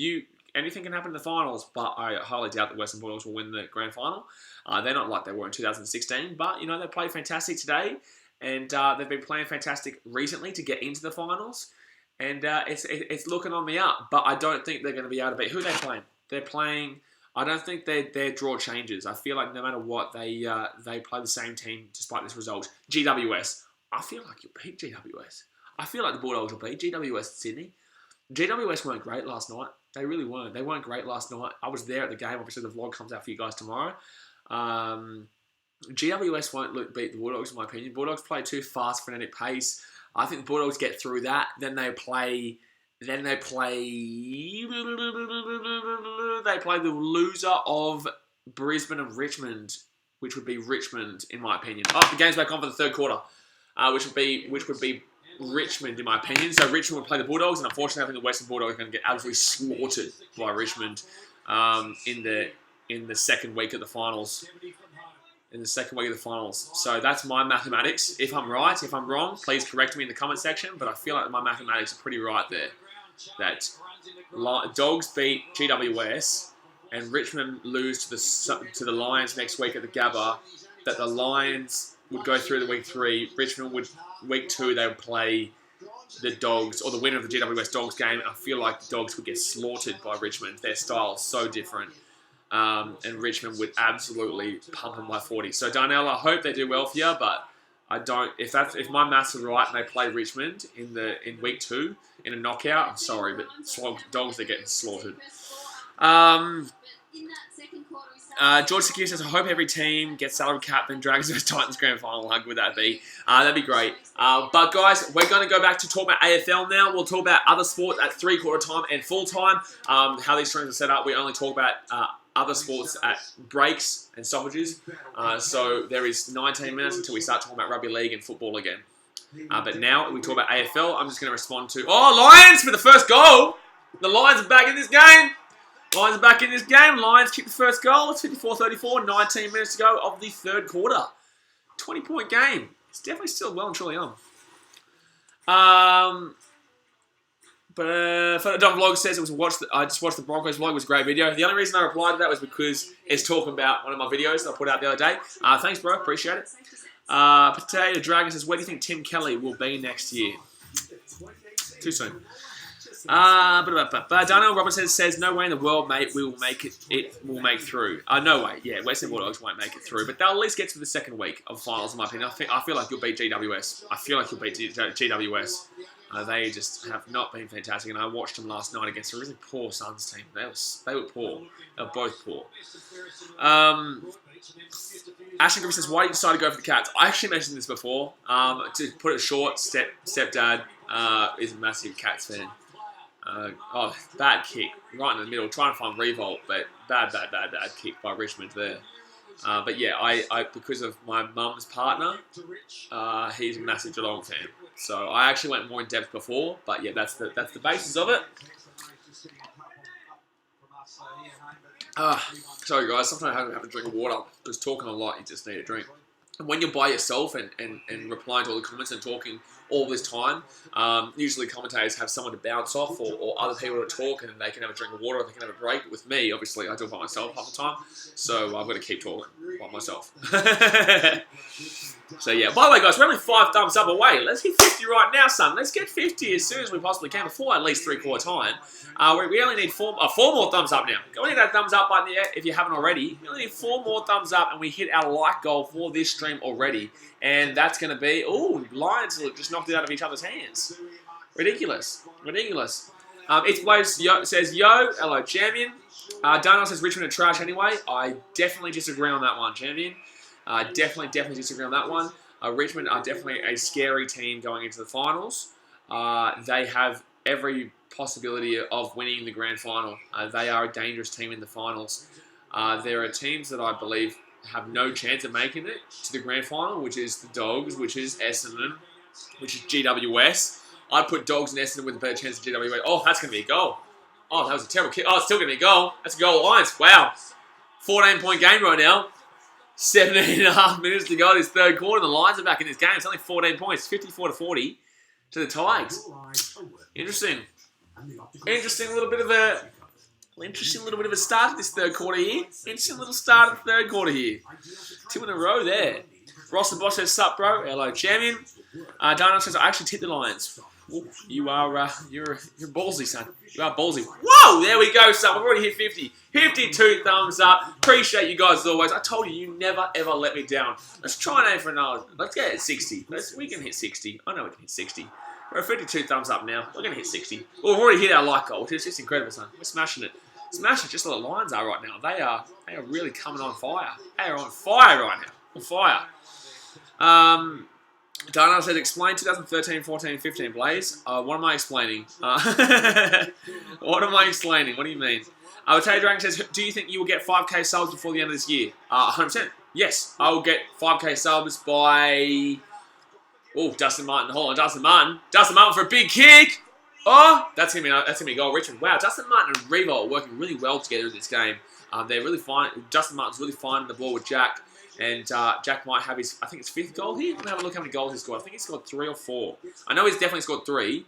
anything can happen in the finals, but I highly doubt the Western Bulldogs will win the grand final. They're not like they were in 2016, but you know they played fantastic today. And they've been playing fantastic recently to get into the finals. And it's looking on the up. But I don't think they're going to be able to beat. Who are they playing? They're playing... I don't think their draw changes. I feel like no matter what, they play the same team despite this result. GWS. I feel like you'll beat GWS. I feel like the Bulldogs will beat GWS Sydney. GWS weren't great last night. They really weren't. They weren't great last night. I was there at the game. Obviously, the vlog comes out for you guys tomorrow. GWS won't beat the Bulldogs, in my opinion. Bulldogs play too fast, frenetic pace. I think the Bulldogs get through that. Then they play the loser of Brisbane and Richmond, which would be Richmond, in my opinion. Oh, the game's back on for the third quarter, which would be Richmond, in my opinion. So Richmond would play the Bulldogs, and unfortunately, I think the Western Bulldogs are going to get absolutely slaughtered by Richmond in the second week of the finals. So that's my mathematics. If I'm right, if I'm wrong, please correct me in the comment section. But I feel like my mathematics are pretty right there. That Dogs beat GWS and Richmond lose to the Lions next week at the Gabba. That the Lions would go through the week 3. Richmond would week 2 they would play the Dogs or the winner of the GWS Dogs game. I feel like the Dogs would get slaughtered by Richmond. Their style is so different. And Richmond would absolutely pump them by 40. So Darnell, I hope they do well for you, but I don't. If my maths are right and they play Richmond in week 2 in a knockout, I'm sorry, but Dogs are getting slaughtered. George Sakir says, I hope every team gets salary cap and Dragons vs Titans grand final. How good that'd be? That'd be great. But guys, we're going to go back to talk about AFL now. We'll talk about other sports at 3/4 time and full time. How these streams are set up, we only talk about other sports at breaks and stoppages. So there is 19 minutes until we start talking about rugby league and football again. But now we talk about AFL. I'm just going to respond to... Oh, Lions for the first goal! The Lions are back in this game. Lions kick the first goal. It's 54-34, 19 minutes to go of the third quarter. 20-point game. It's definitely still well and truly on. But Don Vlog says it was I just watched the Broncos vlog. It was a great video. The only reason I replied to that was because it's talking about one of my videos that I put out the other day. Thanks, bro. Appreciate it. Potato Dragon says, where do you think Tim Kelly will be next year? Too soon. Darnell Robinson says, no way in the world, mate, we will make it. It will make through. No way. Yeah, Western Bulldogs won't make it through, but they'll at least get to the second week of finals, in my opinion. I feel like you'll beat GWS. I feel like you'll beat GWS. They just have not been fantastic, and I watched them last night against a really poor Suns team. They were poor. They were both poor. Ashton Griffin says, why did you decide to go for the Cats? I actually mentioned this before. To put it short, stepdad is a massive Cats fan. Bad kick. Right in the middle. Trying to find revolt, but bad kick by Richmond there. But yeah, I because of my mum's partner, he's a massive Geelong fan. So I actually went more in depth before, but yeah, that's the basis of it. Sorry guys, sometimes I have to drink water because talking a lot, you just need a drink. And when you're by yourself and replying to all the comments and talking all this time, usually commentators have someone to bounce off or other people to talk and they can have a drink of water or they can have a break. With me, obviously, I do it by myself half the time, so I've got to keep talking by myself. So yeah, by the way guys, we're only 5 thumbs up away. Let's hit 50 right now, son. Let's get 50 as soon as we possibly can before at least 3/4 time. We only need 4 more thumbs up now. Go and hit that thumbs up button if you haven't already. We only need 4 more thumbs up and we hit our like goal for this stream already. And that's going to be, Lions just knocked it out of each other's hands. Ridiculous. It's Blaze says, yo, hello champion. Darnell says Richmond are trash anyway. I definitely disagree on that one, champion. Definitely disagree on that one. Richmond are definitely a scary team going into the finals. They have every possibility of winning the grand final. They are a dangerous team in the finals. There are teams that I believe have no chance of making it to the grand final, which is the Dogs, which is Essendon, which is GWS. I'd put Dogs and Essendon with a better chance of GWS. Oh, that's going to be a goal. Oh, that was a terrible kick. Oh, it's still going to be a goal. That's a goal Lions. Wow. 14-point game right now. 17.5 minutes to go this third quarter. The Lions are back in this game. It's only 14 points, 54-40 to the Tigers. Interesting little bit of a start to this third quarter here. Interesting little start of the third quarter here. 2 in a row there. Ross the Boss says, sup, bro. Hello, champion. Dino says, I actually tipped the Lions. Ooh, you're ballsy, son. You are ballsy. Whoa, there we go, son. We've already hit 50. 52 thumbs up. Appreciate you guys as always. I told you, you never, ever let me down. Let's try and aim for another. Let's get at 60. We can hit 60. I know we can hit 60. We're at 52 thumbs up now. We're going to hit 60. Well, we've already hit our like goal, which is just incredible, son. We're smashing it. Smashing it just like the Lions are right now. They are really coming on fire. They are on fire right now. On fire. Dana said, explain 2013, 14, 15, Blaze. What am I explaining? What am I explaining? What do you mean? Potato Dragon says, do you think you will get 5k subs before the end of this year? 100%. Yes, I will get 5k subs by... Oh, Dustin Martin. Hold on, Dustin Martin. Dustin Martin for a big kick. Oh, that's gonna be a goal, Richmond. Wow, Dustin Martin and Revo are working really well together in this game. They're really fine. Dustin Martin's really finding the ball with Jack. And Jack might have his, I think it's 5th goal here. Let me have a look how many goals he's scored. I think he's scored 3 or 4. I know he's definitely scored 3,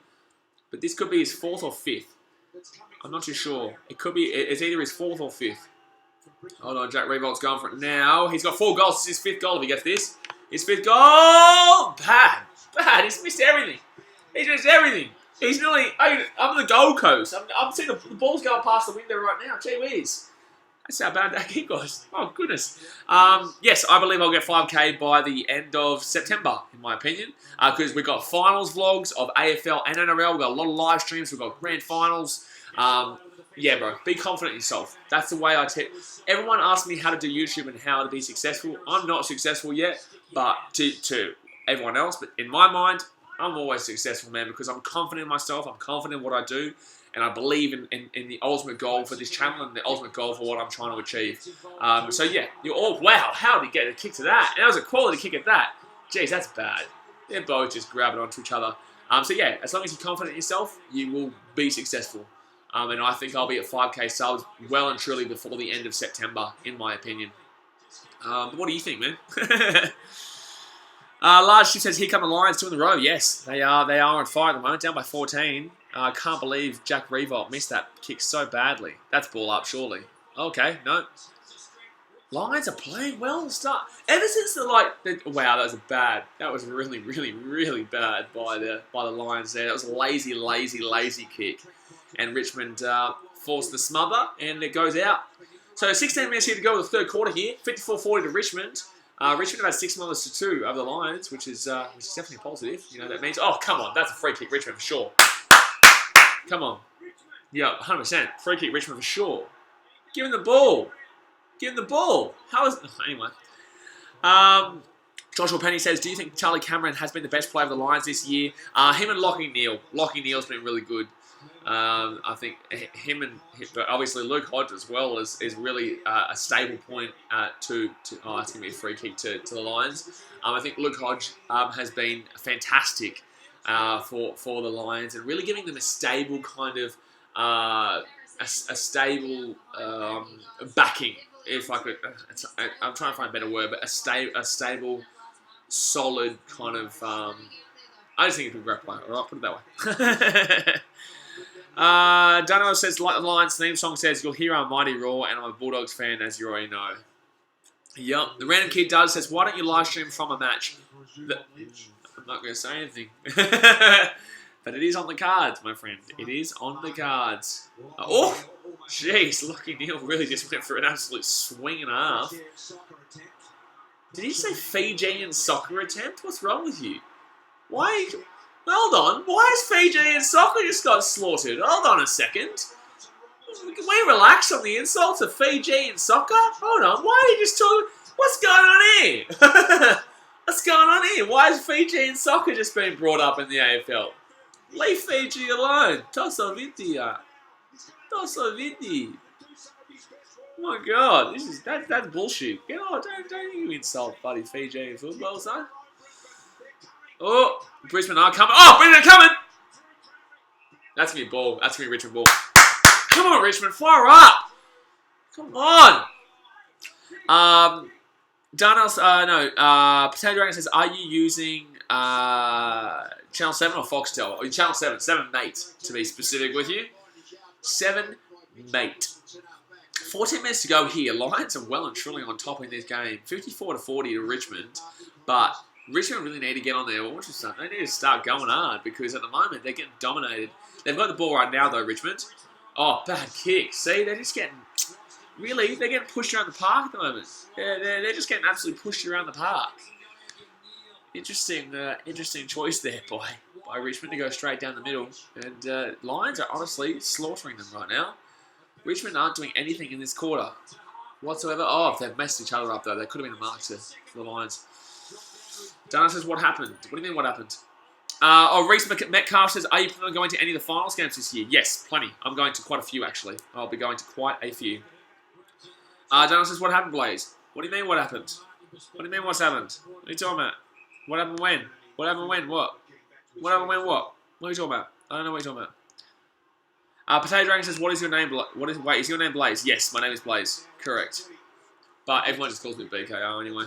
but this could be his 4th or 5th. I'm not too sure. It could be, it's either his 4th or 5th. Hold on, Jack Revolt's going for it now. He's got 4 goals. This is his 5th goal if he gets this. His 5th goal! Bad. He's missed everything. He's nearly, I'm the Gold Coast. I'm seeing the ball's going past the window right now. Gee whiz. That's how bad that kick was. Oh, goodness. Yes, I believe I'll get 5k by the end of September, in my opinion. Because we've got finals vlogs of AFL and NRL. We've got a lot of live streams. We've got grand finals. Yeah, bro. Be confident in yourself. That's the way I tip. Everyone asks me how to do YouTube and how to be successful. I'm not successful yet, but to everyone else. But in my mind, I'm always successful, man, because I'm confident in myself. I'm confident in what I do. And I believe in the ultimate goal for this channel and the ultimate goal for what I'm trying to achieve. So yeah, you're all, wow, how did he get a kick to that? And that was a quality kick at that. Jeez, that's bad. They're both just grabbing onto each other. So yeah, as long as you're confident in yourself, you will be successful. And I think I'll be at 5k subs well and truly before the end of September, in my opinion. But what do you think, man? Large Ship says, here come the Lions 2 in a row. Yes, they are on fire at the moment, down by 14. I can't believe Jack Revolt missed that kick so badly. That's ball up, surely. Okay, no. Lions are playing well. Start ever since wow, that was bad. That was really, really, really bad by the Lions there. That was a lazy, lazy, lazy kick, and Richmond forced the smother, and it goes out. So 16 minutes here to go with the third quarter here. 54-40 to Richmond. Richmond have had 6 smothers to 2 over the Lions, which is definitely positive. You know that means. Oh, come on, that's a free kick, Richmond for sure. Come on, yeah, 100% free kick, Richmond for sure. Give him the ball. Give him the ball. How is... Anyway. Joshua Penny says, do you think Charlie Cameron has been the best player of the Lions this year? Him and Lockie Neal. Lockie Neal's been really good. I think but obviously Luke Hodge as well is really a stable point to it's going to be a free kick to the Lions. I think Luke Hodge has been fantastic for the Lions and really giving them a stable kind of a stable backing. If I could, I'm trying to find a better word, but a stable, solid kind of. I just think it's a great player. All right, put it that way. Dano says, like the Lions theme song says, you'll hear our mighty roar, and I'm a Bulldogs fan, as you already know. Yup. The random kid does says, why don't you live stream from a match? I'm not going to say anything. But it is on the cards, my friend. It is on the cards. Oh, jeez. Lockie Neal really just went for an absolute swing and a half. Did he say Fijian soccer attempt? What's wrong with you? Why? Hold on. Why has Fijian soccer just got slaughtered? Hold on a second. Can we relax on the insults of Fijian soccer? Hold on. Why are you just talking? What's going on here? What's going on here? Why has Fijian soccer just been brought up in the AFL? Leave Fiji alone. Tossa Viti. Tossa Viti. Oh my God, that's bullshit. Get on, don't you insult bloody Fijian football, son. Oh, Brisbane are coming. Oh, Brisbane are coming. That's gonna be ball. That's gonna be Richmond ball. Come on, Richmond, fire up. Come on. Darnell, Potato Dragon says, are you using Channel 7 or Foxtel? Or Channel 7, 7 mate, to be specific with you. 7 mate. 14 minutes to go here. Lions are well and truly on top in this game. 54-40 to Richmond. But Richmond really need to get on their horses. They need to start going hard because at the moment they're getting dominated. They've got the ball right now though, Richmond. Oh, bad kick. See, they're just getting... Really, they're getting pushed around the park at the moment. They're just getting absolutely pushed around the park. Interesting choice there by Richmond to go straight down the middle. And Lions are honestly slaughtering them right now. Richmond aren't doing anything in this quarter whatsoever. Oh, they've messed each other up though. They could have been a mark for the Lions. Dana says, what happened? What do you mean, what happened? Reese Metcalf says, are you planning on going to any of the finals games this year? Yes, plenty. I'm going to quite a few, actually. I'll be going to quite a few. Dana says, what happened, Blaze? What do you mean, what happened? What do you mean, what's happened? What are you talking about? What happened when? What happened when? What? What happened when? What? What are you talking about? I don't know what you're talking about. Potato Dragon says, what is your name? Wait, is your name Blaze? Yes, my name is Blaze. Correct. But everyone just calls me BKO anyway.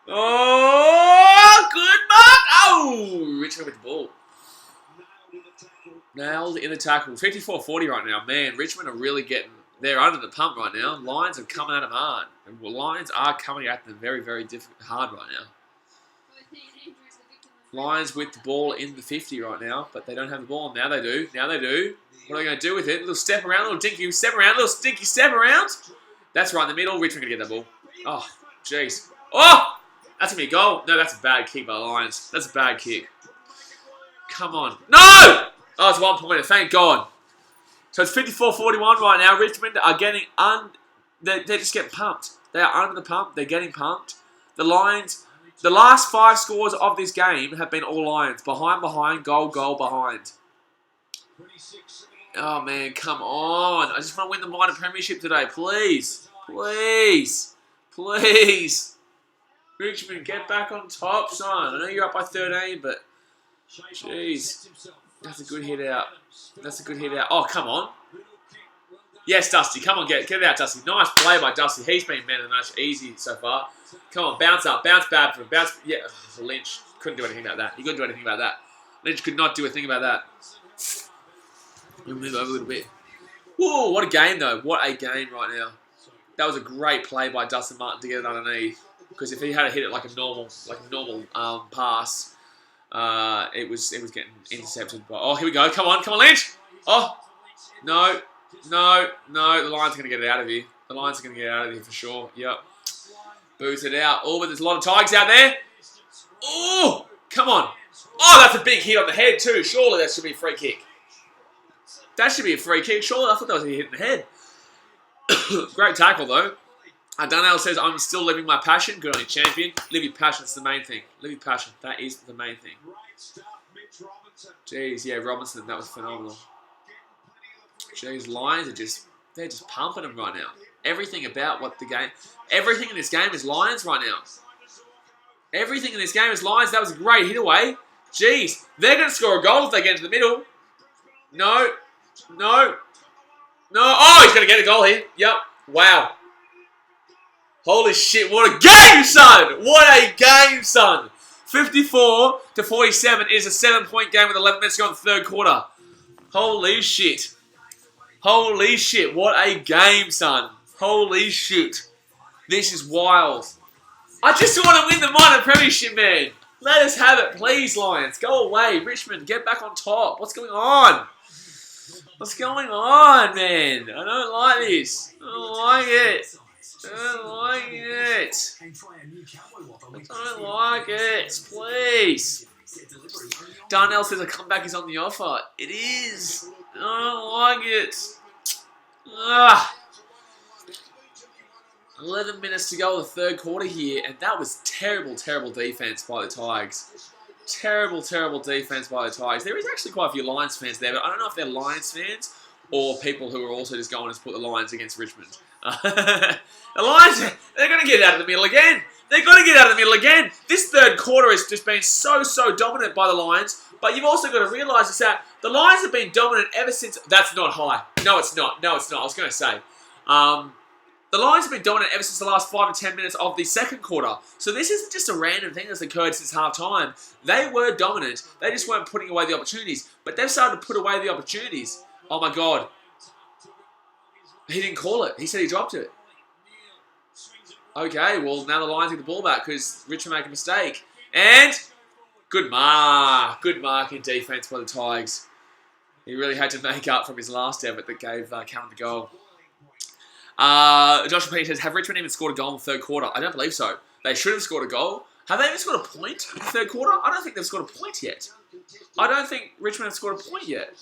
Oh, good mark! Oh, Richmond with the ball. Nailed in the tackle. 54-40 right now. Man, Richmond are really getting... They're under the pump right now. Lions are coming at them hard. And Lions are coming at them very, very hard right now. Lions with the ball in the 50 right now, but they don't have the ball. Now they do. Now they do. What are they going to do with it? A little step around, a little dinky step around, a little stinky step around. That's right in the middle. Richmond going to get that ball. Oh, jeez. Oh! That's going to be a goal. No, that's a bad kick by the Lions. That's a bad kick. Come on. No! Oh, it's 1 pointer. Thank God. So it's 54-41 right now. Richmond are getting... They're just getting pumped. They are under the pump. They're getting pumped. The Lions... The last 5 scores of this game have been all Lions. Behind, goal, behind. Oh, man, come on. I just want to win the minor premiership today. Please. Please. Please. Richmond, get back on top, son. I know you're up by 13, but... Jeez. That's a good hit out. That's a good hit out. Oh, come on. Yes, Dusty. Come on, get it out, Dusty. Nice play by Dusty. He's been man of the match. Easy so far. Come on, bounce up. Bounce bad for him. Bounce. Yeah, Lynch couldn't do anything about that. He couldn't do anything about that. Lynch could not do a thing about that. We'll move over a little bit. Whoa, what a game though. What a game right now. That was a great play by Dustin Martin to get it underneath. Because if he had hit it like a normal pass, it was getting intercepted. Oh, here we go. Come on, Lynch. Oh, no. The Lions are going to get it out of here. The Lions are going to get it out of here for sure. Yep. Booted out. Oh, but there's a lot of Tigers out there. Oh, come on. Oh, that's a big hit on the head too. Surely that should be a free kick. That should be a free kick. Surely I thought that was a hit in the head. Great tackle though. Darnell says, I'm still living my passion. Good on you, champion. Live your passion. It's the main thing. Live your passion. That is the main thing. Jeez, yeah, Robinson. That was phenomenal. Jeez, Lions are they're just pumping them right now. Everything in this game is Lions right now. Everything in this game is Lions. That was a great hit away. Jeez, they're going to score a goal if they get into the middle. No. Oh, he's going to get a goal here. Yep. Wow. Holy shit, what a game, son! What a game, son! 54-47 is a 7-point game with 11 minutes to go in the third quarter. Holy shit. Holy shit, what a game, son. Holy shit. This is wild. I just want to win the minor premiership, man. Let us have it, please, Lions. Go away. Richmond, get back on top. What's going on? What's going on, man? I don't like this. I don't like it. I don't like it. I don't like it. Please. Darnell says a comeback is on the offer. It is. I don't like it. 11 minutes to go in the third quarter here, and that was terrible defense by the Tigers. Terrible defense by the Tigers. There is actually quite a few Lions fans there, but I don't know if they're Lions fans or people who are also just going to put the Lions against Richmond. The Lions, they're going to get out of the middle again. They're going to get out of the middle again. This third quarter has just been so dominant by the Lions, but you've also got to realise is that the Lions have been dominant ever since... That's not high. No, it's not. I was going to say... The Lions have been dominant ever since the last 5 to 10 minutes of the second quarter. So this isn't just a random thing that's occurred since half-time. They were dominant. They just weren't putting away the opportunities. But they've started to put away the opportunities. Oh, my God. He didn't call it. He said he dropped it. Okay, well, now the Lions get the ball back because Richmond make a mistake. And good mark. Good mark in defense by the Tigers. He really had to make up from his last effort that gave Callum the goal. Joshua Penny says, have Richmond even scored a goal in the third quarter? I don't believe so. They should have scored a goal. Have they even scored a point in the third quarter? I don't think they've scored a point yet. I don't think Richmond have scored a point yet.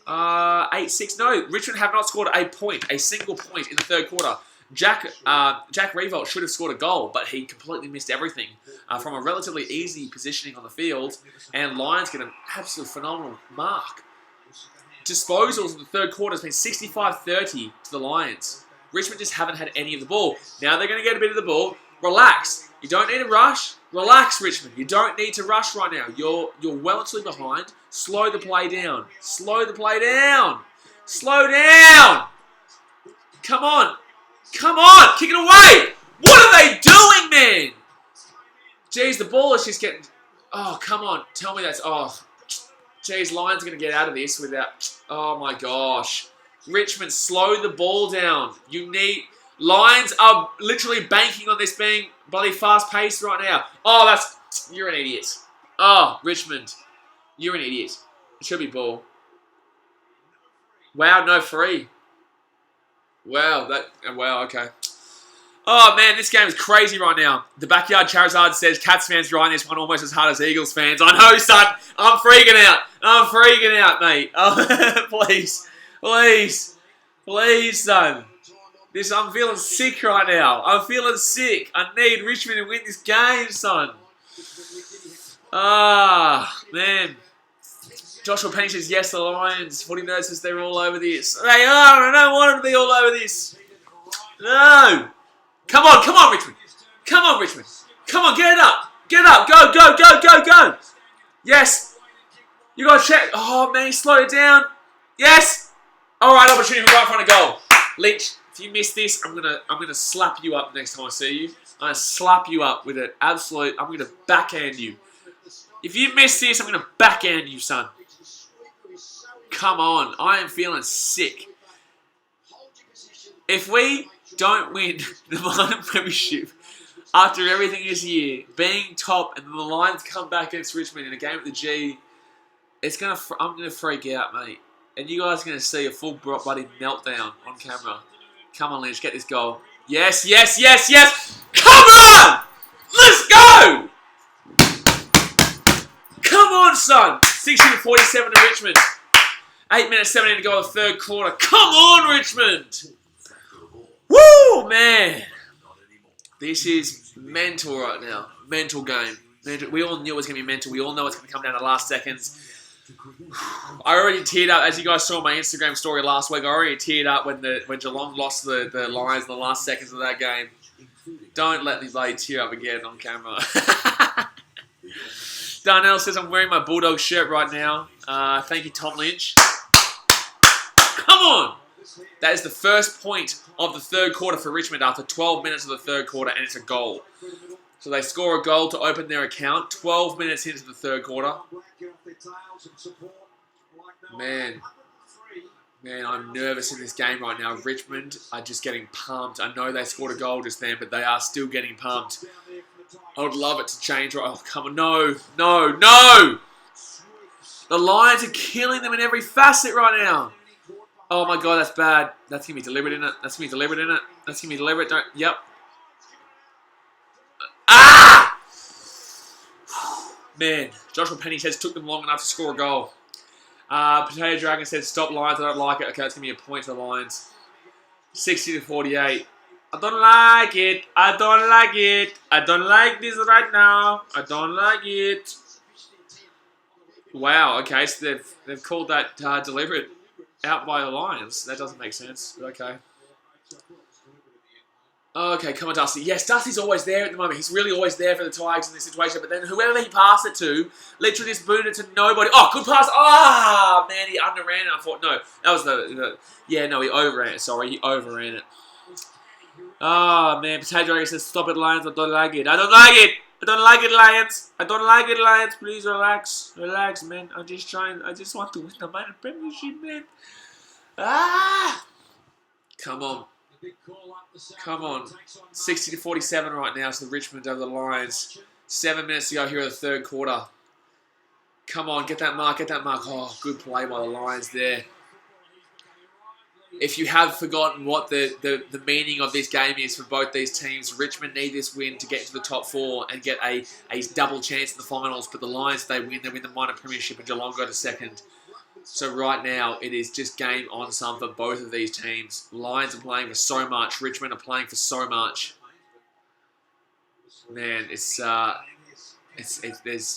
8-6. No, Richmond have not scored a single point in the third quarter. Jack Riewoldt should have scored a goal, but he completely missed everything from a relatively easy positioning on the field, and Lions get an absolute phenomenal mark. Disposals in the third quarter has been 65-30 to the Lions. Richmond just haven't had any of the ball. Now they're going to get a bit of the ball. Relax. You don't need to rush. Relax, Richmond. You don't need to rush right now. You're well and truly behind. Slow the play down. Slow the play down. Slow down. Come on. Come on. Kick it away. What are they doing, man? Jeez, the ball is just getting... Oh, come on. Tell me that's... Oh, jeez, Lions are going to get out of this without... Oh, my gosh. Richmond, slow the ball down. You need... Lions are literally banking on this being bloody fast-paced right now. Oh, that's... You're an idiot. Oh, Richmond. You're an idiot. It should be ball. Wow, no free. Wow, Wow, okay. Oh, man, this game is crazy right now. The Backyard Charizard says, Cats fans riding this one almost as hard as Eagles fans. I know, son. I'm freaking out. I'm freaking out, mate. Oh, please. Please. Please, son. I'm feeling sick right now. I'm feeling sick. I need Richmond to win this game, son. Ah, man. Joshua Penny says, yes, the Lions. Footy Nerd says they're all over this. They are. I don't want them to be all over this. No. Come on, Richmond. Come on, Richmond. Come on, get it up. Get it up. Go, go, go, go, go. Yes. You got to check. Oh, man, he slowed it down. Yes. All right, opportunity right in front of goal. Lynch, if you miss this, I'm gonna slap you up next time I see you. I'm gonna slap you up with an absolute. I'm gonna backhand you. If you miss this, I'm gonna backhand you, son. Come on. I am feeling sick. If we don't win the minor premiership after everything this year, being top, and the Lions come back against Richmond in a game at the G, I'm gonna freak out, mate. And you guys are gonna see a full bloody meltdown on camera. Come on, Lynch, get this goal. Yes, yes, yes, yes! Come on! Let's go! Come on, son! 60-47 to Richmond. 8 minutes 17 to go in the third quarter. Come on, Richmond! Woo, man! This is mental right now. Mental game. We all knew it was going to be mental. We all know it's going to come down to the last seconds. I already teared up, as you guys saw my Instagram story last week. I already teared up when Geelong lost the Lions in the last seconds of that game. Don't let me bloody tear up again on camera. Darnell says I'm wearing my Bulldog shirt right now. Thank you, Tom Lynch. Come on! That is the first point of the third quarter for Richmond after 12 minutes of the third quarter, and it's a goal. So they score a goal to open their account 12 minutes into the third quarter. Man, I'm nervous in this game right now. Richmond are just getting pumped. I know they scored a goal just then, but they are still getting pumped. I would love it to change. Oh, come on. No, no, no! The Lions are killing them in every facet right now. Oh my God, that's bad. That's going to be deliberate, isn't it? That's going to be deliberate, isn't it? That's going to be deliberate. Don't. Yep. Ah! Man, Joshua Penny says took them long enough to score a goal. Potato Dragon says stop Lions. I don't like it. Okay, that's going to be a point to the Lions. 60-48. I don't like it. I don't like it. I don't like this right now. I don't like it. Wow. Okay, so they've called that deliberate. Out by the Lions. That doesn't make sense. Okay. Okay, come on, Dusty. Yes, Dusty's always there at the moment. He's really always there for the Tigers in this situation. But then whoever he passed it to, literally just booted it to nobody. Oh, good pass. Ah, man, he underran it. I thought, no. That was yeah, no, he overran it. Sorry, he overran it. Oh, man, Potato Dragon says, stop it, Lions. I don't like it. I don't like it. I don't like it, Lions. I don't like it, Lions. Please relax. Relax, man. I just want to win the minor premiership, man. Ah! Come on. Come on. 60-47 right now. So the Richmond over the Lions. 7 minutes to go here in the third quarter. Come on, get that mark, get that mark. Oh, good play by the Lions there. If you have forgotten what the meaning of this game is for both these teams, Richmond need this win to get into the top four and get a double chance in the finals. But the Lions, they win the minor premiership, and Geelong go to second. So right now, it is just game on some for both of these teams. Lions are playing for so much. Richmond are playing for so much. Man, there's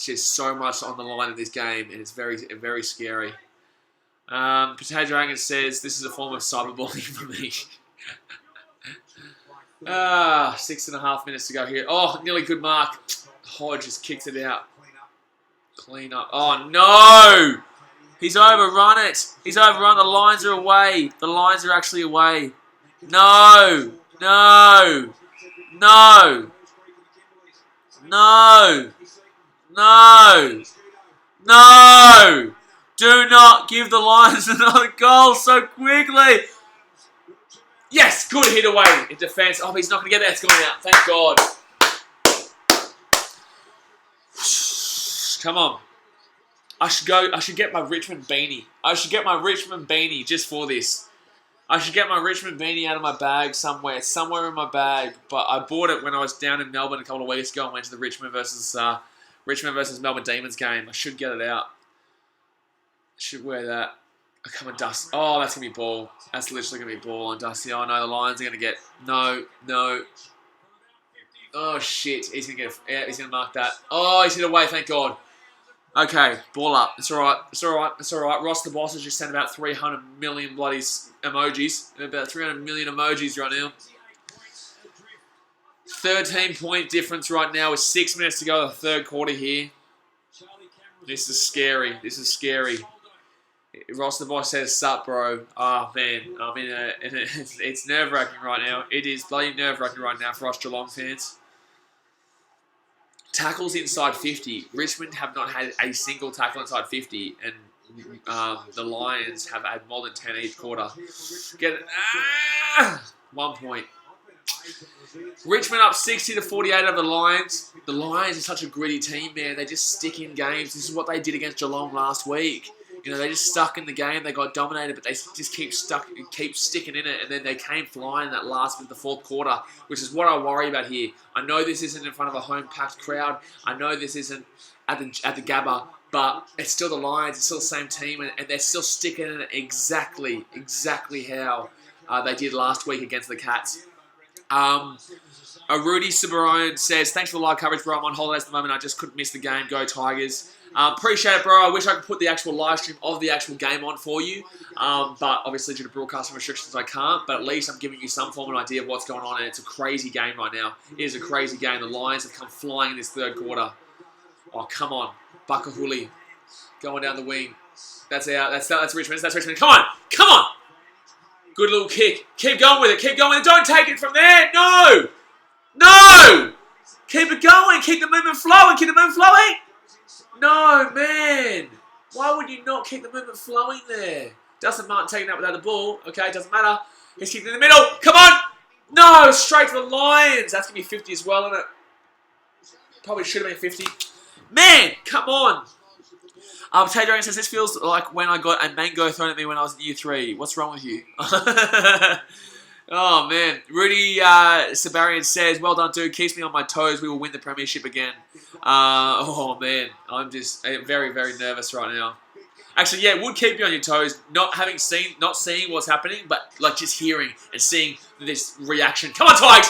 just so much on the line in this game, and it's very, very scary. Potato Dragon says, this is a form of cyberbullying for me. 6.5 minutes to go here. Oh, nearly good mark. Hodge just kicks it out. Clean up. Oh, no! He's overrun it. He's overrun. The Lions are away. The Lions are actually away. No! No! No! No! No! No! Do not give the Lions another goal so quickly. Yes, good hit away in defence. Oh, he's not going to get that. It's going out. Thank God. Come on. I should get my Richmond beanie. I should get my Richmond beanie just for this. I should get my Richmond beanie out of my bag somewhere in my bag. But I bought it when I was down in Melbourne a couple of weeks ago and went to the Richmond versus Melbourne Demons game. I should get it out. Should wear that. Oh, come on, Dusty. Oh, that's going to be ball. That's literally going to be ball on Dusty. Oh, no, the Lions are going to get... No, no. Oh, shit. He's going to get... Yeah, he's going to mark that. Oh, he's hit away, thank God. Okay, ball up. It's all right. It's all right. It's all right. Ross the Boss has just sent about 300 million bloody emojis. About 300 million emojis right now. 13-point difference right now with 6 minutes to go in the third quarter here. This is scary. This is scary. Ross the Boss says, sup, bro. Oh, man. I'm it's nerve-wracking right now. It is bloody nerve-wracking right now for us Geelong fans. Tackles inside 50. Richmond have not had a single tackle inside 50. And the Lions have had more than 10 each quarter. Get it. 1 point. Richmond up 60-48 over the Lions. The Lions are such a gritty team, man. They just stick in games. This is what they did against Geelong last week. You know, they just stuck in the game. They got dominated, but they just keep sticking in it, and then they came flying that last bit of the fourth quarter, which is what I worry about here. I know this isn't in front of a home-packed crowd. I know this isn't at the Gabba, but it's still the Lions. It's still the same team, and they're still sticking in it exactly how they did last week against the Cats. Rudy Subarayan says, thanks for the live coverage, bro. I'm on holidays at the moment. I just couldn't miss the game. Go Tigers. Appreciate it, bro. I wish I could put the actual live stream of the actual game on for you. But obviously, due to broadcasting restrictions, I can't. But at least I'm giving you some form of an idea of what's going on. And it's a crazy game right now. It is a crazy game. The Lions have come flying in this third quarter. Oh, come on. Bakahuli going down the wing. That's out. That's Richmond. That's Richmond. Come on. Come on. Good little kick. Keep going with it. Keep going with it. Don't take it from there. No. No. Keep it going. Keep the movement flowing. Keep the movement flowing. No, man. Why would you not keep the movement flowing there? Dustin Martin taking that without the ball. Okay, doesn't matter. He's kicking in the middle. Come on. No, straight to the Lions. That's going to be 50 as well, isn't it? Probably should have been 50. Man, come on. Tay Dragon says, this feels like when I got a mango thrown at me when I was in year 3. What's wrong with you? Oh, man. Rudy Sabarian says, well done, dude. Keeps me on my toes. We will win the premiership again. Oh, man. I'm just very, very nervous right now. Actually, yeah, it would keep you on your toes, not seeing what's happening, but like just hearing and seeing this reaction. Come on, Tigers!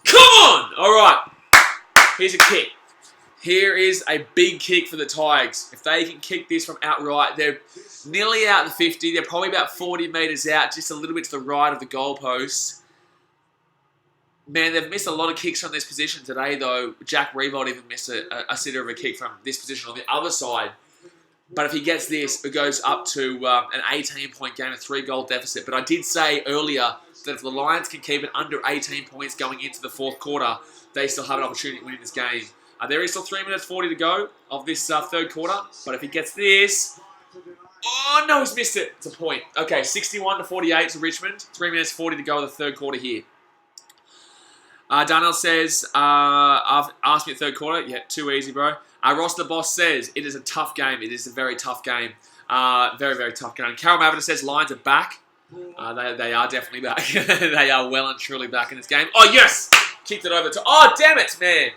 Come on! All right. Here's a kick. Here is a big kick for the Tigers. If they can kick this from outright, they're nearly out the 50. They're probably about 40 metres out, just a little bit to the right of the goalpost. Man, they've missed a lot of kicks from this position today, though. Jack Revolt even missed a sitter of a kick from this position on the other side. But if he gets this, it goes up to an 18-point game, a 3-goal deficit. But I did say earlier that if the Lions can keep it under 18 points going into the fourth quarter, they still have an opportunity to win this game. There is still 3 minutes 40 to go of this third quarter. But if he gets this... Oh, no, he's missed it. It's a point. Okay, 61-48 to Richmond. 3 minutes 40 to go in the third quarter here. Darnell says, ask me at third quarter. Yeah, too easy, bro. Ross the Boss says, it is a tough game. It is a very tough game. Very, very tough game. Carol Maviter says, Lions are back. They are definitely back. They are well and truly back in this game. Oh, yes! Kicked it over to... Oh, damn it, man.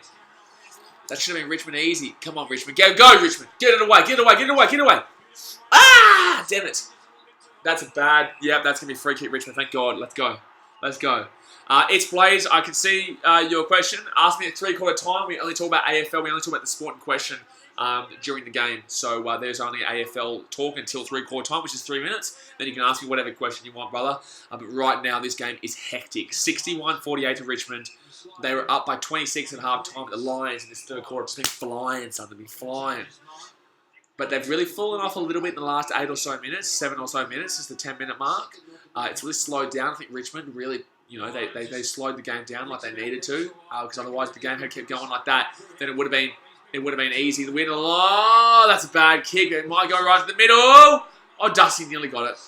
That should have been Richmond easy. Come on, Richmond. Go, Richmond. Get it away, get it away, get it away, get it away. Ah, damn it. That's a bad... Yep, that's going to be free kick, Richmond. Thank God. Let's go. Let's go. It's Blaze. I can see your question. Ask me at 3/4 time. We only talk about AFL. We only talk about the sport in question during the game. So there's only AFL talk until 3/4 time, which is 3 minutes. Then you can ask me whatever question you want, brother. But right now, this game is hectic. 61-48 to Richmond. They were up by 26 at half time. The Lions in this third quarter have just been flying, son. They've been flying. But they've really fallen off a little bit in the last 8 or so minutes, 7 or so minutes. It's the 10-minute mark. It's really slowed down. I think Richmond really... You know, they slowed the game down like they needed to, because otherwise if the game had kept going like that, then it would have been easy to win. Oh, that's a bad kick. It might go right to the middle. Oh, Dusty nearly got it.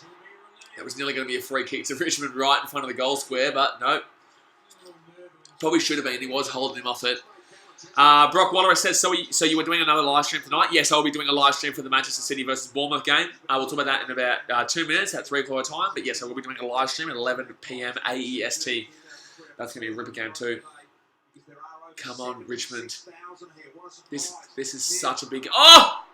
That was nearly going to be a free kick to Richmond right in front of the goal square, but no. Probably should have been. He was holding him off it. Brock Waller says, so you were doing another live stream tonight? Yes, I'll be doing a live stream for the Manchester City versus Bournemouth game. We'll talk about that in about 2 minutes at 3/4 time. But yes, I will be doing a live stream at 11 p.m. AEST. That's going to be a ripper game too. Come on, Richmond. This is such a big... Oh!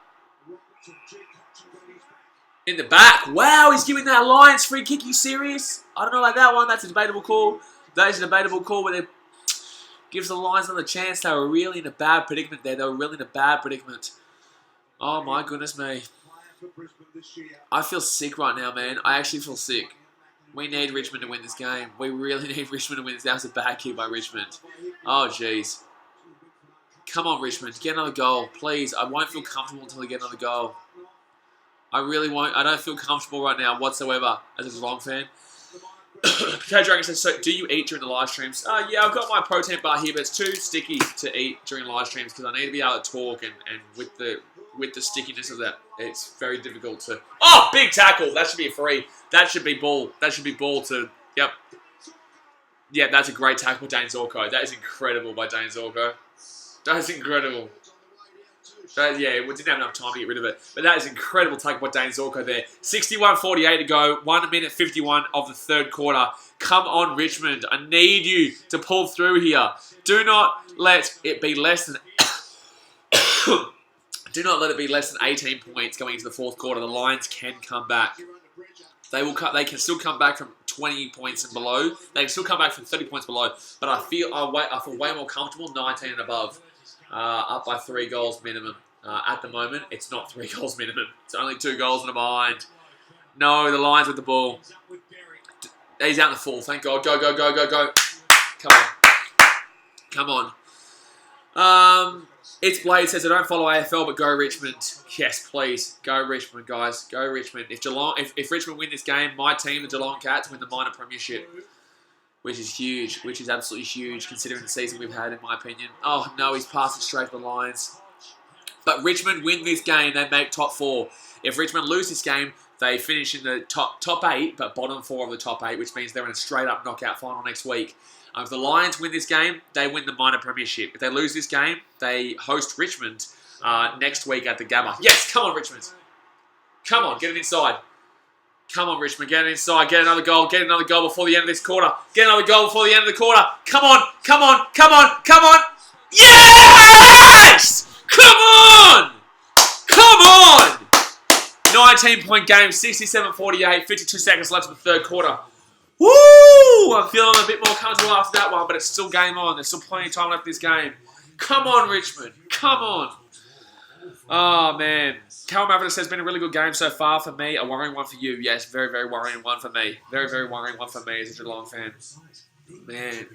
In the back. Wow, he's giving that Lions free kick. You serious? I don't know about that one. That's a debatable call. That is a debatable call where they... Gives the Lions another chance. They were really in a bad predicament there. They were really in a bad predicament. Oh, my goodness me. I feel sick right now, man. I actually feel sick. We need Richmond to win this game. We really need Richmond to win this. That was a bad kick by Richmond. Oh, jeez. Come on, Richmond. Get another goal, please. I won't feel comfortable until we get another goal. I really won't. I don't feel comfortable right now whatsoever as a Geelong fan. Potato Dragon says, so do you eat during the live streams? Yeah, I've got my protein bar here, but it's too sticky to eat during live streams because I need to be able to talk and with with the stickiness of that. It's very difficult to... Oh, big tackle. That should be a free. That should be ball. That should be ball to... Yep. Yeah, that's a great tackle by Dane Zorko. That is incredible by Dane Zorko. That is incredible. Yeah, we didn't have enough time to get rid of it. But that is incredible tackle by Dane Zorko there. 61:48 to go. 1 minute 51 of the third quarter. Come on, Richmond. I need you to pull through here. Do not let it be less than... Do not let it be less than 18 points going into the fourth quarter. The Lions can come back. They can still come back from 20 points and below. They can still come back from 30 points below. But I feel way more comfortable 19 and above. Up by 3 goals minimum. At the moment, it's not 3 goals minimum. It's only 2 goals and a behind. No, the Lions with the ball. He's out in the full. Thank God. Go, go, go, go, go. Come on. Come on. It's Blade says, I don't follow AFL, but go Richmond. Yes, please. Go Richmond, guys. Go Richmond. If Richmond win this game, my team, the Geelong Cats, win the minor premiership. Which is huge. Which is absolutely huge, considering the season we've had, in my opinion. Oh, no, he's passing straight to the Lions. But Richmond win this game, they make top 4. If Richmond lose this game, they finish in the top 8, but bottom 4 of the top 8, which means they're in a straight-up knockout final next week. If the Lions win this game, they win the minor premiership. If they lose this game, they host Richmond next week at the Gabba. Yes, come on, Richmond. Come on, get it inside. Come on, Richmond, get it inside. Get another goal. Get another goal before the end of this quarter. Get another goal before the end of the quarter. Come on, come on, come on, come on. Yes! Come on! Come on! 19-point game, 67-48, 52 seconds left in the third quarter. Woo! I'm feeling a bit more comfortable after that one, but it's still game on. There's still plenty of time left in this game. Come on, Richmond. Come on. Oh, man. Cal Mavericks has been a really good game so far for me. A worrying one for you. Yes, very, very worrying one for me. Very, very worrying one for me as a Geelong fan. Man.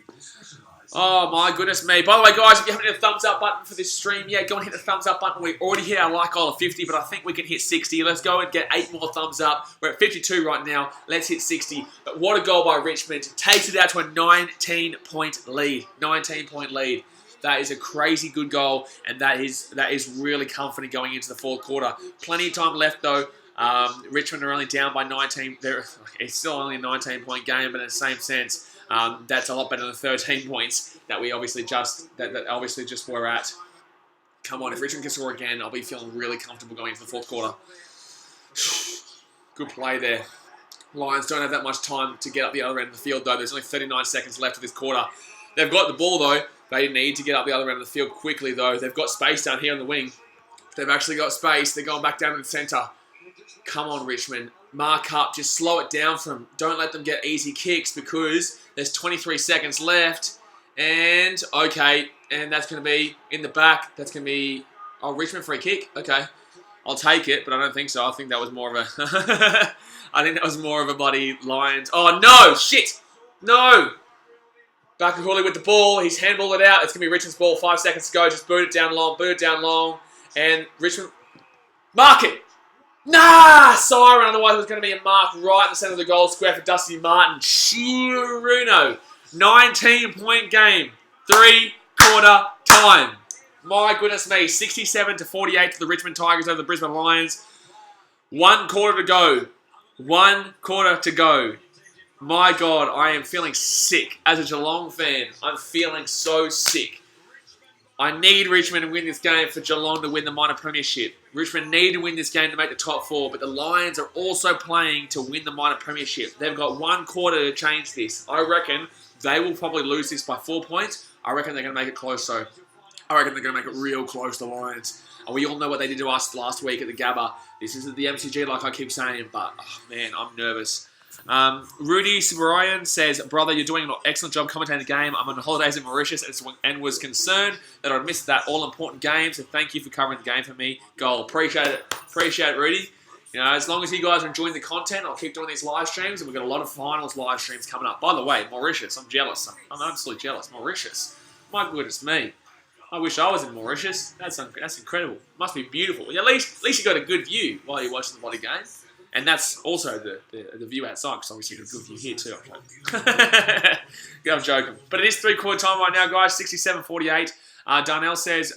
Oh, my goodness me. By the way, guys, if you haven't hit the thumbs up button for this stream yet, go and hit the thumbs up button. We already hit our like goal of 50, but I think we can hit 60. Let's go and get 8 more thumbs up. We're at 52 right now. Let's hit 60. But what a goal by Richmond. Takes it out to a 19-point lead. 19-point lead. That is a crazy good goal, and that is really comforting going into the fourth quarter. Plenty of time left, though. Richmond are only down by 19. It's still only a 19-point game, but in the same sense, that's a lot better than 13 points that we obviously just were at. Come on, if Richmond can score again, I'll be feeling really comfortable going into the fourth quarter. Good play there. Lions don't have that much time to get up the other end of the field, though. There's only 39 seconds left of this quarter. They've got the ball, though. They need to get up the other end of the field quickly, though. They've got space down here on the wing. They've actually got space. They're going back down to the centre. Come on, Richmond. Mark up. Just slow it down for them. Don't let them get easy kicks because there's 23 seconds left. And, okay, and that's going to be in the back. That's going to be, oh, Richmond free kick. Okay. I'll take it, but I don't think so. I think that was more of a, I think that was more of a bloody Lions. Oh, no, shit. No. Back to Hurley with the ball. He's handballed it out. It's going to be Richmond's ball. 5 seconds to go. Just boot it down long. Boot it down long. And Richmond, mark it. Nah, siren. Otherwise, it was going to be a mark right in the centre of the goal square for Dusty Martin. Chiruno. 19-point game. 3-quarter time. My goodness me. 67-48 to the Richmond Tigers over the Brisbane Lions. 1 quarter to go. 1 quarter to go. My God, I am feeling sick. As a Geelong fan, I'm feeling so sick. I need Richmond to win this game for Geelong to win the minor premiership. Richmond need to win this game to make the top 4, but the Lions are also playing to win the minor premiership. They've got 1 quarter to change this. I reckon they will probably lose this by 4 points. I reckon they're going to make it close, so I reckon they're going to make it real close, the Lions. And we all know what they did to us last week at the Gabba. This isn't the MCG like I keep saying, but, oh, man, I'm nervous. Rudy Siberian says, brother, you're doing an excellent job commentating the game. I'm on holidays in Mauritius and was concerned that I'd missed that all-important game, so thank you for covering the game for me. Goal. Appreciate it. Appreciate it, Rudy. You know, as long as you guys are enjoying the content, I'll keep doing these live streams, and we've got a lot of finals live streams coming up. By the way, Mauritius, I'm jealous. I'm absolutely jealous. Mauritius. My goodness me. I wish I was in Mauritius. That's incredible. Must be beautiful. At least you got a good view while you're watching the bloody game. And that's also the view outside, because obviously there's a good view here too. I'm joking. But it is 3-quarter time right now, guys. 67-48. Darnell says,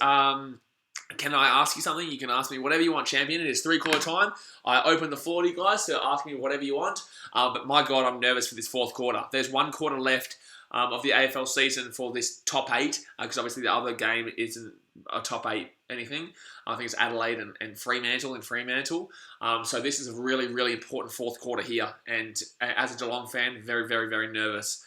Can I ask you something? You can ask me whatever you want, champion. It is 3-quarter time. I open the floor to you guys, so ask me whatever you want. But my God, I'm nervous for this fourth quarter. There's 1 quarter left of the AFL season for this top 8, because obviously the other game isn't a top 8 anything. I think it's Adelaide and Fremantle so this is a really, really important fourth quarter here. And as a Geelong fan, very, very, very nervous.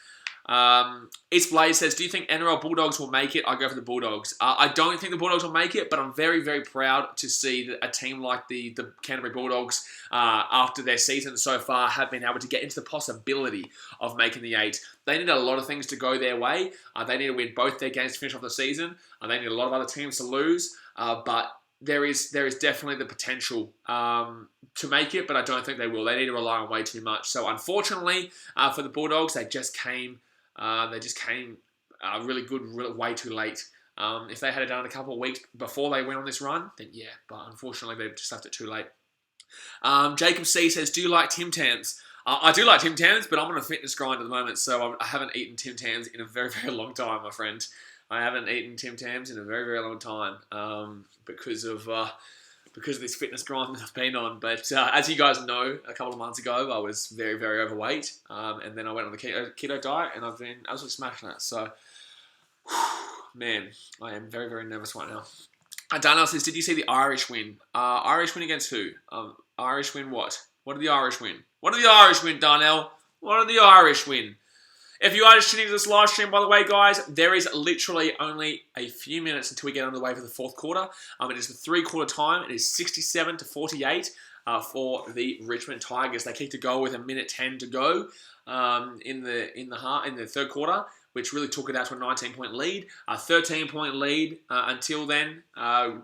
East Blaze says, do you think NRL Bulldogs will make it? I go for the Bulldogs. I don't think the Bulldogs will make it, but I'm very, very proud to see that a team like the Canterbury Bulldogs, after their season so far, have been able to get into the possibility of making the 8. They need a lot of things to go their way. They need to win both their games to finish off the season. They need a lot of other teams to lose, but there is definitely the potential to make it, but I don't think they will. They need to rely on way too much. So unfortunately for the Bulldogs, they just came really good, way too late. If they had it done a couple of weeks before they went on this run, then yeah, but unfortunately they've just left it too late. Jacob C says, do you like Tim Tams? I do like Tim Tams, but I'm on a fitness grind at the moment, so I haven't eaten Tim Tams in a very, very long time, my friend. I haven't eaten Tim Tams in a very, very long time because of this fitness grind that I've been on. But as you guys know, a couple of months ago, I was very, very overweight. And then I went on the keto diet, and I've been absolutely smashing it. So, man, I am very, very nervous right now. Darnell says, did you see the Irish win? Irish win against who? Irish win what? What did the Irish win? What did the Irish win, Darnell? What did the Irish win? If you are just tuning to this live stream, by the way, guys, there is literally only a few minutes until we get underway for the fourth quarter. It is the 3-quarter time. It is 67-48 for the Richmond Tigers. They kicked a goal with 1:10 to go in the third quarter, which really took it out to a 19-point lead. A 13-point lead until then.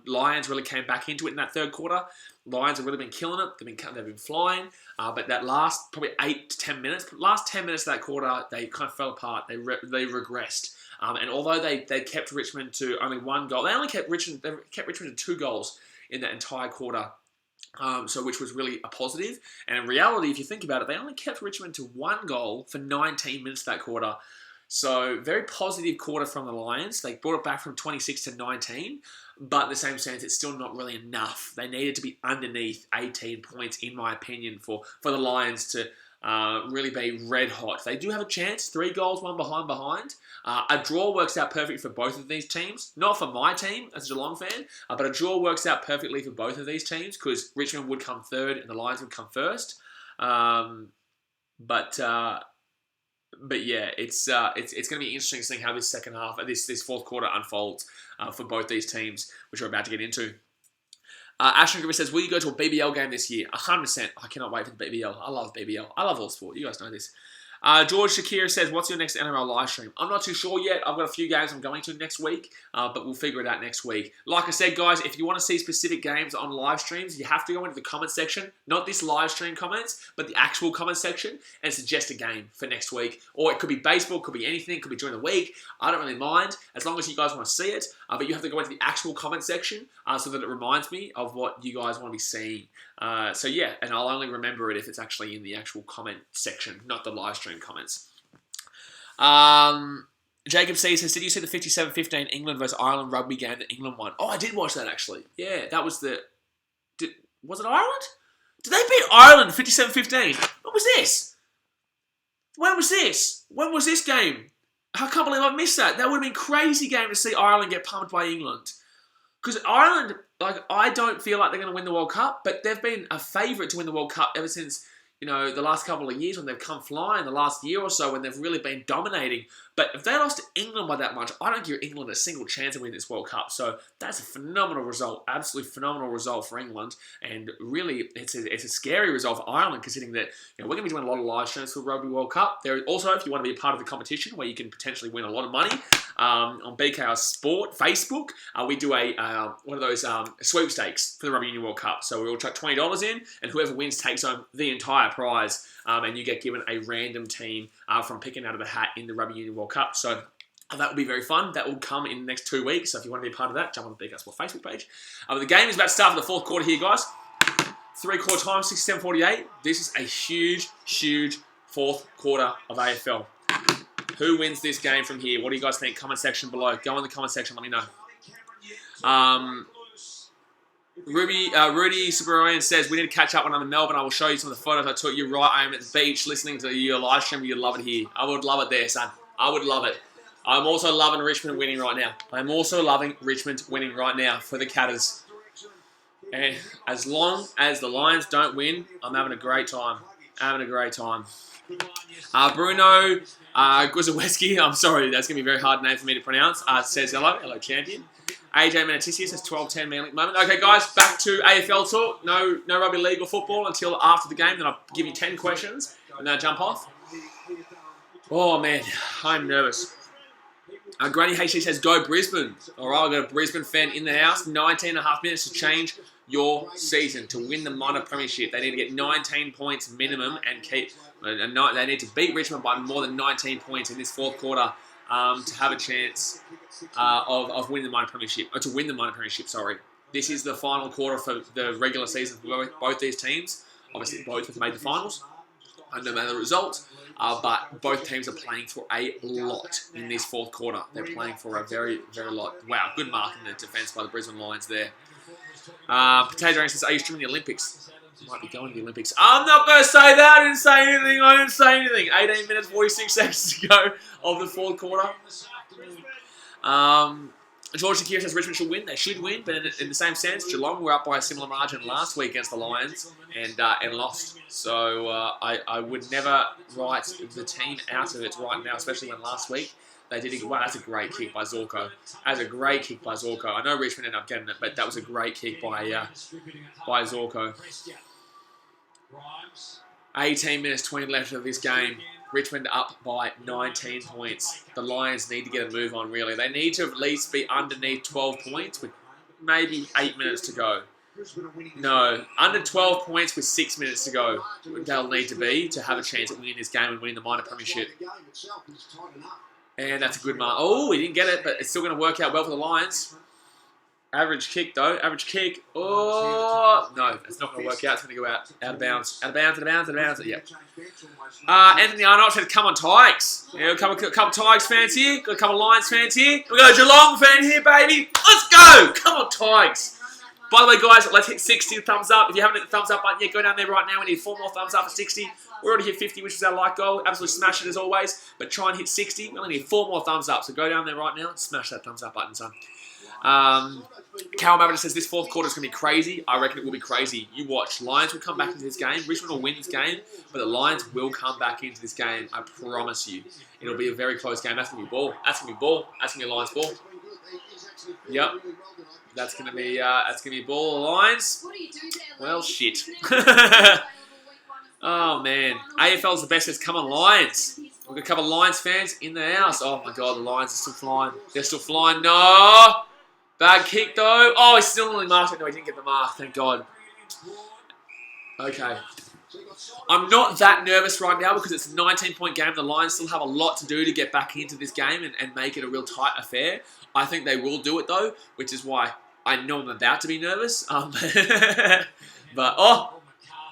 Lions really came back into it in that third quarter. Lions have really been killing it. They've been flying. But that last probably 8 to 10 minutes, last 10 minutes of that quarter, they kind of fell apart. They regressed. And although they kept Richmond to only 1 goal, they kept Richmond to 2 goals in that entire quarter. So which was really a positive. And in reality, if you think about it, they only kept Richmond to 1 goal for 19 minutes that quarter. So very positive quarter from the Lions. They brought it back from 26 to 19. But in the same sense, it's still not really enough. They needed to be underneath 18 points, in my opinion, for the Lions to really be red hot. They do have a chance. 3 goals, 1 behind. A draw works out perfectly for both of these teams. Not for my team as a Geelong fan, but a draw works out perfectly for both of these teams because Richmond would come third and the Lions would come first. But yeah, it's going to be interesting seeing how this second half, this fourth quarter unfolds for both these teams, which we're about to get into. Ashton Griffith says, will you go to a BBL game this year? 100%. I cannot wait for the BBL. I love BBL. I love all sport. You guys know this. George Shakir says, what's your next NRL live stream? I'm not too sure yet. I've got a few games I'm going to next week, but we'll figure it out next week. Like I said, guys, if you want to see specific games on live streams, you have to go into the comment section, not this live stream comments, but the actual comment section, and suggest a game for next week. Or it could be baseball, could be anything, could be during the week. I don't really mind, as long as you guys want to see it, but you have to go into the actual comment section so that it reminds me of what you guys want to be seeing. So yeah, and I'll only remember it if it's actually in the actual comment section, not the live stream comments. Jacob C says, did you see the 57-15 England versus Ireland rugby game that England won? Oh, I did watch that actually. Yeah, that was was it Ireland? Did they beat Ireland 57-15? What was this? When was this? When was this game? I can't believe I missed that. That would have been a crazy game to see Ireland get pumped by England. Because Ireland, I don't feel like they're going to win the World Cup, but they've been a favourite to win the World Cup ever since, the last couple of years when they've come flying, the last year or so when they've really been dominating. But if they lost to England by that much, I don't give England a single chance of winning this World Cup. So that's a phenomenal result, absolutely phenomenal result for England. And really, it's a scary result for Ireland, considering that we're going to be doing a lot of live streams for the Rugby World Cup. There also, if you want to be a part of the competition where you can potentially win a lot of money, on BKR Sport Facebook, we do one of those sweepstakes for the Rugby Union World Cup. So we'll chuck $20 in, and whoever wins takes home the entire prize, and you get given a random team from picking out of the hat in the Rugby Union World Cup. So that will be very fun. That will come in the next 2 weeks. So if you want to be a part of that, jump on the BKR Sport Facebook page. The game is about to start for the fourth quarter here, guys. 3-quarter time, 67-48. This is a huge, huge fourth quarter of AFL. Who wins this game from here? What do you guys think? Comment section below. Go in the comment section. Let me know. Rudy Superorian says, we need to catch up when I'm in Melbourne. I will show you some of the photos I took you. Right, I am at the beach listening to your live stream. You'd love it here. I would love it there, son. I would love it. I'm also loving Richmond winning right now. I'm also loving Richmond winning right now for the Catters. And as long as the Lions don't win, I'm having a great time. Having a great time. Bruno Guzaweski, I'm sorry, that's going to be a very hard name for me to pronounce, says hello. Hello, champion. AJ Manatisius says 12-10 Manly moment. Okay, guys, back to AFL talk. No rugby league or football until after the game. Then I'll give you 10 questions and then I'll jump off. Oh, man, I'm nervous. Granny HC says, go Brisbane. All right, I've got a Brisbane fan in the house. 19.5 minutes to change your season to win the minor premiership. They need to get 19 points minimum and keep. They need to beat Richmond by more than 19 points in this fourth quarter to have a chance of winning the minor premiership. Or to win the minor premiership, sorry. This is the final quarter for the regular season for both these teams. Obviously, both have made the finals, no matter the result. But both teams are playing for a lot in this fourth quarter. They're playing for a very, very lot. Wow, good mark in the defence by the Brisbane Lions there. Potato Dragon says, are you streaming the Olympics? Might be going to the Olympics. I'm not going to say that. I didn't say anything. 18 minutes, 46 seconds to go of the fourth quarter. George Shakir says Richmond should win. They should win, but in the same sense, Geelong were up by a similar margin last week against the Lions and lost. So I would never write the team out of it right now, especially when last week they did it. Wow, that's a great kick by Zorko. That's a great kick by Zorko. I know Richmond ended up getting it, but that was a great kick by Zorko. 18 minutes, 20 left of this game. Richmond up by 19 points. The Lions need to get a move on, really. They need to at least be underneath 12 points with maybe 8 minutes to go. No, under 12 points with 6 minutes to go. They'll need to be to have a chance at winning this game and winning the minor premiership. And that's a good mark. Oh, he didn't get it, but it's still going to work out well for the Lions. Average kick, though. Average kick. Oh, no, it's not going to work out. It's going to go out of bounds. Out of bounds, out of bounds, out of bounds. Yep. Anthony Arnott said, come on, Tigers. Yeah, a couple Tigers fans here. Got a couple Lions fans here. We got a Geelong fan here, baby. Let's go. Come on, Tigers. By the way, guys, let's hit 60 thumbs up. If you haven't hit the thumbs up button yet, go down there right now. We need 4 more thumbs up for 60. We already hit 50, which is our like goal. Absolutely smash it as always. But try and hit 60. We only need 4 more thumbs up. So go down there right now and smash that thumbs up button, son. Cal Maverick says this fourth quarter is going to be crazy. I reckon it will be crazy. You watch. Lions will come back into this game. Richmond will win this game, but the Lions will come back into this game. I promise you. It'll be a very close game. That's going to be ball. That's going to be ball. That's going to be Lions ball. Yep. That's going to be ball. The Lions. Well, shit. Oh, man. AFL's the best. Says, come on, Lions. We've got a couple of Lions fans in the house. Oh, my God. The Lions are still flying. They're still flying. No. Bad kick, though. Oh, he still only marked it. No, he didn't get the mark. Thank God. Okay. I'm not that nervous right now because it's a 19-point game. The Lions still have a lot to do to get back into this game and make it a real tight affair. I think they will do it, though, which is why I know I'm about to be nervous. But, oh,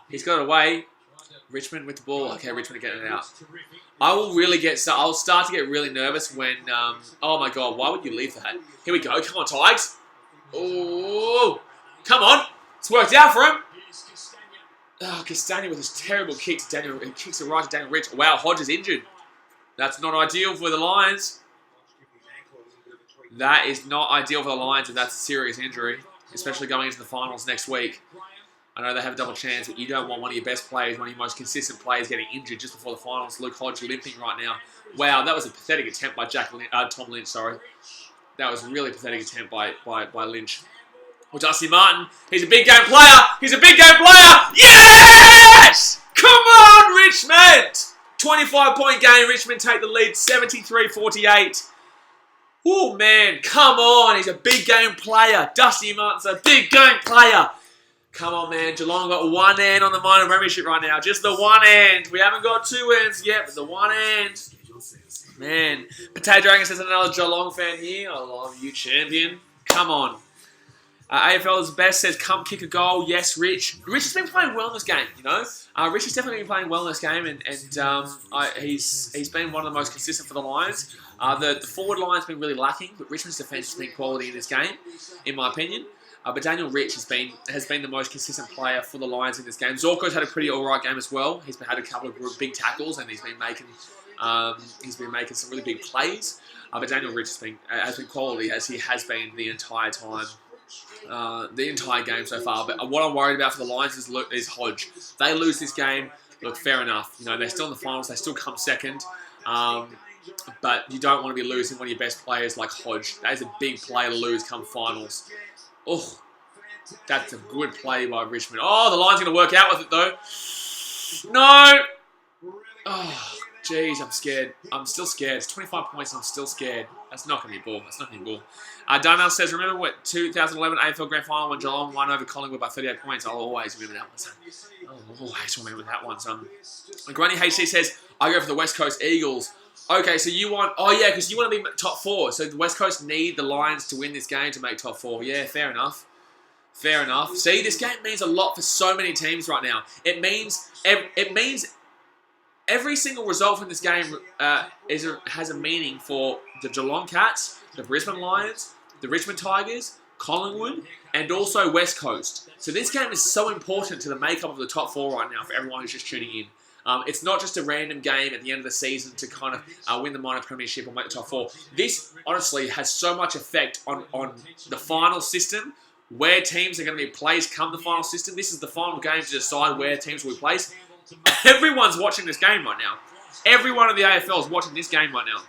he's got it away. Richmond with the ball. Okay, Richmond getting it out. I'll start to get really nervous when, oh my God, why would you leave that? Here we go. Come on, Tigers. Oh, come on. It's worked out for him. Oh, Castagna with his terrible kicks. Daniel, he kicks it right to Daniel Rich. Wow, Hodge is injured. That's not ideal for the Lions. That is not ideal for the Lions, and that's a serious injury, especially going into the finals next week. I know they have a double chance, but you don't want one of your best players, one of your most consistent players getting injured just before the finals. Luke Hodge limping right now. Wow, that was a pathetic attempt by Tom Lynch, sorry. That was a really pathetic attempt by Lynch. Well, Dusty Martin, he's a big game player. He's a big game player. Yes! Come on, Richmond! 25-point game. Richmond take the lead, 73-48. Oh, man, come on. He's a big game player. Dusty Martin's a big game player. Come on, man. Geelong got one hand on the minor premiership right now. Just the one hand. We haven't got 2 hands yet, but the one hand. Man. Potato Dragon says another Geelong fan here. I love you, champion. Come on. AFL is best says, come kick a goal. Yes, Rich. Rich has been playing well in this game, you know. Rich has definitely been playing well in this game, and he's been one of the most consistent for the Lions. The forward line's been really lacking, but Richmond's defence has been quality in this game, in my opinion. But Daniel Rich has been the most consistent player for the Lions in this game. Zorko's had a pretty alright game as well. He's had a couple of big tackles and he's been making some really big plays. But Daniel Rich has been quality as he has been the entire time. The entire game so far. But what I'm worried about for the Lions is Hodge. They lose this game. Look, fair enough. You know, they're still in the finals. They still come second. But you don't want to be losing one of your best players like Hodge. That is a big play to lose come finals. Oh, that's a good play by Richmond. Oh, the Lions going to work out with it though. No. Oh, jeez, I'm scared. I'm still scared. It's 25 points and I'm still scared. That's not going to be a ball. That's not going to be a ball. Darnell says, remember what 2011 AFL Grand Final when Geelong won over Collingwood by 38 points? I'll always remember that one, son. I'll always remember that one, son. Granny HC says, I go for the West Coast Eagles. Okay, so you want... Oh, yeah, because you want to be top 4. So the West Coast need the Lions to win this game to make top 4. Yeah, fair enough. Fair enough. See, this game means a lot for so many teams right now. It means every single result from this game has a meaning for the Geelong Cats, the Brisbane Lions, the Richmond Tigers, Collingwood, and also West Coast. So this game is so important to the makeup of the top 4 right now for everyone who's just tuning in. It's not just a random game at the end of the season to kind of win the minor premiership or make the top 4. This, honestly, has so much effect on the final system, where teams are going to be placed come the final system. This is the final game to decide where teams will be placed. Everyone's watching this game right now. Everyone in the AFL is watching this game right now.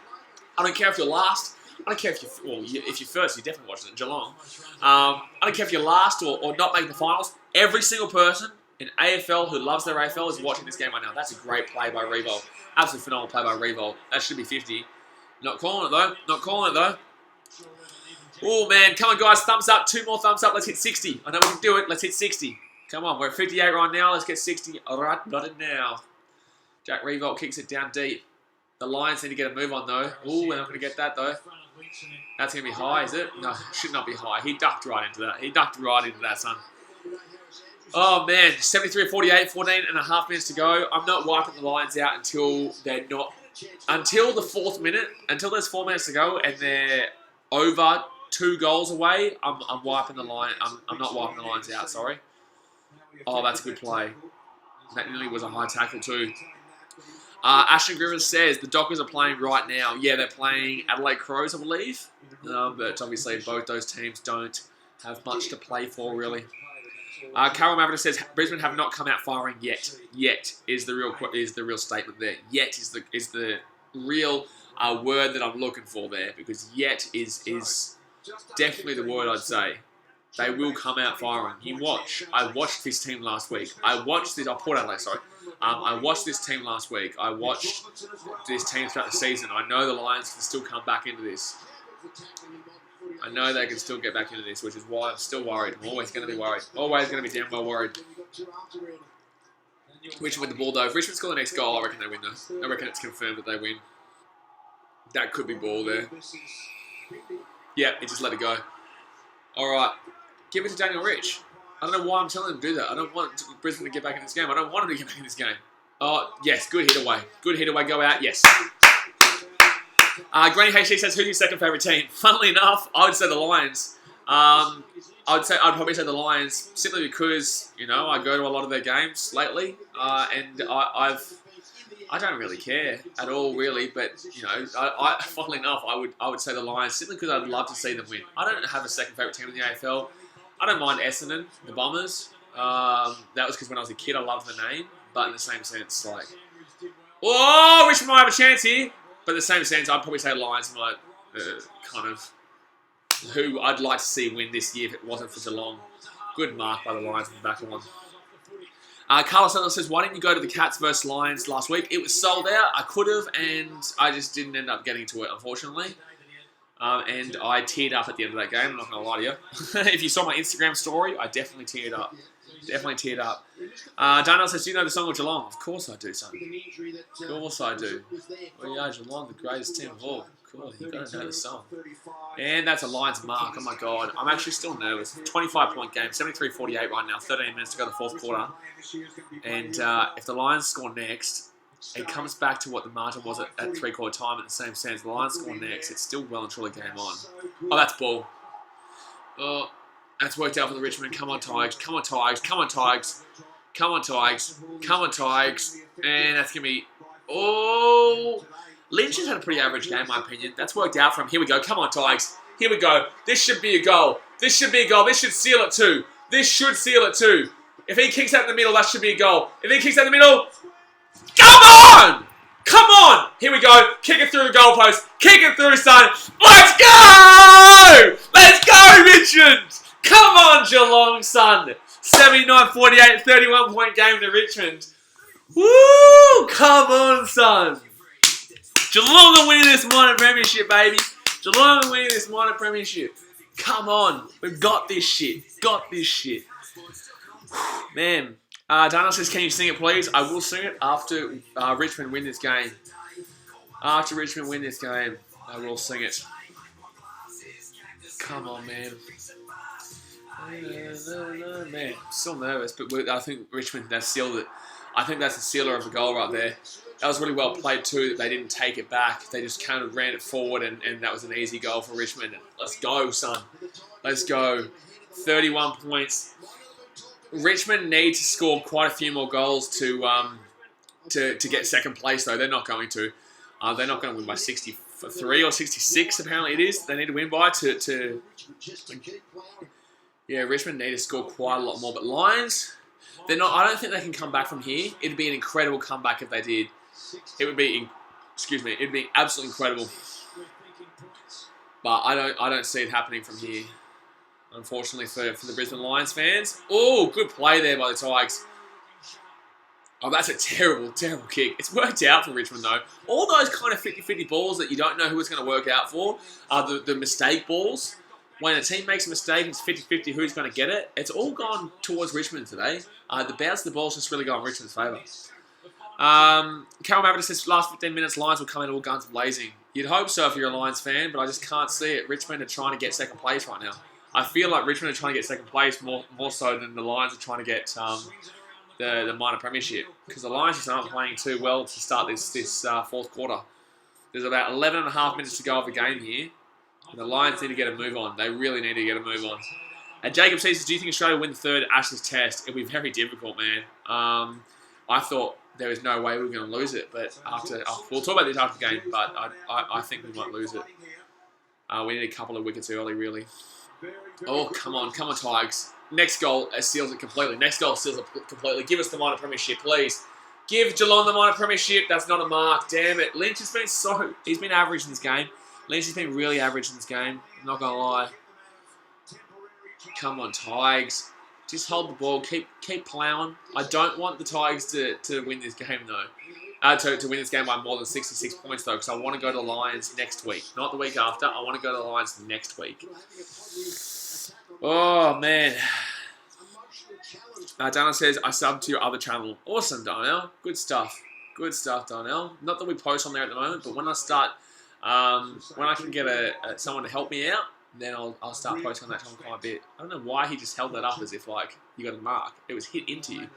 I don't care if you're last. I don't care if if you're first, you're definitely watching it, Geelong. I don't care if you're last or not making the finals. Every single person in AFL who loves their AFL is watching this game right now. That's a great play by Revolt. Absolutely phenomenal play by Revolt. That should be 50. Not calling it though. Not calling it though. Oh man, come on guys, thumbs up. 2 more thumbs up. Let's hit 60. I know we can do it. Let's hit 60. Come on, we're at 58 right now. Let's get 60. All right, not it now. Jack Revolt kicks it down deep. The Lions need to get a move on though. Oh, we're not going to get that though. That's going to be high, is it? No, it should not be high. He ducked right into that. He ducked right into that, son. Oh man, 73-48, 14 and a half minutes to go. I'm not wiping the Lions out until they're not... Until the 4th minute, until there's 4 minutes to go and they're over 2 goals away, I'm wiping the line. I'm not wiping the Lions out, sorry. Oh, that's a good play. That nearly was a high tackle too. Ashton Grimmers says the Dockers are playing right now. Yeah, they're playing Adelaide Crows, I believe. But obviously both those teams don't have much to play for, really. Carol Maverick says Brisbane have not come out firing yet. Yet is the real statement there. Yet is the real word that I'm looking for there, because yet is definitely the word I'd say. They will come out firing. You watch. I watched this team last week. I watched Port Adelaide, sorry. I watched this team last week. I watched this team throughout the season. I know the Lions can still come back into this. I know they can still get back into this, which is why I'm still worried. I'm always going to be worried. Always going to be damn well worried. Richmond with the ball, though. If Richmond score the next goal, I reckon they win, though. I reckon it's confirmed that they win. That could be ball there. Yeah, he just let it go. All right. Give it to Daniel Rich. I don't know why I'm telling him to do that. I don't want Brisbane to get back in this game. I don't want him to get back in this game. Oh, yes. Good hit away. Good hit away. Go out. Yes. Granny HC says, who's your second favourite team? Funnily enough, I would say the Lions. I'd probably say the Lions simply because, you know, I go to a lot of their games lately. And I don't really care at all, really. But, you know, funnily enough, I would say the Lions simply because I'd love to see them win. I don't have a second favourite team in the AFL. I don't mind Essendon, the Bombers. That was because when I was a kid, I loved the name. But in the same sense, like... Oh, Richmond might have a chance here. But in the same sense, I'd probably say Lions are like, kind of who I'd like to see win this year if it wasn't for Geelong. Good mark by the Lions in the back one. Carlos Santos says, why didn't you go to the Cats versus Lions last week? It was sold out. I could have, and I just didn't end up getting to it, unfortunately. And I teared up at the end of that game. I'm not going to lie to you. If you saw my Instagram story, I definitely teared up. Definitely teared up. Darnell says, do you know the song of Geelong? Of course I do, son. Of course I do. We are Geelong, the greatest team of all. Of course, you've got to know the song. And that's a Lions mark. Oh my God. I'm actually still nervous. 25-point game. 73-48 right now. 13 minutes to go to the 4th quarter. And if the Lions score next, it comes back to what the margin was at three-quarter time. At the same sense, the Lions score next. It's still well and truly game on. Oh, that's ball. That's worked out for the Richmond. Come on, Tigers. Come on, Tigers. Come on, Tigers. Come on, Tigers. Come on, Tigers. And that's going to be... Oh... Lynch has had a pretty average game, in my opinion. That's worked out for him. Here we go. Come on, Tigers. Here we go. This should be a goal. This should be a goal. This should seal it too. This should seal it too. If he kicks out in the middle, that should be a goal. If he kicks out in the middle... Come on! Come on! Here we go. Kick it through the goalpost. Kick it through, son. Let's go! Let's go, Richmond! Come on, Geelong, son. 79-48, 31-point game to Richmond. Woo! Come on, son. Geelong are winning this minor premiership, baby. Geelong are winning this minor premiership. Come on. We've got this shit. Got this shit. Man. Dana says, can you sing it, please? I will sing it after Richmond win this game. After Richmond win this game, I will sing it. Come on, man. Man, I'm still nervous, but I think Richmond, they've sealed it. I think that's the sealer of the goal right there. That was really well played too, that they didn't take it back. They just kind of ran it forward, and that was an easy goal for Richmond. Let's go, son. Let's go. 31 points. Richmond need to score quite a few more goals to get second place, though. They're not going to. They're not going to win by 63 or 66, apparently it is. They need to win by to... Yeah, Richmond need to score quite a lot more. But Lions, they're not... I don't think they can come back from here. It'd be an incredible comeback if they did. It would be... it'd be absolutely incredible. But I don't see it happening from here. Unfortunately for the Brisbane Lions fans. Oh, good play there by the Tigers. Oh, that's a terrible, terrible kick. It's worked out for Richmond, though. All those kind of 50-50 balls that you don't know who it's going to work out for are the mistake balls. When a team makes a mistake, it's 50-50 who's going to get it. It's all gone towards Richmond today. The bounce of the ball's just really gone Richmond's favour. Carol Maverick says, last 15 minutes, Lions will come in all guns blazing. You'd hope so if you're a Lions fan, but I just can't see it. Richmond are trying to get second place right now. I feel like Richmond are trying to get second place more so than the Lions are trying to get the minor premiership, because the Lions just aren't playing too well to start this fourth quarter. There's about 11 and a half minutes to go of the game here, and the Lions need to get a move on. They really need to get a move on. And Jacob says, do you think Australia will win the third Ashes Test? It'll be very difficult, man. I thought there was no way we were going to lose it, but we'll talk about this after the game, but I think we might lose it. We need a couple of wickets early, really. Oh, come on, Tigers. Next goal seals it completely. Next goal seals it completely. Give us the minor premiership, please. Give Geelong the minor premiership. That's not a mark. Damn it. Lynch has been he's been average in this game. Lynch has been really average in this game. I'm not going to lie. Come on, Tigers. Just hold the ball. Keep ploughing. I don't want the Tigers to win this game, though. To win this game by more than 66 points, though, because I want to go to the Lions next week. Not the week after. I want to go to the Lions next week. Oh, man. Dana says, I subbed to your other channel. Awesome, Darnell. Good stuff. Good stuff, Darnell. Not that we post on there at the moment, but when I start, when I can get someone to help me out, then I'll start posting on that channel quite a bit. I don't know why he just held that up as if, like, you got a mark. It was hit into you.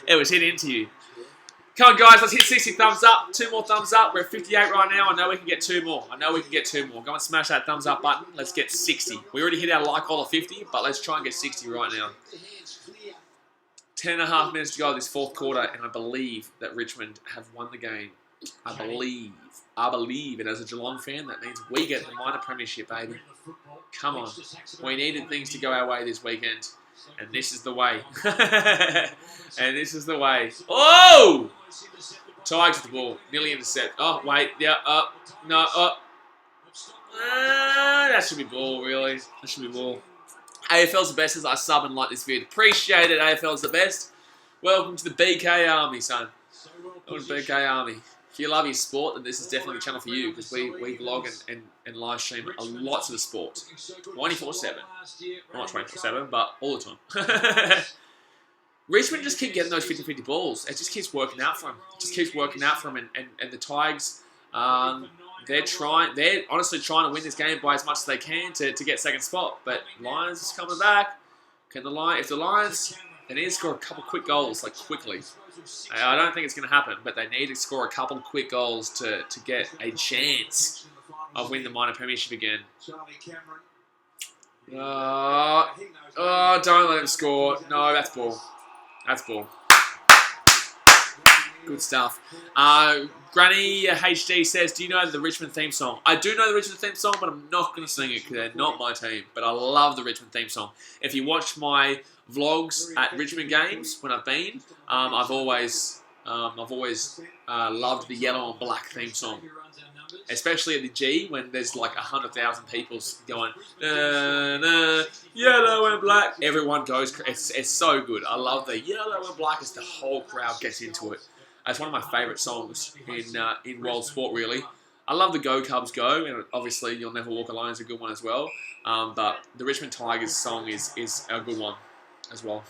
It was hit into you. Come on, guys, let's hit 60 thumbs up. 2 more thumbs up. We're at 58 right now. I know we can get 2 more. Go and smash that thumbs up button. Let's get 60. We already hit our like goal of 50, but let's try and get 60 right now. 10 and a half minutes to go this fourth quarter, and I believe that Richmond have won the game. I believe. And as a Geelong fan, that means we get the minor premiership, baby. Come on. We needed things to go our way this weekend, and this is the way. And this is the way. Oh! Tigers with the ball. Nearly intercept. Oh, wait. Yeah, no, that should be ball, really. That should be ball. AFL's the best as I sub and like this video. Appreciate it, AFL's the best. Welcome to the BK Army, son. Welcome to the BK Army. If you love your sport, then this is definitely the channel for you, because we vlog and live stream lots of the sport. 24/7. Not 24/7, but all the time. Richmond just keep getting those 50-50 balls. It just keeps working out for them. And the Tigers, they're honestly trying to win this game by as much as they can to get second spot. But Lions is coming back. If the Lions, they need to score a couple quick goals, like quickly. I don't think it's going to happen, but they need to score a couple of quick goals to get a chance of winning the minor premiership again. Oh, don't let him score. No, that's ball. That's ball. Good stuff. Granny HD says, do you know the Richmond theme song? I do know the Richmond theme song, but I'm not going to sing it because they're not my team. But I love the Richmond theme song. If you watch my vlogs at Richmond games when I've been, I've always loved the yellow and black theme song. Especially at the G when there's like 100,000 people going, nah, nah, yellow and black. Everyone goes, it's so good. I love the yellow and black as the whole crowd gets into it. It's one of my favourite songs in world sport, really. I love the Go Cubs Go, and obviously You'll Never Walk Alone is a good one as well. But the Richmond Tigers song is a good one as well.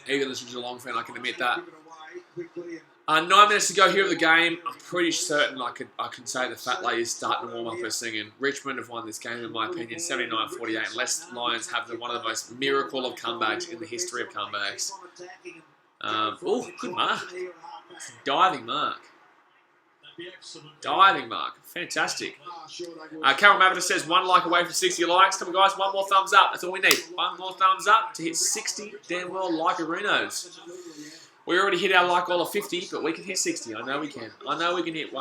Even as a Geelong fan, I can admit that. 9 minutes to go here of the game. I'm pretty certain I can say the Fat Lady is starting to warm up her singing. Richmond have won this game, in my opinion, 79-48. Unless Lions have one of the most miracle of comebacks in the history of comebacks. Oh, good mark. Diving mark. Diving mark. Fantastic. Carol Mavita says 1 like away from 60 likes. Come on, guys. 1 more thumbs up. That's all we need. 1 more thumbs up to hit 60 damn well like-arenos. We already hit our like goal of 50, but we can hit 60. I know we can. I know we can hit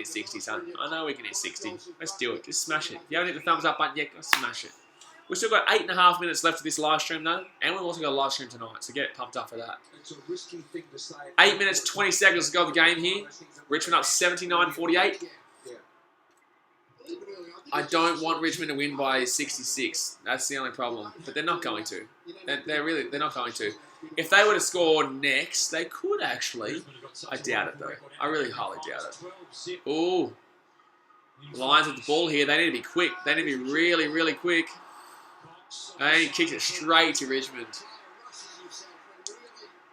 60, son. I know we can hit 60. Let's do it. Just smash it. If you haven't hit the thumbs up button yet, go smash it. We've still got 8.5 minutes left of this live stream, though. And we've also got a live stream tonight, so get pumped up for that. 8 minutes, 20 seconds to go of the game here. Richmond up 79-48. I don't want Richmond to win by 66. That's the only problem. But they're not going to. They're not going to. If they were to score next, they could actually. I doubt it, though. I really highly doubt it. Ooh. Lions with the ball here. They need to be quick. They need to be really, really quick. They kicked it straight to Richmond.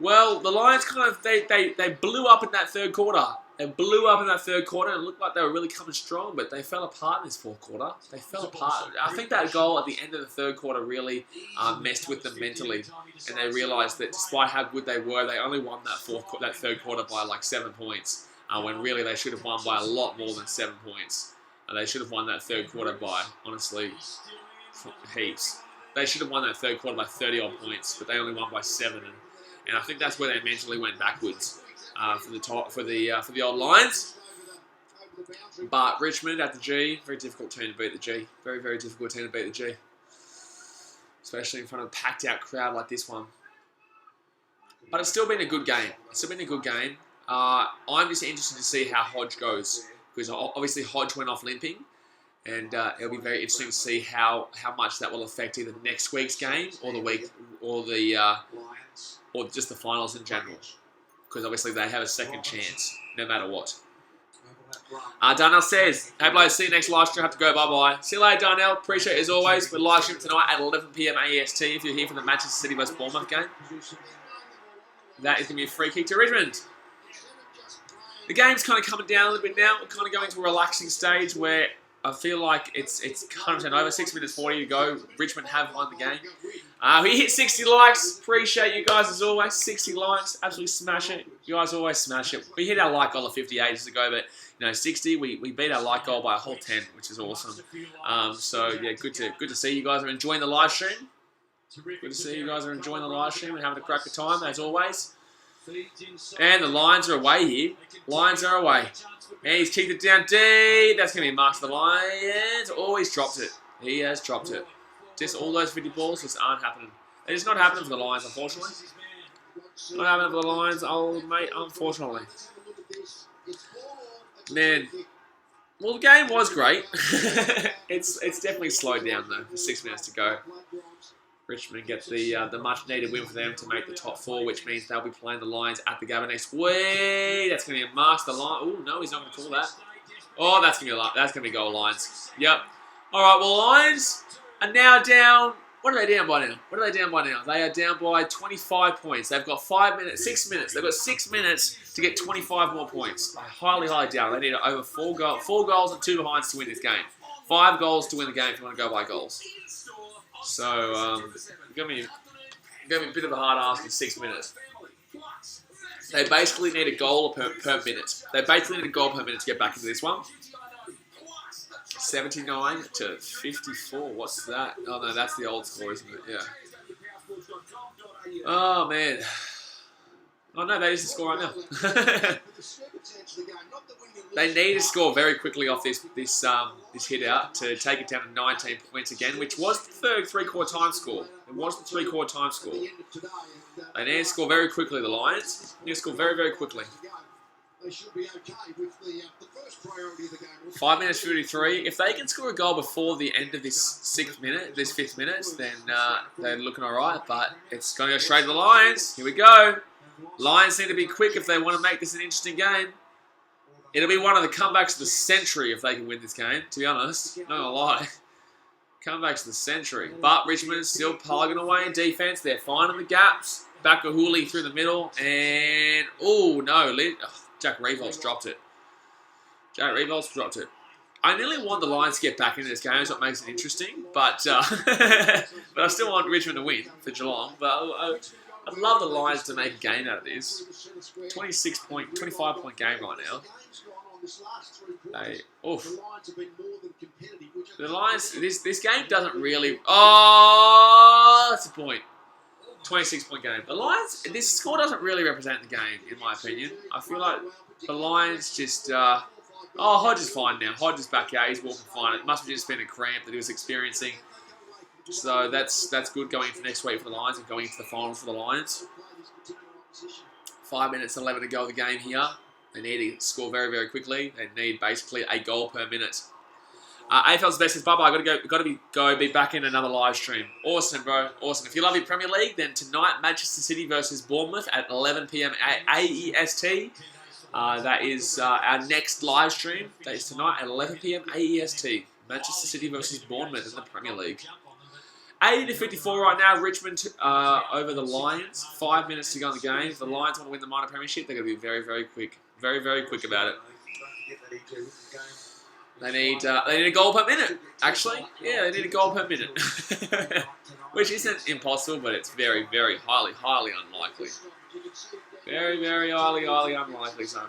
Well, the Lions kind of, they blew up in that third quarter. They blew up in that third quarter and it looked like they were really coming strong, but they fell apart in this fourth quarter. They fell apart. I think that goal at the end of the third quarter really messed with them mentally, and they realised that despite how good they were, they only won that third quarter by like 7 points, when really they should have won by a lot more than 7 points. They should have won that third quarter by, honestly, heaps. They should have won that third quarter by 30-odd points, but they only won by 7, and I think that's where they mentally went backwards. For the old Lions, but Richmond at the G, very difficult team to beat the G. Very, very difficult team to beat the G, especially in front of a packed out crowd like this one. But it's still been a good game. I'm just interested to see how Hodge goes, because obviously Hodge went off limping, and it'll be very interesting to see how much that will affect either next week's game or or just the finals in general. Because obviously they have a second chance, no matter what. Darnell says, hey, Blaze, see you next live stream. Have to go, bye-bye. See you later, Darnell. Appreciate it as always. We're live streaming tonight at 11 PM AEST if you're here for the Manchester City vs Bournemouth game. That is going to be a free kick to Richmond. The game's kind of coming down a little bit now. We're kind of going to a relaxing stage where I feel like it's 100% over. 6 minutes 40 to go. Richmond have won the game. We hit 60 likes. Appreciate you guys as always. 60 likes. Absolutely smash it. You guys always smash it. We hit our like goal of 50 ages ago, but 60. We beat our like goal by a whole 10, which is awesome. So yeah, good to see you guys are enjoying the live stream. Good to see you guys are enjoying the live stream and having a cracker time as always. And the Lions are away here. Lions are away. And he's kicked it down D. That's going to be a mark to the Lions. Oh, he's dropped it. He has dropped it. Just all those 50 balls just aren't happening. It's not happening for the Lions, unfortunately. Not happening for the Lions, old mate, unfortunately. Man. Well, the game was great. It's definitely slowed down, though. 6 minutes to go. Richmond get the much-needed win for them to make the top 4, which means they'll be playing the Lions at the Gabba next week. That's going to be a mark to the Lions. Oh, no, he's not going to call that. Oh, that's going to be goal Lions. Yep. All right, well, Lions are now down. What are they down by now? They are down by 25 points. They've got 6 minutes. They've got 6 minutes to get 25 more points. I highly doubt they need over 4 goals and 2 behinds to win this game. 5 goals to win the game if you want to go by goals. So, it's going to be a bit of a hard ask in 6 minutes. They basically need a goal per minute. They basically need a goal per minute to get back into this one. 79 to 54. What's that? Oh no, that's the old score, isn't it? Yeah. Oh man. Oh no, that is the score right now. They need to score very quickly off this hit out to take it down to 19 points again, which was the third three-quarter time score. It was the three-quarter time score. They need to score very quickly, the Lions. They need to score very, very quickly. 5 minutes 53. If they can score a goal before the end of this fifth minute, then they're looking all right. But it's going to go straight to the Lions. Here we go. Lions need to be quick if they want to make this an interesting game. It'll be one of the comebacks of the century if they can win this game, to be honest. Not gonna lie. Comebacks of the century. But Richmond's still plugging away in defense. They're finding the gaps. Bakahuli through the middle. And, oh, no. Jack Revolt's dropped it. I nearly want the Lions to get back into this game, so it makes it interesting. But but I still want Richmond to win for Geelong. But I'd love the Lions to make a game out of this. 25-point game right now. The Lions, this game doesn't really... Oh, that's a point. 26-point game. The Lions, this score doesn't really represent the game, in my opinion. I feel like the Lions just... oh, Hodge is fine now. Hodge is back out. He's walking fine. It must have just been a cramp that he was experiencing. So that's good going into next week for the Lions and going into the finals for the Lions. 5 minutes and 11 to go of the game here. They need to score very, very quickly. They need basically a goal per minute. AFL's best is bye-bye. Got to be back in another live stream. Awesome, bro. Awesome. If you love your Premier League, then tonight Manchester City versus Bournemouth at 11 p.m. AEST. That is our next live stream. That is tonight at 11 p.m. AEST. Manchester City versus Bournemouth in the Premier League. 80 to 54 right now. Richmond over the Lions. 5 minutes to go in the game. If the Lions want to win the minor premiership, they're going to be very, very quick. Very, very quick about it. They need a goal per minute, actually. Yeah, they need a goal per minute. Which isn't impossible, but it's very, very highly unlikely. Very, very highly unlikely, son.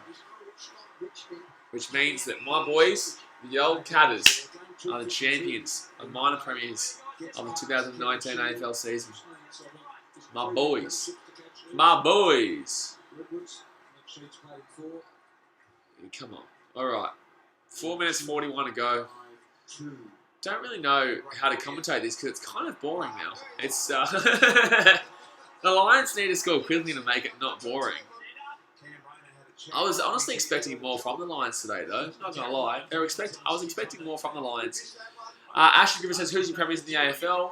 Which means that my boys, the old Catters, are the champions of minor premiers of the 2019 AFL season. My boys. My boys. Come on. Alright. 4 minutes 41 to go. Don't really know how to commentate this because it's kind of boring now. It's the Lions need to score quickly to make it not boring. I was honestly expecting more from the Lions today, though. Not gonna lie. I was expecting more from the Lions. Ashton Griffith says, who's your premiers in the AFL?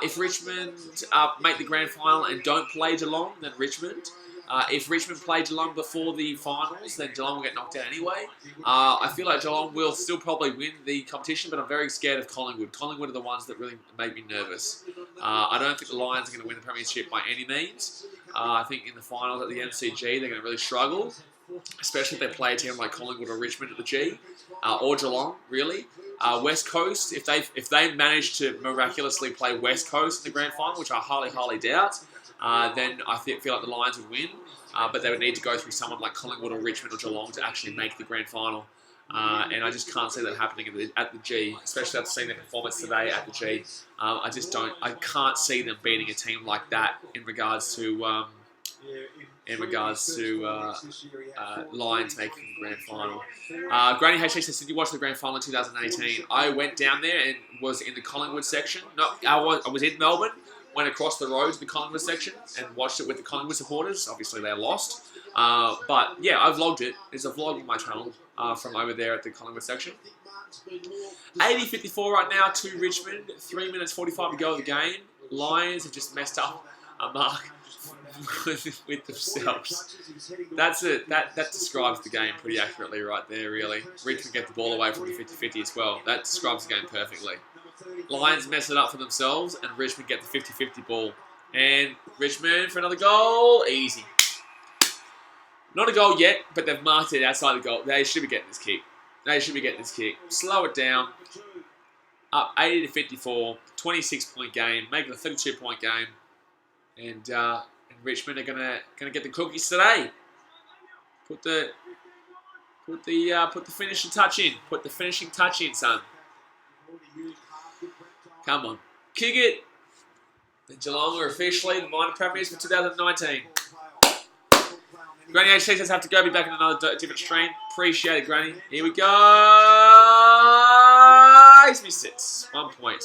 If Richmond make the grand final and don't play Geelong, then Richmond. If Richmond play Geelong before the finals, then Geelong will get knocked out anyway. I feel like Geelong will still probably win the competition, but I'm very scared of Collingwood. Collingwood are the ones that really make me nervous. I don't think the Lions are going to win the premiership by any means. I think in the finals at the MCG, they're going to really struggle, especially if they play a team like Collingwood or Richmond at the G, or Geelong, really. West Coast, if they manage to miraculously play West Coast in the grand final, which I highly doubt, then I feel like the Lions would win. But they would need to go through someone like Collingwood or Richmond or Geelong to actually make the grand final. And I just can't see that happening at the G, especially after seeing their performance today at the G. I can't see them beating a team like that in regards to Lions making the grand final. Granny HH says, did you watch the grand final in 2018? I went down there and was in the Collingwood section. No, I was in Melbourne. Went across the road to the Collingwood section and watched it with the Collingwood supporters. Obviously, they lost. But, yeah, I vlogged it. There's a vlog on my channel from over there at the Collingwood section. 80-54 right now to Richmond. 3 minutes 45 to go of the game. Lions have just messed up a mark with themselves. That's it. That describes the game pretty accurately right there, really. Richmond get the ball away from the 50-50 as well. That describes the game perfectly. Lions mess it up for themselves, and Richmond get the 50-50 ball. And Richmond for another goal. Easy. Not a goal yet, but they've marked it outside the goal. They should be getting this kick. Slow it down. Up 80-54. 26-point game. Make it a 32-point game. And Richmond are gonna get the cookies today. Put the finishing touch in. Put the finishing touch in, son. Come on. Kick it. The Geelong are officially the minor premiers for 2019. Granny HT says have to go. Be back in another different stream. Appreciate it, Granny. Here we go. He's missed it. 1 point.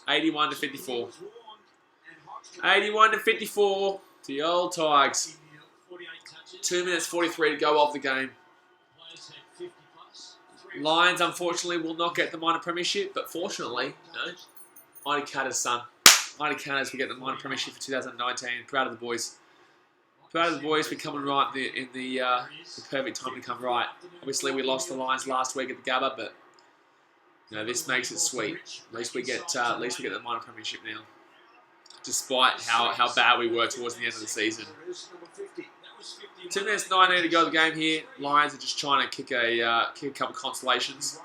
81 to 54. 81 to 54. The old Tigers. 2 minutes 43 to go of the game. Lions, unfortunately, will not get the minor premiership, but fortunately, no. Mighty Catters, son. Mighty Catters will get the minor premiership for 2019. Proud of the boys. Proud of the boys for coming right in the perfect time to come right. Obviously, we lost the Lions last week at the Gabba, but you know this makes it sweet. At least we get the minor premiership now, despite how bad we were towards the end of the season. 2 minutes 19 to go of the game here. Lions are just trying to kick a couple consolations,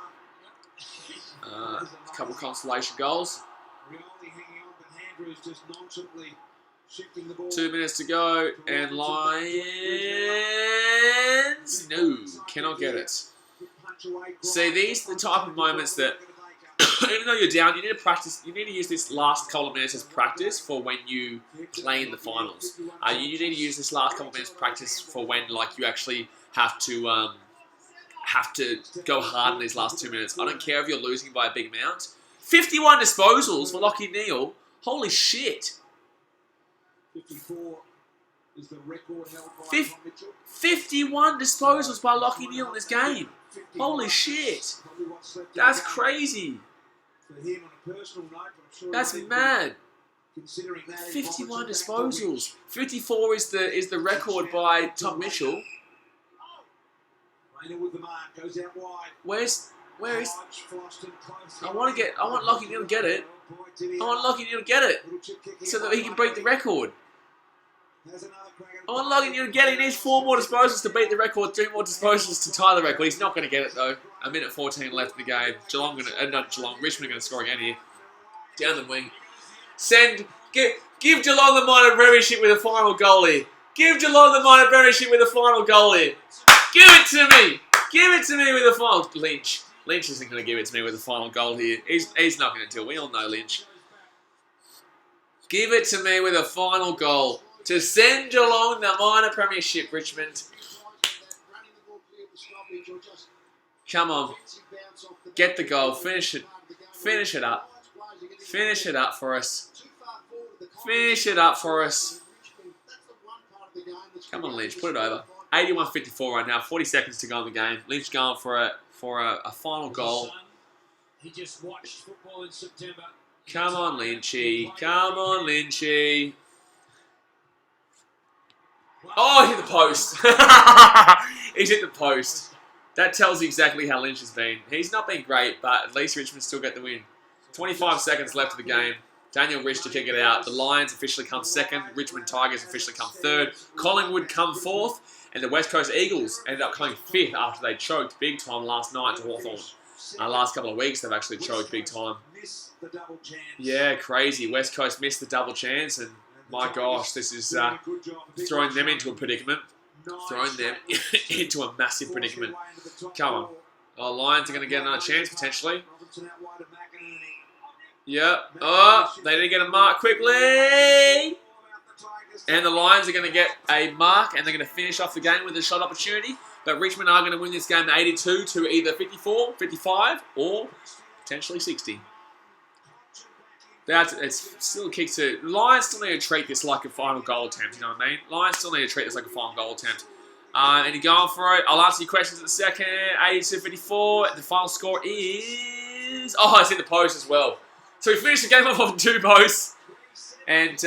a couple consolation goals. 2 minutes to go, and Lions, no, cannot get it. See, these are the type of moments that, even though you're down, you need to practice. You need to use this last couple of minutes as practice for when you play in the finals. You need to use this last couple of minutes practice for when, like, you actually have to go hard in these last 2 minutes. I don't care if you're losing by a big amount. 51 disposals for Lachie Neale. Holy shit. 54 is the record held by 51 disposals by Lachie Neale in this game. Holy shit. That's crazy. That's mad. 51 disposals. 54 is the record by Tom Mitchell. Where is I want Lachie Neale to get it. I want Lachie Neale to get it so that he can break the record. I want Lachie Neale to get it. He needs 4 more disposals to beat the record, 3 more disposals to tie the record. He's not going to get it though. A minute 14 left in the game. Richmond are going to score again here. Down the wing. Give Geelong the minor premiership with a final goal here. Give Geelong the minor premiership with a final goal here. Give it to me. Give it to me with a final. Lynch. Lynch isn't going to give it to me with a final goal here. He's not going to do it. We all know Lynch. Give it to me with a final goal to send Geelong the minor premiership, Richmond. Come on. Get the goal. Finish it. Finish it up. Finish it up for us. Finish it up for us. Come on, Lynch. Put it over. 81-54 right now. 40 seconds to go in the game. Lynch going for a final goal. He just watched football in September. Come on, Lynchy. Come on, Lynchy. Oh, he hit the post. He's hit the post. That tells you exactly how Lynch has been. He's not been great, but at least Richmond still get the win. 25 seconds left of the game. Daniel Rich to kick it out. The Lions officially come second. Richmond Tigers officially come third. Collingwood come fourth. And the West Coast Eagles ended up coming fifth after they choked big time last night to Hawthorn. Last couple of weeks, they've actually choked big time. Yeah, crazy. West Coast missed the double chance, and my gosh, this is throwing them into a predicament. Throwing them into a massive predicament. Come on. Oh, Lions are going to get another chance, potentially. Yep. Oh, they didn't get a mark quickly. And the Lions are going to get a mark, and they're going to finish off the game with a shot opportunity. But Richmond are going to win this game 82 to either 54, 55, or potentially 60. It's still a kick to... Lions still need to treat this like a final goal attempt, you know what I mean? Lions still need to treat this like a final goal attempt. And you're going for it. I'll answer your questions in a second. 82-54. The final score is... Oh, it's hit the post as well. So we finished the game off on 2 posts. And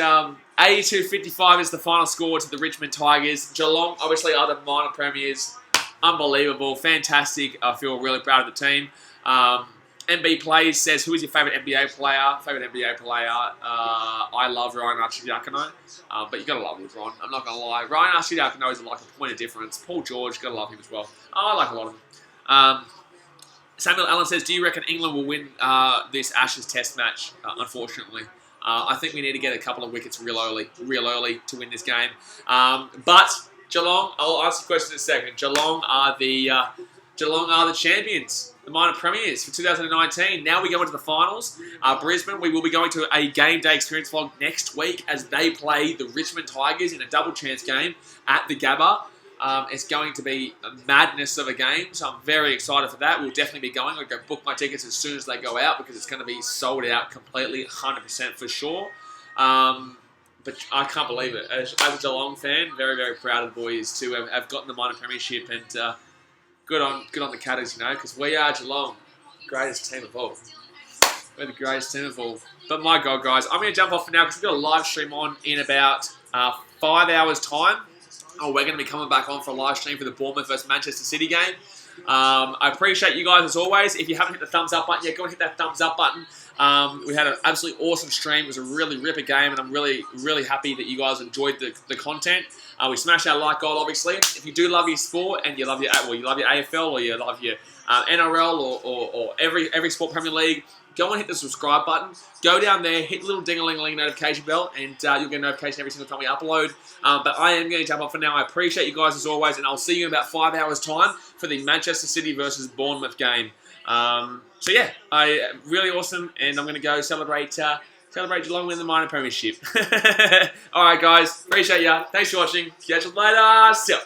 82-55 is the final score to the Richmond Tigers. Geelong, obviously, are the minor premiers. Unbelievable. Fantastic. I feel really proud of the team. MB Plays says, who is your favourite NBA player? Favourite NBA player? I love Ryan Arcidiacono. But you got to love LeBron. I'm not going to lie. Ryan Arcidiacono is like a point of difference. Paul George, got to love him as well. I like a lot of them. Samuel Allen says, do you reckon England will win this Ashes test match? Unfortunately. I think we need to get a couple of wickets real early to win this game. But Geelong, I'll answer the question in a second. Geelong are the champions. the minor premiers for 2019. Now we go into the finals. Brisbane, we will be going to a game day experience vlog next week as they play the Richmond Tigers in a double chance game at the Gabba. It's going to be a madness of a game, so I'm very excited for that. We'll definitely be going. I'll go book my tickets as soon as they go out because it's going to be sold out completely, 100% for sure. But I can't believe it. As a Geelong fan, very, very proud of the boys to have gotten the minor premiership, and good on the Catters, you know, because we are Geelong, greatest team of all. We're the greatest team of all. But my God, guys, I'm going to jump off for now because we've got a live stream on in about 5 hours' time. We're going to be coming back on for a live stream for the Bournemouth versus Manchester City game. I appreciate you guys as always. If you haven't hit the thumbs up button yet, go and hit that thumbs up button. We had an absolutely awesome stream. It was a really ripper game, and I'm really, really happy that you guys enjoyed the content. We smashed our like goal, obviously. If you do love your sport and you love your AFL or you love your NRL or every sport, Premier League, go and hit the subscribe button. Go down there, hit the little ding-a-ling-a-ling notification bell, and you'll get a notification every single time we upload. But I am going to jump off for now. I appreciate you guys as always, and I'll see you in about 5 hours' time for the Manchester City versus Bournemouth game. So yeah, really awesome, and I'm going to go celebrate Geelong win the minor premiership. All right, guys, appreciate ya. Thanks for watching. Catch you later. See ya.